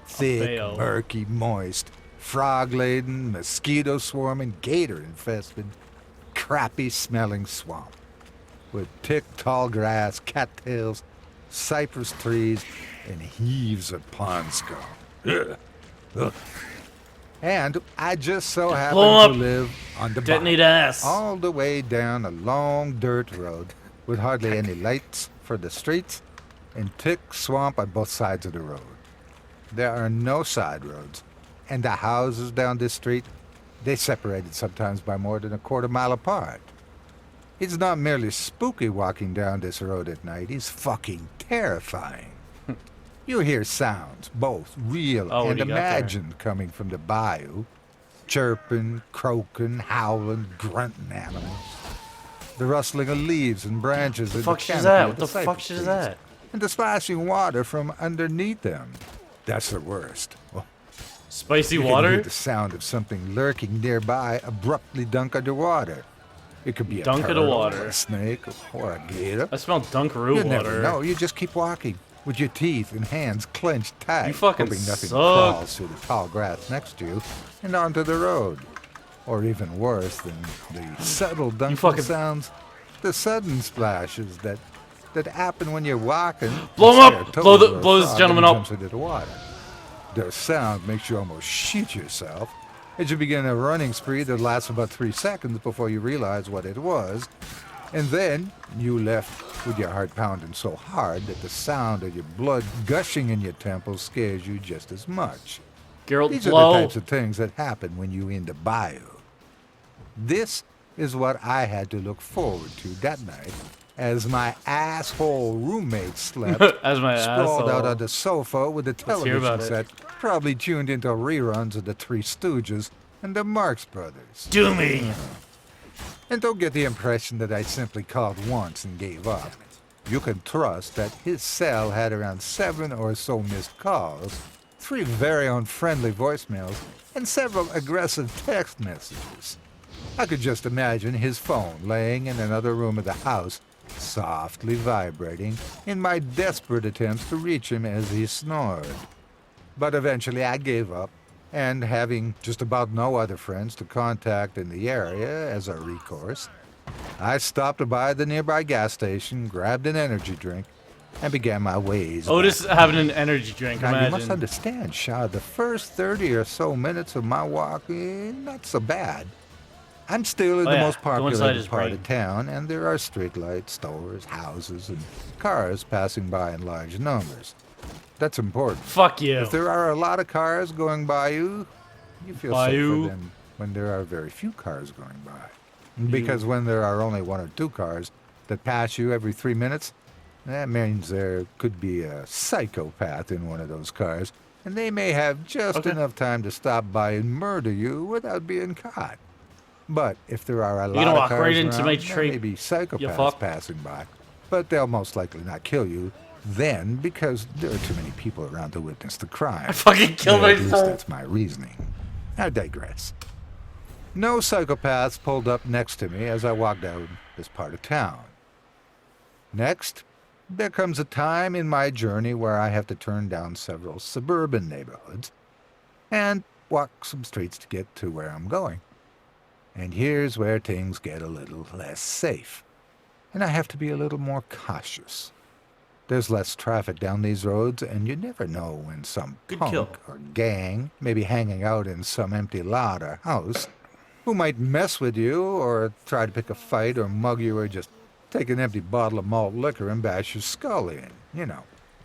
Thick, bayou. murky, moist, frog-laden, mosquito-swarming, gator-infested, crappy-smelling swamp. With thick, tall grass, cattails, cypress trees, and heaves of pond scum. Ugh. Ugh. And I just so happen blow 'em to up. live on the Detonate bayou, ass. all the way down a long dirt road with hardly any lights for the streets and thick swamp on both sides of the road. There are no side roads, and the houses down this street, they separated sometimes by more than a quarter mile apart. It's not merely spooky walking down this road at night, it's fucking terrifying. You hear sounds, both real Oh, what and do you got there? imagined, coming from the bayou. Chirping, croaking, howling, grunting animals. The rustling of leaves and branches in the Fuck is canopy that? of What the cypress fuck is trees, that? and the splashing water from underneath them. That's the worst. Well, Spicy you can water? hear the sound of something lurking nearby abruptly dunk underwater. It could be a Dunk turtle, underwater. or a snake, or a gator. I smell Dunkaroo You water. never know. You just keep walking with your teeth and hands clenched tight, You fucking hoping nothing suck. crawls through the tall grass next to you and onto the road. Or even worse than the subtle dunking fucking- sounds, the sudden splashes that happen when you're walking. Blow 'em and up! stare Blow toes or a this frog gentleman and up. jumps into the water. Their sound makes you almost shit yourself as you begin a running spree that lasts about 3 seconds before you realize what it was. And then you left with your heart pounding so hard that the sound of your blood gushing in your temples scares you just as much. Geralt, These are the blow. types of things that happen when you in the bayou. This is what I had to look forward to that night as my asshole roommate slept, As my sprawled out asshole. on the sofa with the hear television about it. set, probably tuned into reruns of the Three Stooges and the Marx Brothers. Do me. And don't get the impression that I simply called once and gave up. You can trust that his cell had around 7 or so missed calls, 3 very unfriendly voicemails, and several aggressive text messages. I could just imagine his phone laying in another room of the house, softly vibrating in my desperate attempts to reach him as he snored. But eventually I gave up, and having just about no other friends to contact in the area as a recourse, I stopped by the nearby gas station, grabbed an energy drink, and began my ways. Otis having an energy drink, Now, you must imagine. understand, Shaw, the first 30 or so minutes of my walk, not so bad. I'm still in Oh, the yeah, most go inside populated his part brain. of town, and there are streetlights, stores, houses, and cars passing by in large numbers. That's important. Fuck you. If there are a lot of cars going by you, you feel Bayou. safer than when there are very few cars going by. Because when there are only 1 or 2 cars that pass you every 3 minutes, that means there could be a psychopath in one of those cars, and they may have just Okay. enough time to stop by and murder you without being caught. But if there are a lot gonna of walk cars right into around, my there tree, may be you psychopaths fuck. passing by, but they'll most likely not kill you then because there are too many people around to witness the crime. I fucking killed At least myself. that's my reasoning. I digress. No psychopaths pulled up next to me as I walked down this part of town. Next, there comes a time in my journey where I have to turn down several suburban neighborhoods and walk some streets to get to where I'm going. And here's where things get a little less safe, and I have to be a little more cautious. There's less traffic down these roads, and you never know when some Good punk kill. or gang may be hanging out in some empty lot or house who might mess with you or try to pick a fight or mug you or just take an empty bottle of malt liquor and bash your skull in, you know,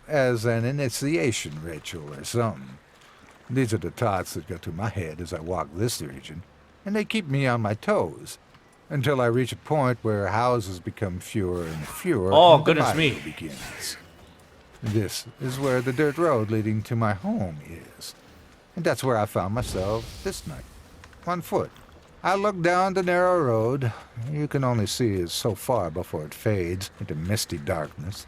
as an initiation ritual or something. These are the thoughts that go through my head as I walk this region, and they keep me on my toes until I reach a point where houses become fewer and fewer. Oh, and the goodness me. bayou begins. This is where the dirt road leading to my home is, and that's where I found myself this night, on foot. I look down the narrow road. You can only see it so far before it fades into misty darkness.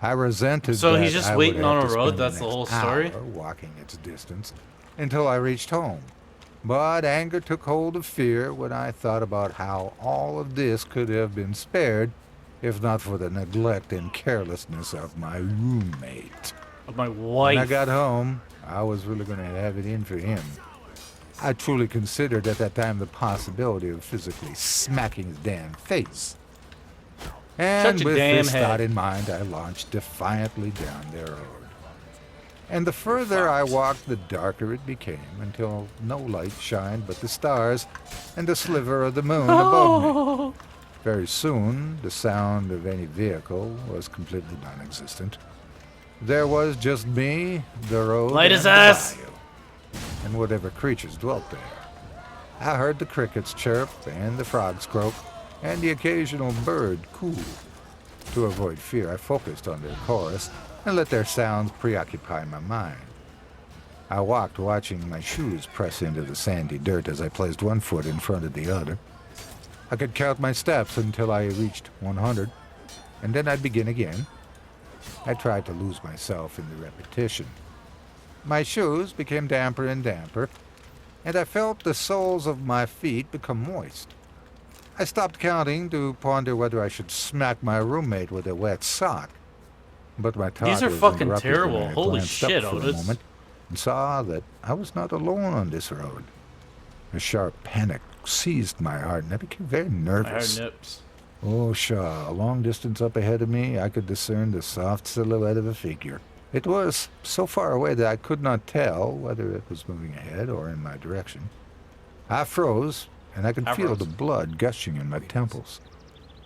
I resented So that he's just I would waiting have on to a road? spend the That's the next whole story? hour walking its distance until I reached home. But anger took hold of fear when I thought about how all of this could have been spared if not for the neglect and carelessness of my roommate. Of my When I wife. got home, I was really going to have it in for him. I truly considered at that time the possibility of physically smacking his damn face. And Shut your with damn this head. thought in mind, I launched defiantly down their road. And the further I walked, the darker it became, until no light shined but the stars and the sliver of the moon above me. Very soon, the sound of any vehicle was completely non-existent. There was just me, the road, Light and his the ass. bayou, and whatever creatures dwelt there. I heard the crickets chirp and the frogs croak, and the occasional bird coo. To avoid fear, I focused on their chorus and let their sounds preoccupy my mind. I walked watching my shoes press into the sandy dirt as I placed one foot in front of the other. I could count my steps until I reached 100, and then I'd begin again. I tried to lose myself in the repetition. My shoes became damper and damper, and I felt the soles of my feet become moist. I stopped counting to ponder whether I should smack my roommate with a wet sock. But my thought These are was fucking interrupted when terrible. I Holy glanced up shit, for a Otis. moment and saw that I was not alone on this road. A sharp panic seized my heart, and I became very I heard nervous. nips. Oh, Shaw, a long distance up ahead of me, I could discern the soft silhouette of a figure. It was so far away that I could not tell whether it was moving ahead or in my direction. I froze, and I could I feel froze. the blood gushing in my temples.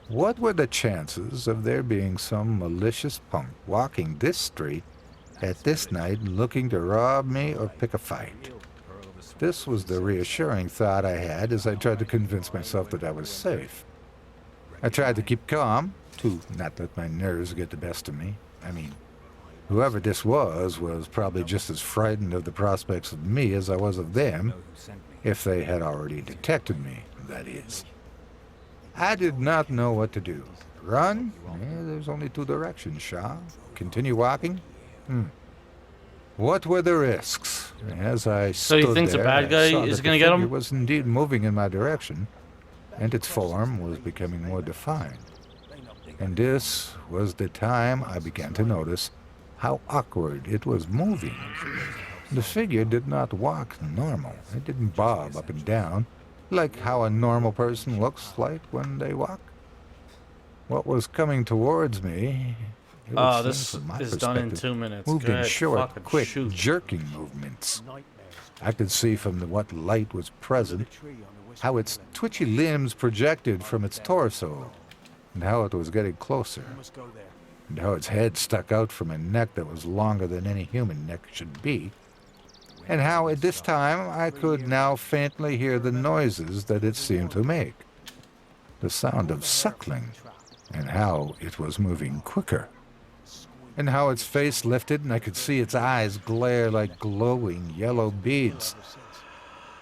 What were the chances of there being some malicious punk walking this street at this night looking to rob me or pick a fight? This was the reassuring thought I had as I tried to convince myself that I was safe. I tried to keep calm, to not let my nerves get the best of me. I mean, whoever this was probably just as frightened of the prospects of me as I was of them, if they had already detected me, that is. I did not know what to do. Run? There's only two directions, Shaw. Continue walking? What were the risks? As I So he stood thinks a there, bad I guy saw is that gonna the get him? figure was indeed moving in my direction, and its form was becoming more defined. And this was the time I began to notice how awkward it was moving. The figure did not walk normal. It didn't bob up and down, like how a normal person looks like when they walk. What was coming towards me, it would Oh, seem this from my is done in perspective, 2 minutes. moved Good. in short, Fucking quick, shoot. jerking movements. I could see from what light was present how its twitchy limbs projected from its torso, and how it was getting closer, and how its head stuck out from a neck that was longer than any human neck should be, and how at this time I could now faintly hear the noises that it seemed to make, the sound of suckling, and how it was moving quicker, and how its face lifted and I could see its eyes glare like glowing yellow beads,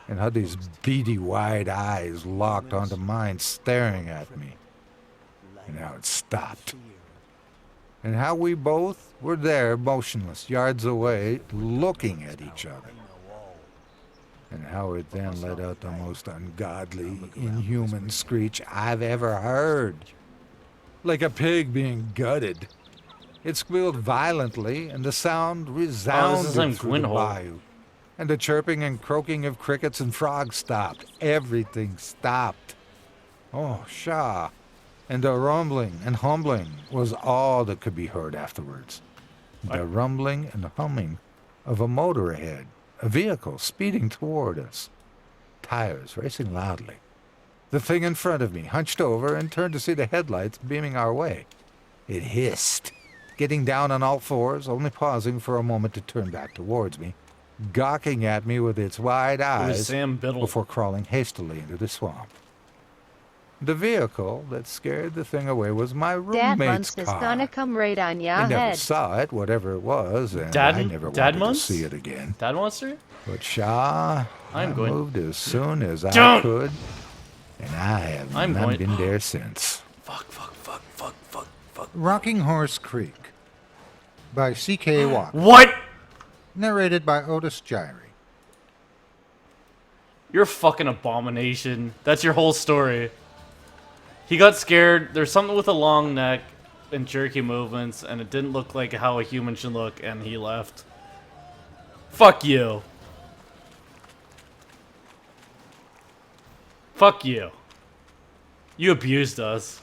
and how these beady wide eyes locked onto mine staring at me, and how it stopped, and how we both were there motionless yards away looking at each other, and how it then let out the most ungodly, inhuman screech I've ever heard, like a pig being gutted. It squealed violently, and the sound resounded named through the Gwynhole. bayou. And the chirping and croaking of crickets and frogs stopped. Everything stopped. Oh, Shaw, and the rumbling and humbling was all that could be heard afterwards. The rumbling and humming of a motor ahead, a vehicle speeding toward us, tires racing loudly. The thing in front of me hunched over and turned to see the headlights beaming our way. It hissed, getting down on all fours, only pausing for a moment to turn back towards me, gawking at me with its wide It was eyes Sam Biddle. before crawling hastily into the swamp. The vehicle that scared the thing away was my Dad roommate's Munce is car. gonna come right on ya I never head. saw it, whatever it was, and Dad- I never Dad wanted Munce? to see it again. Dad Monster? But Shaw, I I'm going- moved as soon as I Don't! could, and I have I'm not going- been there since. Fuck. Rocking Horse Creek by C.K. Walker. What? Narrated by Otis Gyrie. You're a fucking abomination. That's your whole story. He got scared. There's something with a long neck and jerky movements, and it didn't look like how a human should look, and he left. Fuck you. Fuck you. You abused us.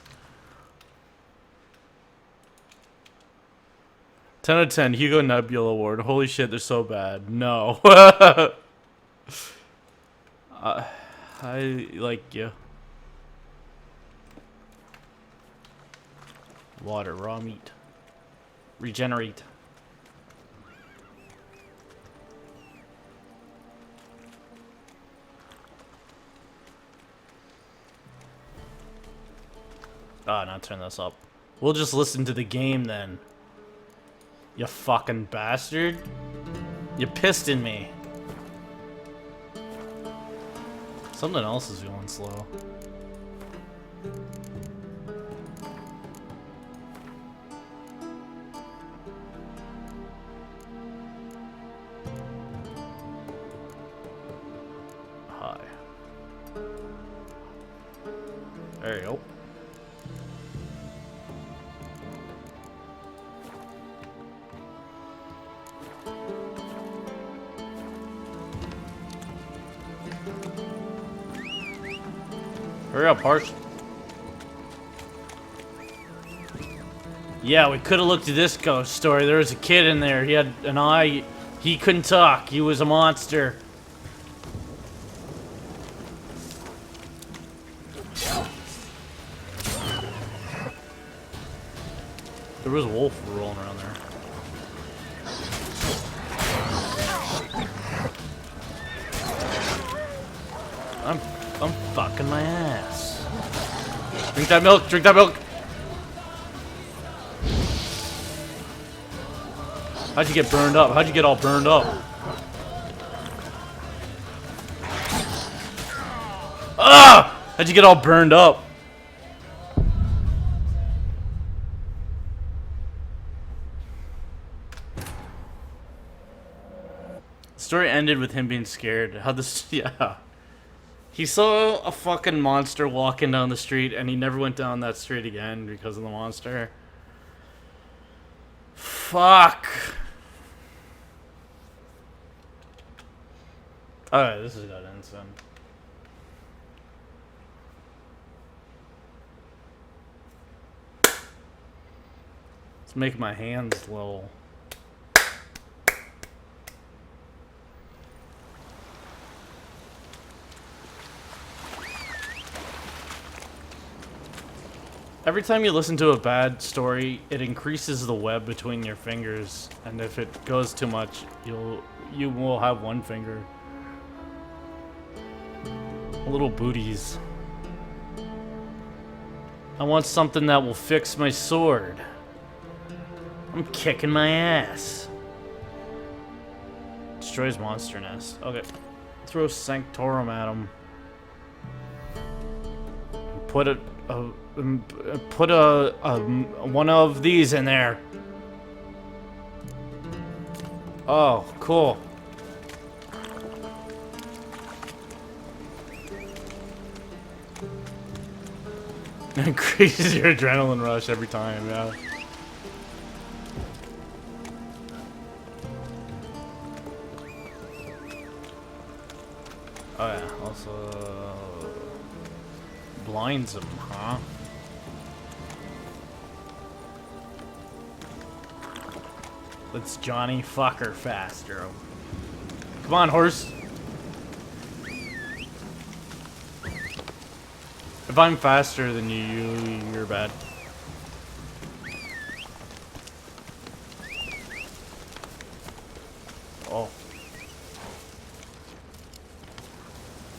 10 out of 10, Hugo Nebula Award. Holy shit, they're so bad. No. I like you. Water, raw meat. Regenerate. Ah, now turn this up. We'll just listen to the game then. You fucking bastard. You pissed in me. Something else is going slow. Hi. There you go. Hurry up, Harsh. Yeah, we could have looked at this ghost story. There was a kid in there. He had an eye. He couldn't talk. He was a monster. There was a wolf rolling around there. I'm fucking my ass. Drink that milk, drink that milk. How'd you get burned up? How'd you get all burned up? Ah! How'd you get all burned up? The story ended with him being scared. How this, yeah. He saw a fucking monster walking down the street, and he never went down that street again because of the monster. Fuck. Alright, this has got to end soon. Let's make my hands little. Every time you listen to a bad story, it increases the web between your fingers, and if it goes too much, you will have one finger. Little booties. I want something that will fix my sword. I'm kicking my ass. Destroys monster nest. Okay. Throw Sanctorum at him. Put a one of these in there. Oh, cool. Increases your adrenaline rush every time, yeah. Oh yeah, also blinds him, huh? Let's Johnny Fucker faster. Come on, horse. If I'm faster than you're bad. Oh.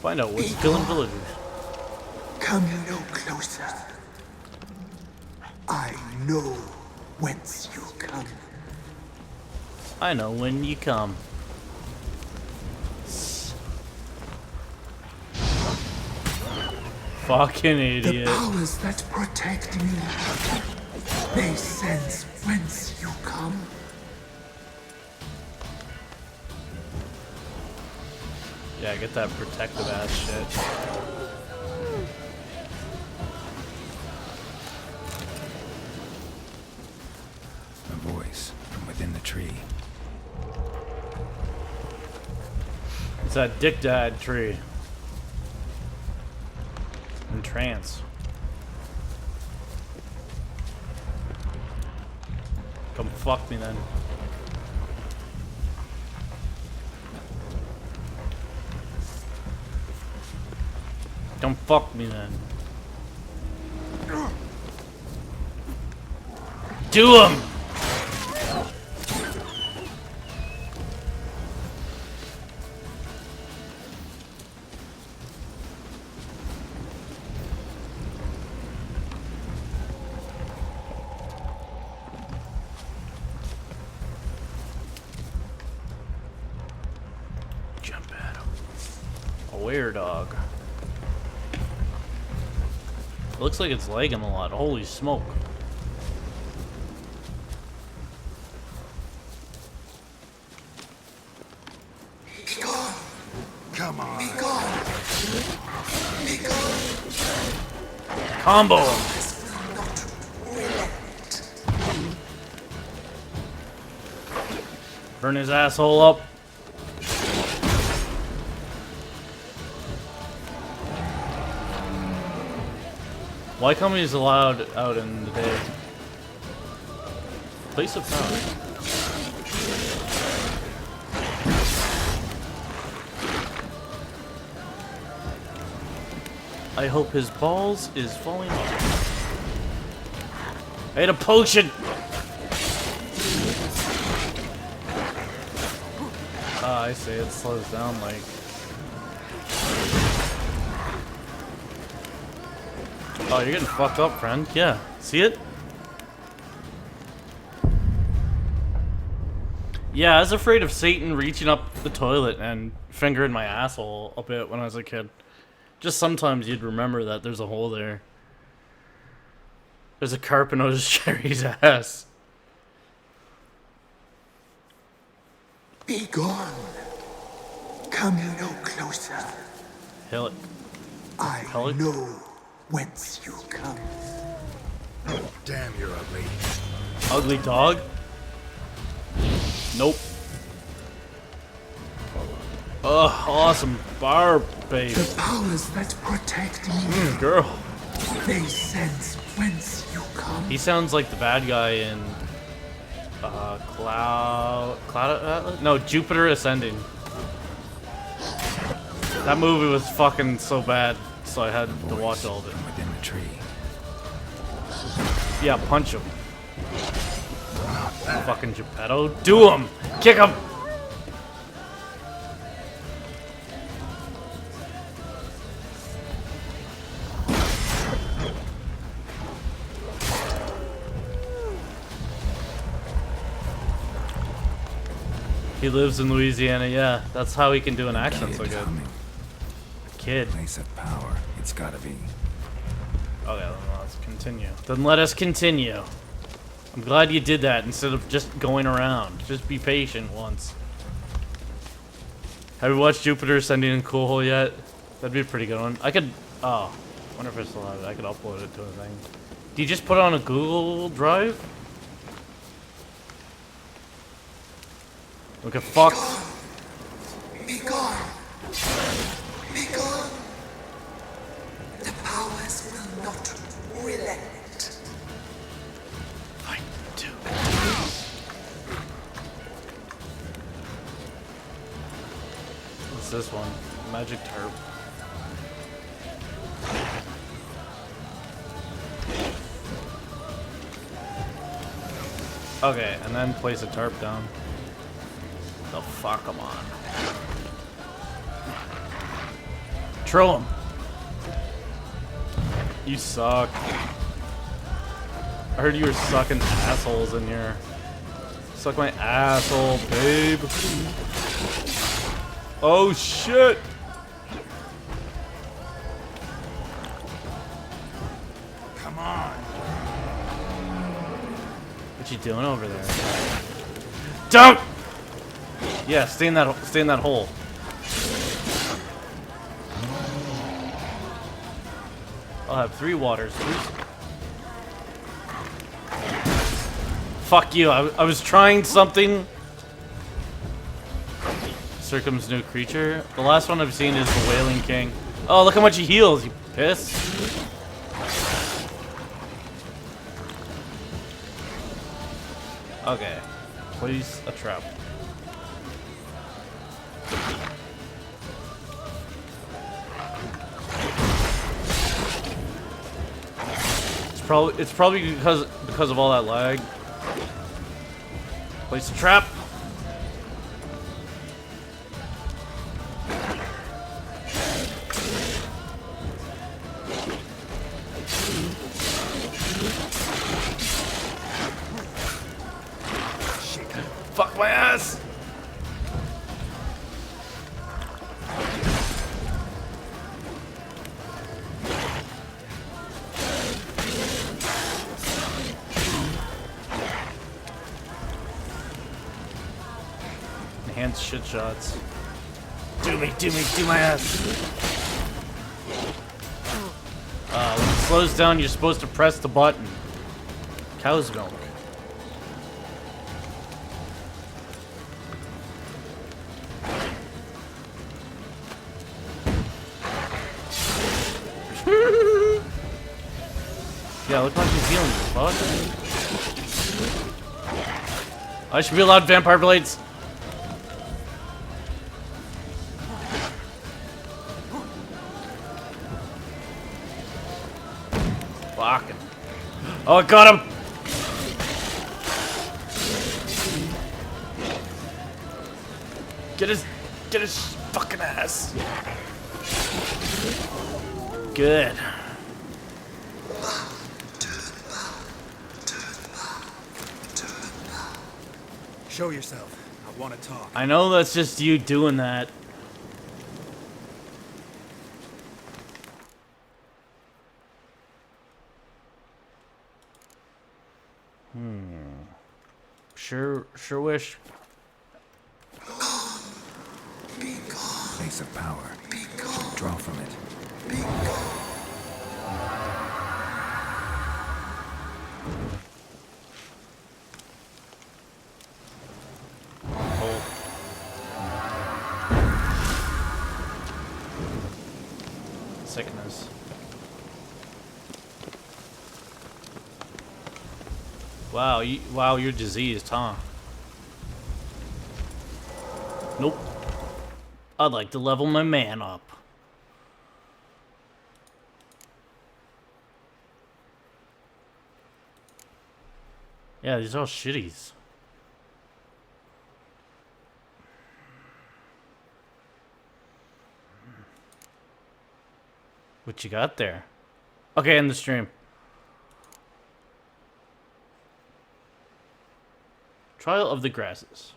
Find out what's killing villagers. Come no closer. I know whence you come. I know when you come. Fucking idiot. The powers that protect me, they sense whence you come. Yeah, get that protective ass shit. A voice from within the tree. It's that Dick Dad tree. In trance. Come fuck me then. Come fuck me then. Do him! Jump at him. A were dog. It looks like it's lagging a lot. Holy smoke. Be gone. Come on. Be gone. Be gone. Combo! Not relent. Burn his asshole up. Why come he's allowed out in the day? Place of power. I hope his balls is falling off. I had a potion! Ah, I see, it slows down like... Oh, you're getting fucked up, friend. Yeah. See it? Yeah, I was afraid of Satan reaching up the toilet and fingering my asshole a bit when I was a kid. Just sometimes you'd remember that there's a hole there. There's a Carpino's cherry's ass. Be gone. Come no closer. Hell it. I Pellet? know whence you come. Damn, you're ugly. Ugly dog? Nope. Ugh, awesome barb, babe. The powers that protect me, Girl. they sense whence you come. He sounds like the bad guy in Cloud Atlas? No, Jupiter Ascending. That movie was fucking so bad, so I had to watch all of it. From within the tree. Yeah, punch him. Fucking Geppetto. Do him! Kick him! He lives in Louisiana, yeah. That's how he can do an accent so good. Kid. Place of power. It's gotta be. Okay, then let's continue. Then let us continue. I'm glad you did that instead of just going around. Just be patient once. Have you watched Jupiter Ascending in Cool Hole yet? That'd be a pretty good one. I could... Oh. Wonder if I still have it. I could upload it to a thing. Do you just put it on a Google Drive? Look at fuck. Be gone. Be gone. The powers will not relent. Fight, two. What's this one? Magic tarp. Okay, and then place a tarp down. The fuck, come on. Throw him. You suck. I heard you were sucking assholes in here. Suck my asshole, babe. Oh shit! Come on. What you doing over there? Don't! Yeah, stay in that hole. I'll have 3 waters, please. Fuck you, I was trying something. Circum's new creature. The last one I've seen is the Wailing King. Oh, look how much he heals, you piss. Okay, place a trap. It's probably because of all that lag. Place a trap. Fuck my ass. Enhanced shit shots. Do my ass. When it slows down, you're supposed to press the button. Cow's milk. Yeah, look like he's healing. Fuck. I should be allowed vampire blades. Fucking. Oh, I got him! Get his fucking ass. Good. Show yourself. I want to talk. I know that's just you doing that. Sure wish. Place of power. Draw from it. Hold. Sickness. Wow, you're diseased, huh? Nope. I'd like to level my man up. Yeah, these are all shitties. What you got there? Okay, end the stream. Trial of the Grasses.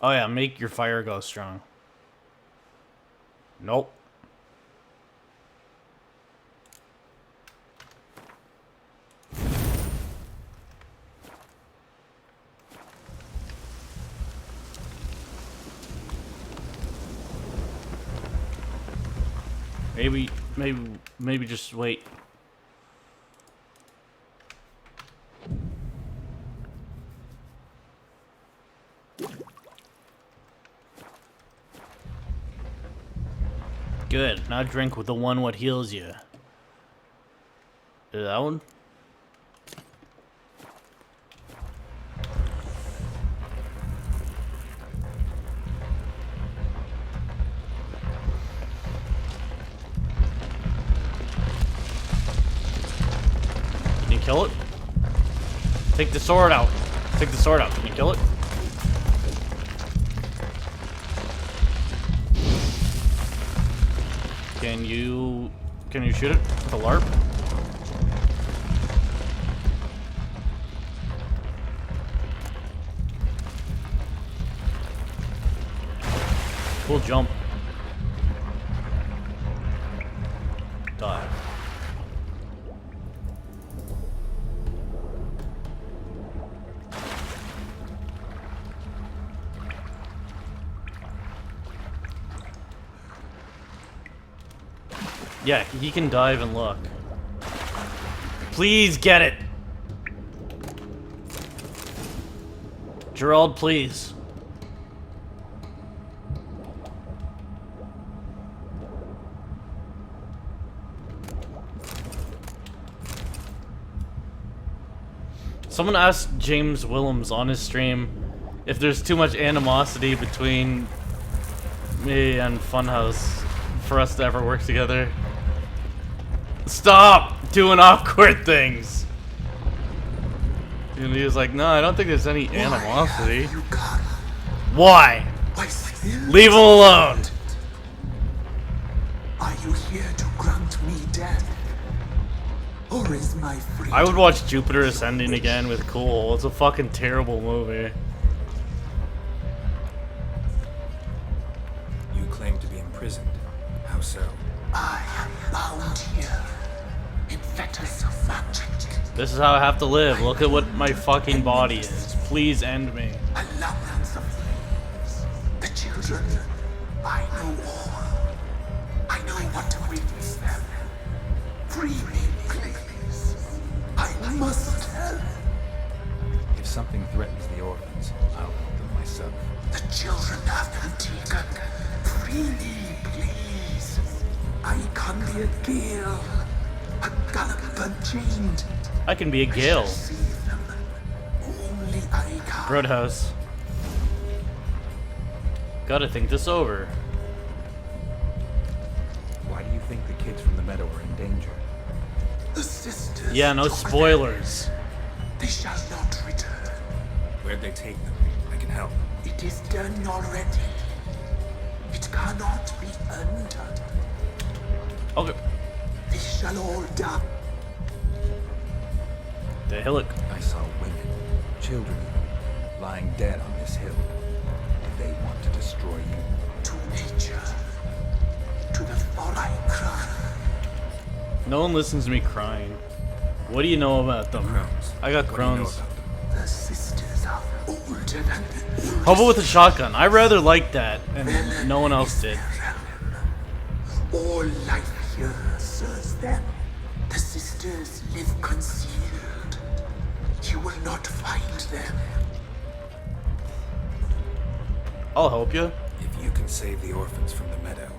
Oh yeah, make your fire go strong. Nope. Maybe just wait. Good. Now drink with the one what heals you. Is that one? kill it? Take the sword out. Take the sword out. Can you kill it? Can you shoot it with a LARP? Cool jump. Dive. Yeah, he can dive and look. Please get it! Gerald, please. Someone asked James Willems on his stream if there's too much animosity between me and Funhouse for us to ever work together. Stop doing awkward things! And he was like, no, I don't think there's any animosity. Why? Leave him alone! Are you here to grant me death? Or is my freedom? I would watch Jupiter Ascending again with Cool. It's a fucking terrible movie. You claim to be imprisoned. How so? I am bound here in fetters of magic. This is how I have to live. Look at what my fucking body is. Please end me. Allowance of things. The children. I know all. I know what awaits them. Free me, please. I must help. If something threatens the orphans, I'll help them myself. The children have been taken. Free me, please. I can be a gale. A gallop unchained. I can be a Gale. Save them. Only I can. Roadhouse. Gotta think this over. Why do you think the kids from the meadow are in danger? The sisters. Yeah, no took them. spoilers. They shall not return. Where'd they take them? I can help. It is done already. It cannot be undone. Okay. They shall all die. The hillock. I saw women, children even, lying dead on this hill. They want to destroy you. To nature. To the fall I cry. No one listens to me crying. What do you know about them? Crones. I got What do you know Crohn's. about them? The sisters are older than the How about with a shotgun? I rather liked that, and no one else did. All life here serves them. The sisters live concealed. You will not find them. I'll help you. If you can save the orphans from the meadow,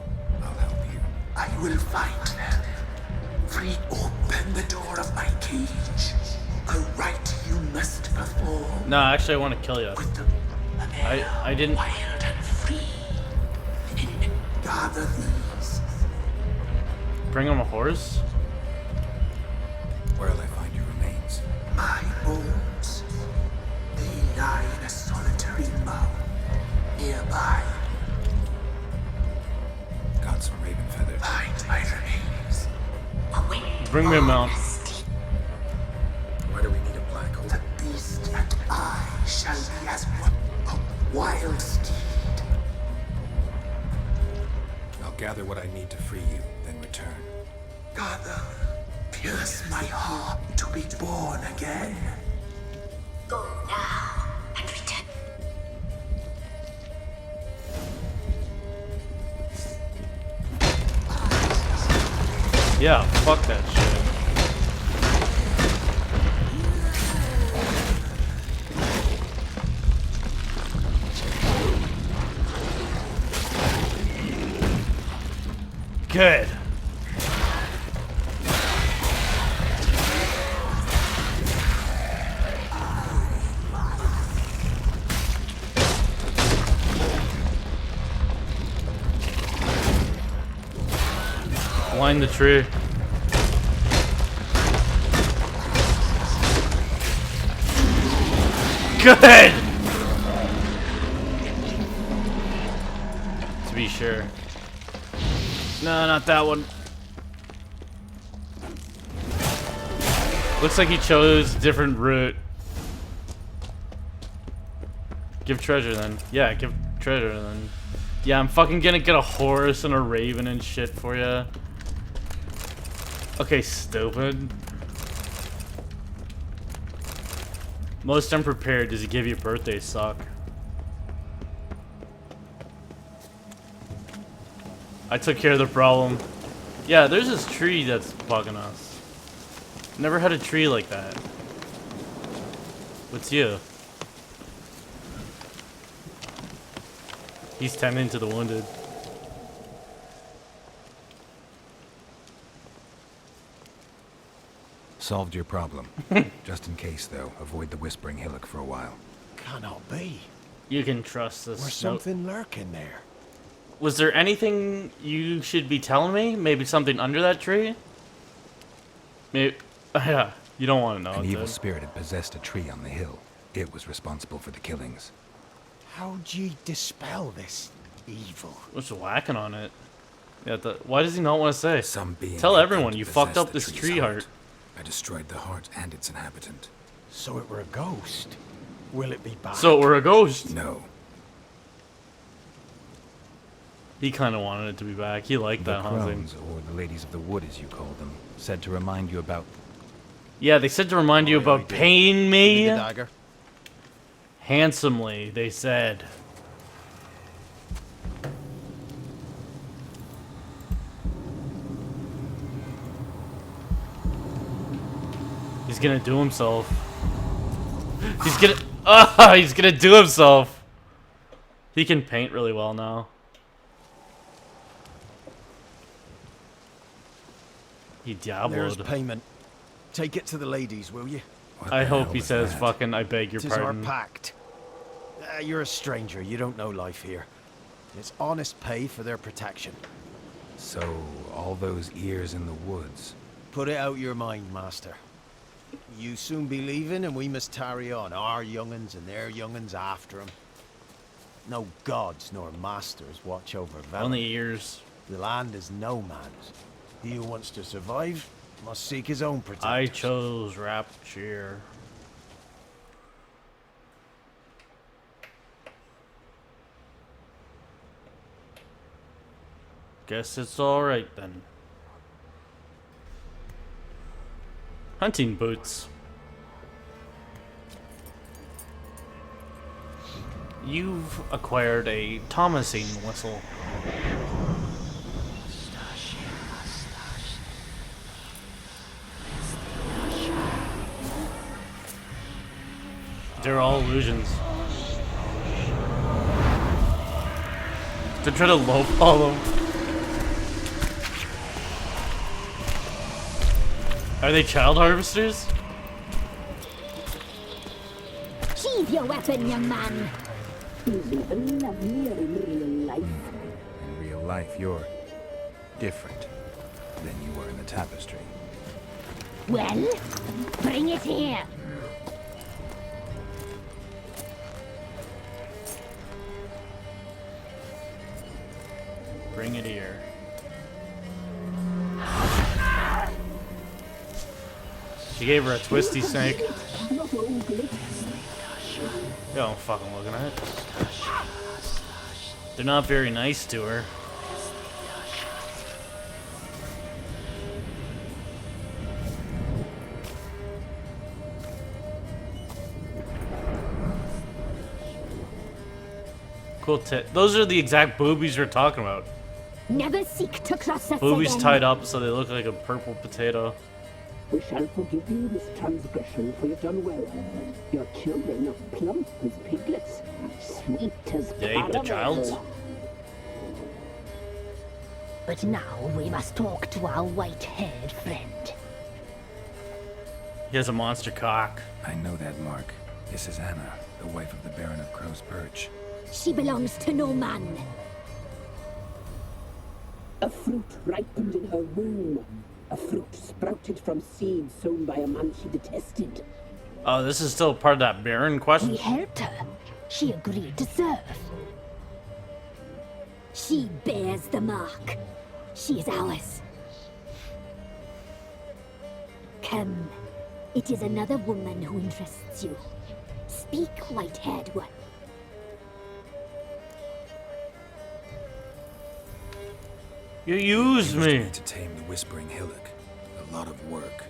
I'll help you. I will find them. Free open the door of my cage. A rite you must perform. No, actually, I want to kill you. With the I didn't. wild and free. Gather these. Bring him a horse? Where'll I find your remains? My bones. They lie in a solitary mound nearby. Got some raven feathers. Find my remains. Bring me a mount. Why do we need a black hole? The beast and I shall be as one. A wild steed. I'll gather what I need to free you, then return. Gather. Pierce my heart to be born again. Go now and return. Yeah, fuck that shit. Good. Line the tree. good! To be sure. No, not that one. Looks like he chose a different route. Give treasure then. Yeah, give treasure then. Yeah, I'm fucking gonna get a horse and a raven and shit for you. Okay, stupid. Most unprepared. Does he give you a birthday suck? I took care of the problem. Yeah, there's this tree that's bugging us. Never had a tree like that. What's you? He's tending to the wounded. Solved your problem. Just in case, though, avoid the Whispering Hillock for a while. Cannot be. You can trust this. There's something lurking there. Was there anything you should be telling me? Maybe something under that tree? Maybe. Yeah, you don't want to know. An evil spirit had possessed a tree on the hill. It was responsible for the killings. How'd ye dispel this evil? What's whacking on it? Yeah. Why does he not want to say? Some being Tell had everyone come you to fucked possess up the this tree's tree heart. I destroyed the heart and its inhabitant. So it were a ghost. Will it be back? So we're a ghost. No. He kind of wanted it to be back. He liked The that haunting. crones, or the ladies of the wood as you call them, said to remind you about... Yeah, they said to remind you about paying me The dagger. handsomely, they said. He's gonna do himself. He's gonna do himself. He can paint really well now. He There's dabbled. payment. Take it to the ladies, will you? What I the hope hell he was says that? fucking I beg your Tis our pardon. pact. You're a stranger. You don't know life here. It's honest pay for their protection. So, all those ears in the woods. Put it out your mind, master. You soon be leaving, and we must tarry on, our young'uns and their young'uns after 'em. No gods nor masters watch over Velen. On the ears. The land is no man's. He who wants to survive must seek his own protection. I chose Rapture. Guess it's alright then. Hunting boots. You've acquired a Thomasine whistle. They're all illusions. They're trying to lowball them. Are they child harvesters? Sheathe your weapon, young man. In real life, you're different than you were in the tapestry. Well, bring it here. Bring it here. She gave her a twisty snake. Yo, I'm fucking looking at it. They're not very nice to her. Cool tit. Those are the exact boobies we're talking about. Never seek to cross us Boobies again. tied up so they look like a purple potato. We shall forgive you this transgression, for you've done well. Your children are plump as piglets, sweet as They ate the caramel. child? But now we must talk to our white-haired friend. He has a monster cock. I know that, Mark. This is Anna, the wife of the Baron of Crow's Perch. She belongs to no man. A fruit ripened in her womb. A fruit sprouted from seeds sown by a man she detested. Oh, this is still part of that Baron quest? We helped her. She agreed to serve. She bears the mark. She is ours. Come. It is another woman who interests you. Speak, white-haired one. You used me. To tame the Whispering Hillock. A lot of work.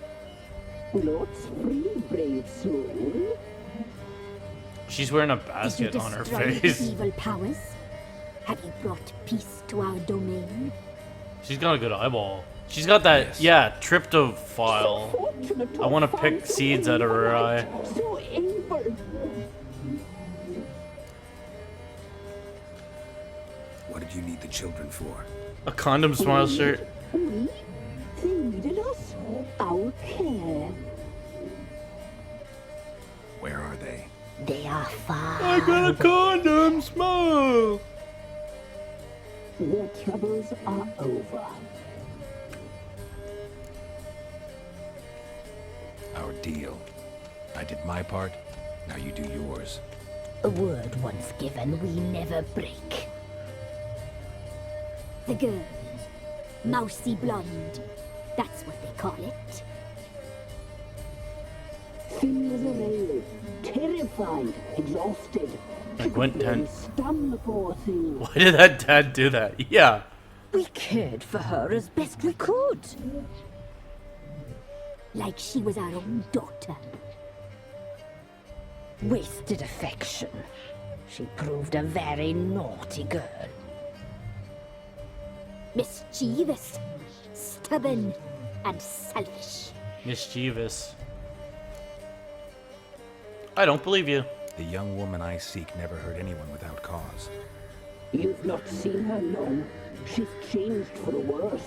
Lots free, brave soul. She's wearing a Did you basket on her destroy the face. evil powers? Have you brought peace to our domain? She's got a good eyeball. She's got that, yeah, tryptophile. I want to pick seeds out of her eye. So able. What did you need the children for? A condom smile shirt. We? They needed us. Our care. Where are they? They are far. I got a condom smile. Their troubles are over. Our deal. I did my part, now you do yours. A word once given, we never break. The girl. Mousy blonde. That's what they call it. Thin as a rail. Terrified. Exhausted. Like went 10. Stun the poor thing. Why did that dad do that? Yeah. We cared for her as best we could. Like she was our own daughter. Wasted affection. She proved a very naughty girl. Mischievous, stubborn, and selfish. Mischievous. I don't believe you. The young woman I seek never hurt anyone without cause. You've not seen her long. She's changed for the worse.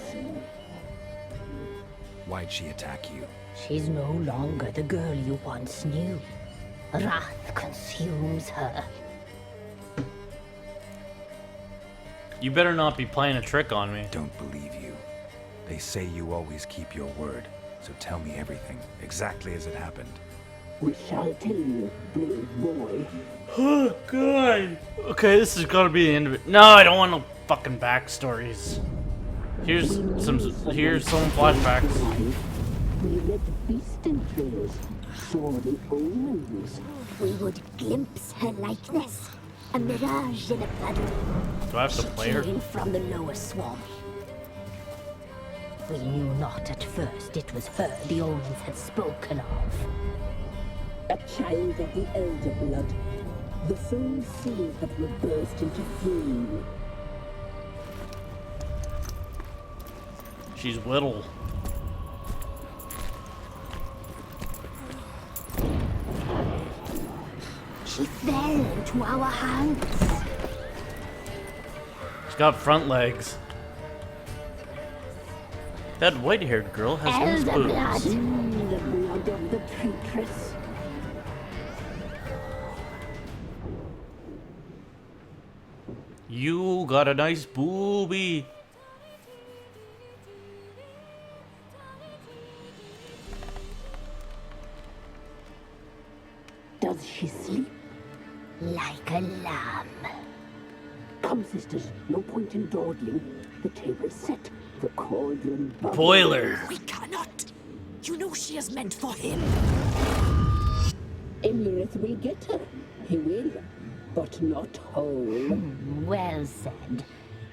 Why'd she attack you? She's no longer the girl you once knew. Wrath consumes her. You better not be playing a trick on me. Don't believe you. They say you always keep your word, so tell me everything, exactly as it happened. We shall tell you, brave boy. Oh, God. Okay, this is gonna be the end of it. No, I don't want no fucking backstories. Here's some flashbacks. We led beast entrails, saw the omens. We would glimpse her likeness, a mirage in a puddle. Do I have to play her? She came from the lower swamp. We knew not at first it was her the omens had spoken of. A child of the elder blood. The same seed that will burst into flame. She's little. She fell into our hands. She's got front legs. That white-haired girl has loose Elder blood. boobs. The blood of the traitress. You got a nice boobie. Does she sleep? Like a lamb. Come, sisters, no point in dawdling. The table's set. The cauldron bubbles. Boiler. We cannot. You know she is meant for him. Emirath will get her. He will, but not whole. Well said.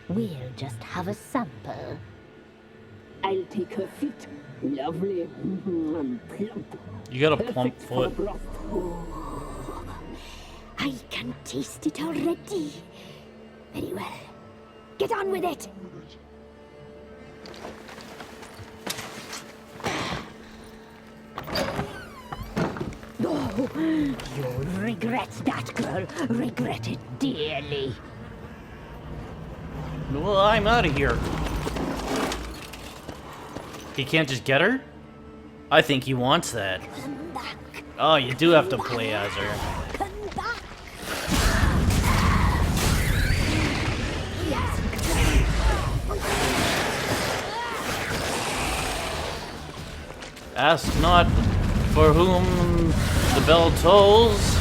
We'll just have a sample. I'll take her feet. Lovely and plump. You got a plump Perfect for foot. broth. Oh, I can taste it already. Very well. Get on with it. Oh, you'll regret that, girl. Regret it dearly. Well, I'm out of here. He can't just get her? I think he wants that. Come back. Oh, you do have to play as her. Come back. Ask not for whom the bell tolls.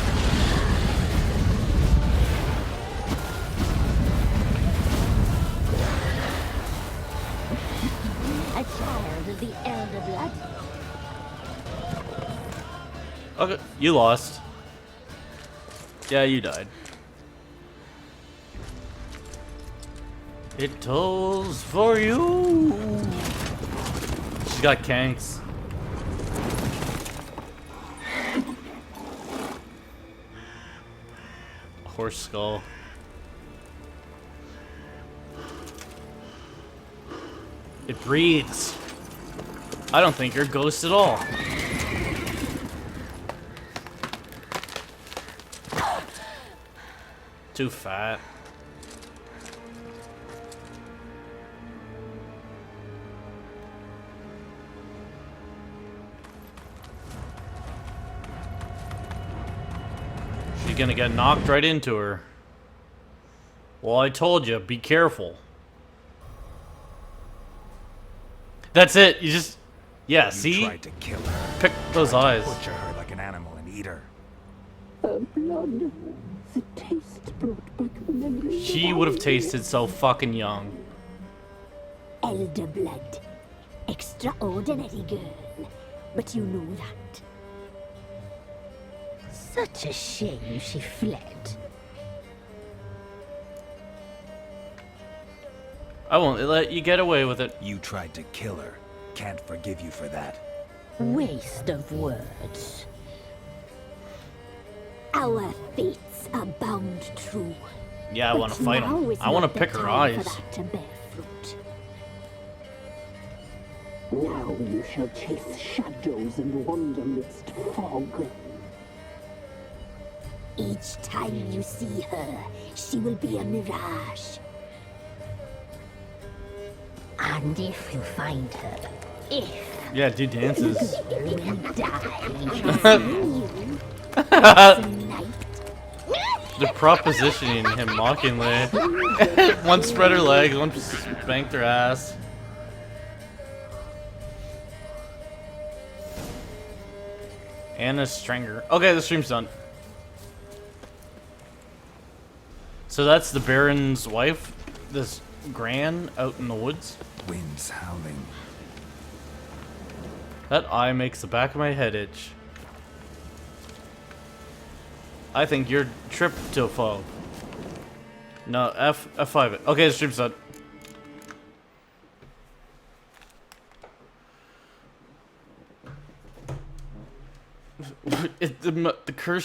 A child of the Elder Blood. Okay, you lost. Yeah, you died. It tolls for you. She's got kanks. Horse skull. It breathes. I don't think you're a ghost at all. Too fat. She's gonna get knocked right into her. Well, I told you, be careful. That's it. You just, yeah. See, tried to kill her. Pick those eyes. Butcher her like an animal and eat her. Her blood. The taste brought back memories. She would have tasted so fucking young. Elder Blood. Extraordinary girl. But you know that. Such a shame she fled. I won't let you get away with it. You tried to kill her. Can't forgive you for that. Waste of words. Our fates are bound true. Yeah, I want to fight now him. is I want not to the pick her time for eyes. that to bear fruit. Now you shall chase shadows and wander midst fog. Each time you see her, she will be a mirage. And if you find her, Yeah, do dances. you will die. They're propositioning him mockingly. One spread her legs, one spanked her ass. Anna Strenger. Okay, the stream's done. So that's the Baron's wife, this Gran out in the woods. Winds howling. That eye makes the back of my head itch. I think you're tryptophobe. No, F5 it. Okay, the stream's done. The curse